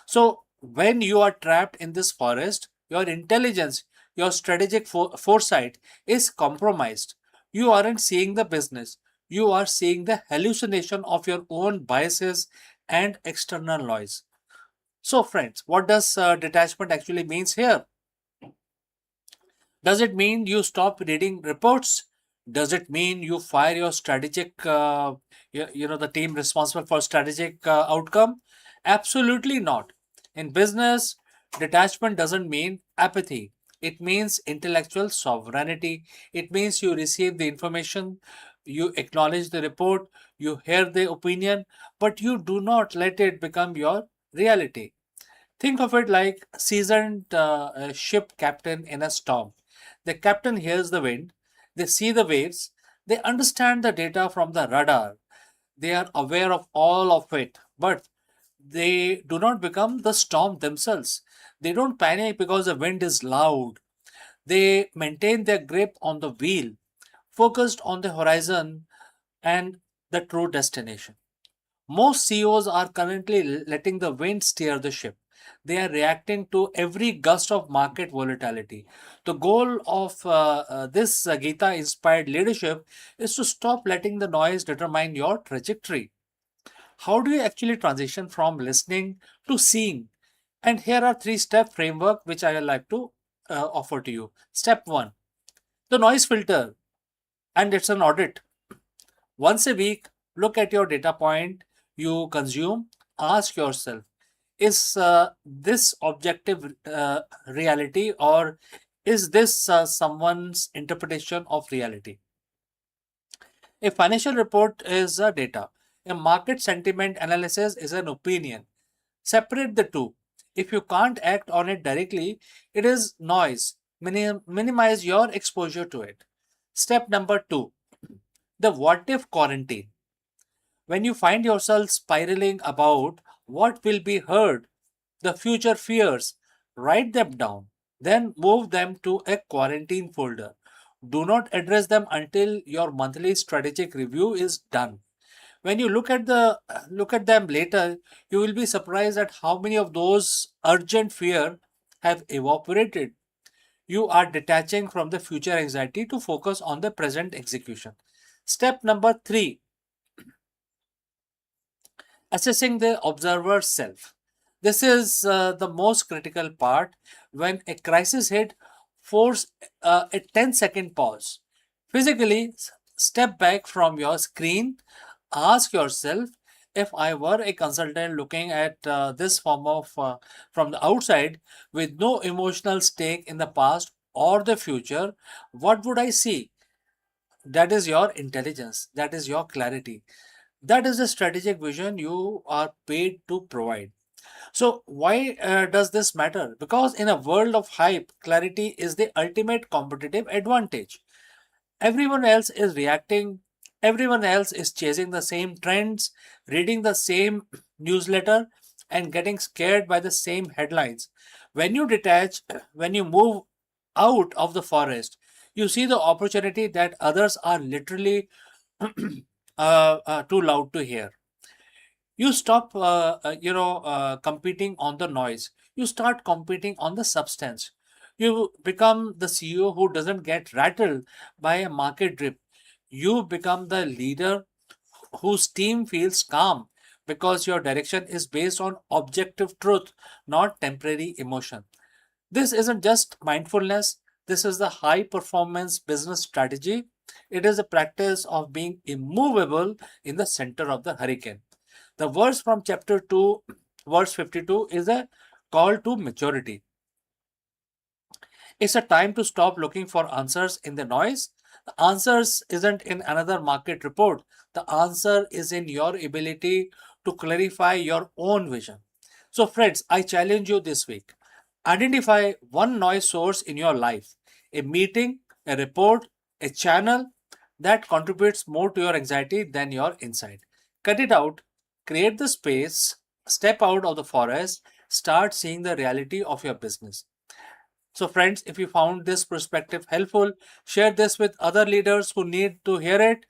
So, when you are trapped in this forest, your intelligence, your strategic foresight is compromised. You aren't seeing the business, you are seeing the hallucination of your own biases and external noise. So, friends, what does detachment actually means here? Does it mean you stop reading reports? Does it mean you fire your strategic, the team responsible for strategic outcome? Absolutely not. In business, detachment doesn't mean apathy. It means intellectual sovereignty. It means you receive the information, you acknowledge the report, you hear the opinion, but you do not let it become your reality. Think of it like a seasoned ship captain in a storm. The captain hears the wind, they see the waves, they understand the data from the radar, they are aware of all of it, but they do not become the storm themselves. They don't panic because the wind is loud. They maintain their grip on the wheel, focused on the horizon and the true destination. Most CEOs are currently letting the wind steer the ship. They are reacting to every gust of market volatility. The goal of this Gita inspired leadership is to stop letting the noise determine your trajectory. How do you actually transition from listening to seeing? And here are three-step framework which I would like to offer to you. Step one, the noise filter, and it's an audit. Once a week, look at your data point you consume. Ask yourself, is this objective reality, or is this someone's interpretation of reality? A financial report is data. A market sentiment analysis is an opinion. Separate the two. If you can't act on it directly, it is noise. Minimize your exposure to it. Step number two, the what if quarantine. When you find yourself spiraling about what will be heard, the future fears, write them down. Then move them to a quarantine folder. Do not address them until your monthly strategic review is done. When you look at them later, you will be surprised at how many of those urgent fear have evaporated. You are detaching from the future anxiety to focus on the present execution. Step number 3, assessing the observer's self. This is the most critical part. When a crisis hit, force a 10-second pause. Physically, step back from your screen. Ask yourself, if I were a consultant looking at this from the outside with no emotional stake in the past or the future, what would I see? That is your intelligence. That is your clarity. That is the strategic vision you are paid to provide. So, why does this matter? Because in a world of hype, clarity is the ultimate competitive advantage. Everyone else is reacting, everyone else is chasing the same trends, reading the same newsletter, and getting scared by the same headlines. When you detach, when you move out of the forest, you see the opportunity that others are literally too loud to hear. You stop competing on the noise. You start competing on the substance. You become the CEO who doesn't get rattled by a market drip. You become the leader whose team feels calm because your direction is based on objective truth, not temporary emotion. This isn't just mindfulness, this is the high performance business strategy. It is a practice of being immovable in the center of the hurricane. The verse from chapter 2, verse 52 is a call to maturity. It's a time to stop looking for answers in the noise. The answers isn't in another market report. The answer is in your ability to clarify your own vision. So, friends, I challenge you this week. Identify one noise source in your life, a meeting, a report, a channel that contributes more to your anxiety than your insight. Cut it out, create the space, step out of the forest, start seeing the reality of your business. So, friends, if you found this perspective helpful, share this with other leaders who need to hear it.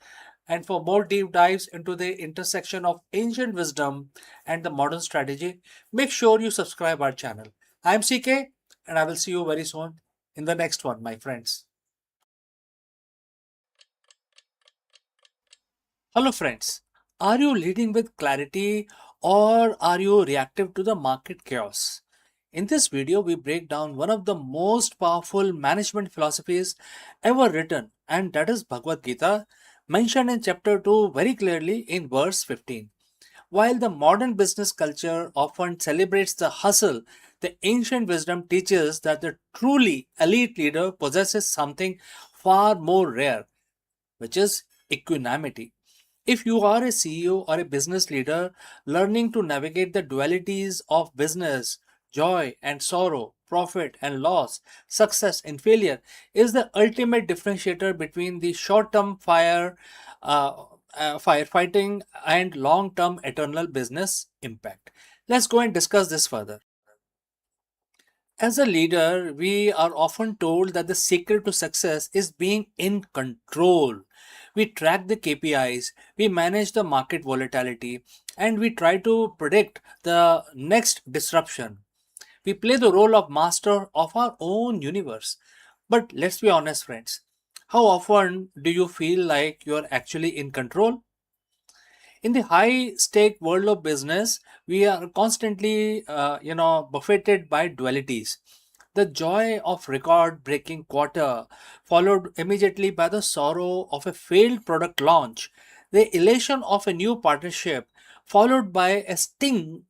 And for more deep dives into the intersection of ancient wisdom and the modern strategy, make sure you subscribe our channel. I'm CK, and I will see you very soon in the next one, my friends. Hello, friends. Are you leading with clarity or are you reactive to the market chaos? In this video, we break down one of the most powerful management philosophies ever written, and that is Bhagavad Gita, mentioned in chapter 2 very clearly in verse 15. While the modern business culture often celebrates the hustle, the ancient wisdom teaches that the truly elite leader possesses something far more rare, which is equanimity. If you are a CEO or a business leader learning to navigate the dualities of business, joy and sorrow, profit and loss, success and failure is the ultimate differentiator between the short-term firefighting and long-term eternal business impact. Let's go and discuss this further. As a leader, we are often told that the secret to success is being in control. We track the KPIs, we manage the market volatility, and we try to predict the next disruption. We play the role of master of our own universe. But let's be honest, friends. How often do you feel like you're actually in control? In the high stake world of business, we are constantly buffeted by dualities. The joy of record breaking quarter followed immediately by the sorrow of a failed product launch, the elation of a new partnership followed by a sting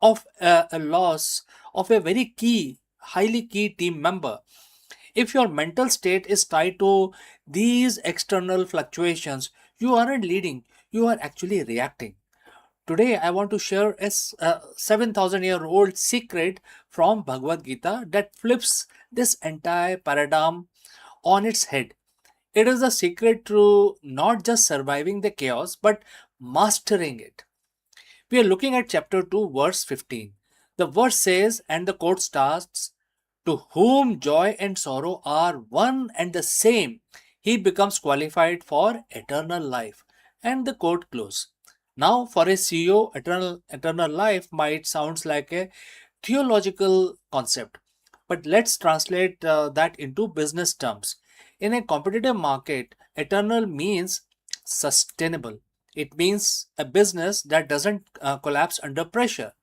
of a loss of a very highly key team member. If your mental state is tied to these external fluctuations, you aren't leading, you are actually reacting. Today, I want to share a 7,000-year-old secret from Bhagavad Gita that flips this entire paradigm on its head. It is the secret to not just surviving the chaos, but mastering it. We are looking at chapter 2, verse 15. The verse says, and the quote starts, to whom joy and sorrow are one and the same, he becomes qualified for eternal life. And the quote close. Now, for a CEO, eternal life might sound like a theological concept. But let's translate that into business terms. In a competitive market, eternal means sustainable. It means a business that doesn't collapse under pressure.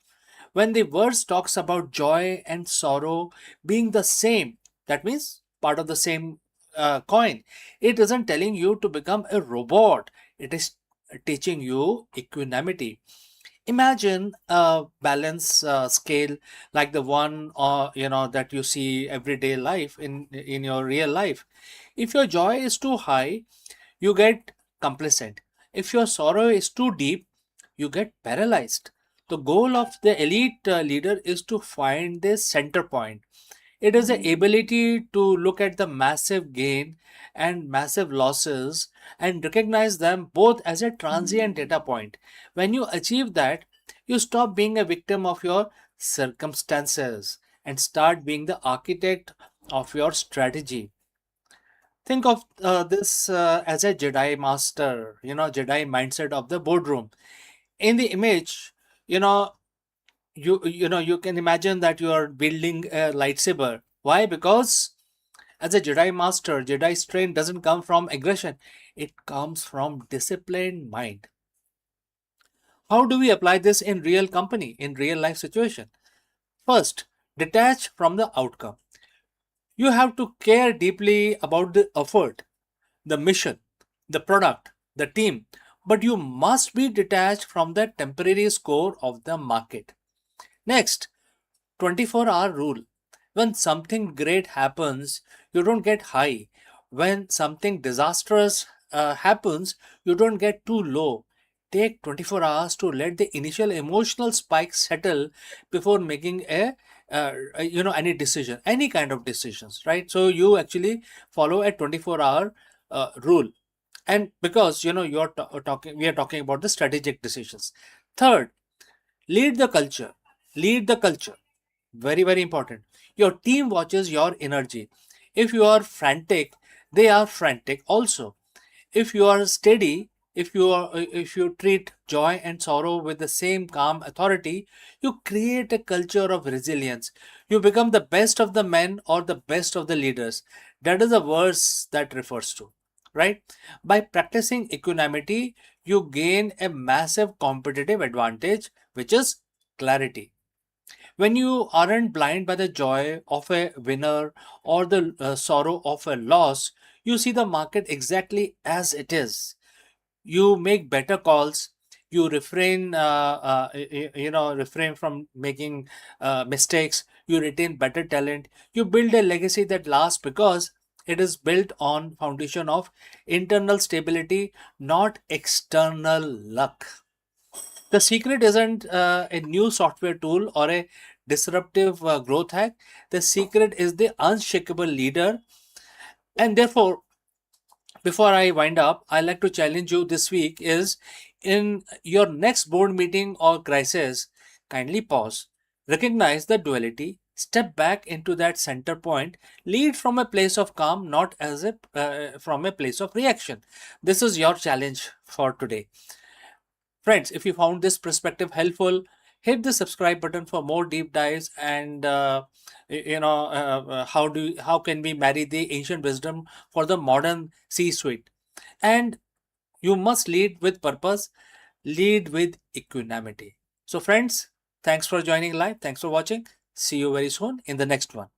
When the verse talks about joy and sorrow being the same, that means part of the same coin. It isn't telling you to become a robot. It is teaching you equanimity. Imagine a balance scale like the one that you see everyday life in your real life. If your joy is too high, you get complacent. If your sorrow is too deep, you get paralyzed. The goal of the elite leader is to find this center point. It is the ability to look at the massive gain and massive losses and recognize them both as a transient data point. When you achieve that, you stop being a victim of your circumstances and start being the architect of your strategy. Think of this as a Jedi master, Jedi mindset of the boardroom. In the image, you know, you can imagine that you are building a lightsaber. Why? Because as a Jedi master, Jedi strength doesn't come from aggression, it comes from disciplined mind. How do we apply this in real company, in real life situation? First, detach from the outcome. You have to care deeply about the effort, the mission, the product, the team, but you must be detached from the temporary score of the market. Next, 24-hour rule. When something great happens, you don't get high. When something disastrous happens, you don't get too low. Take 24 hours to let the initial emotional spike settle before making any decision, any kind of decisions, right? So you actually follow a 24-hour rule. And because we are talking about the strategic decisions. Third, lead the culture. Lead the culture. Very, very important. Your team watches your energy. If you are frantic, they are frantic also. If you are steady, if you treat joy and sorrow with the same calm authority, you create a culture of resilience. You become the best of the men or the best of the leaders. That is a verse that refers to, right? By practicing equanimity, you gain a massive competitive advantage, which is clarity. When you aren't blind by the joy of a winner or the sorrow of a loss, you see the market exactly as it is. You make better calls. You refrain from making mistakes. You retain better talent. You build a legacy that lasts because it is built on foundation of internal stability, not external luck. The secret isn't a new software tool or a disruptive growth hack. The secret is the unshakable leader. And therefore, before I wind up, I like to challenge you this week is in your next board meeting or crisis, kindly pause, recognize the duality, step back into that center point, lead from a place of calm, not as a from a place of reaction. This is your challenge for today. Friends, if you found this perspective helpful, hit the subscribe button for more deep dives and how can we marry the ancient wisdom for the modern C-suite. And you must lead with purpose, lead with equanimity. So friends, thanks for joining live. Thanks for watching. See you very soon in the next one.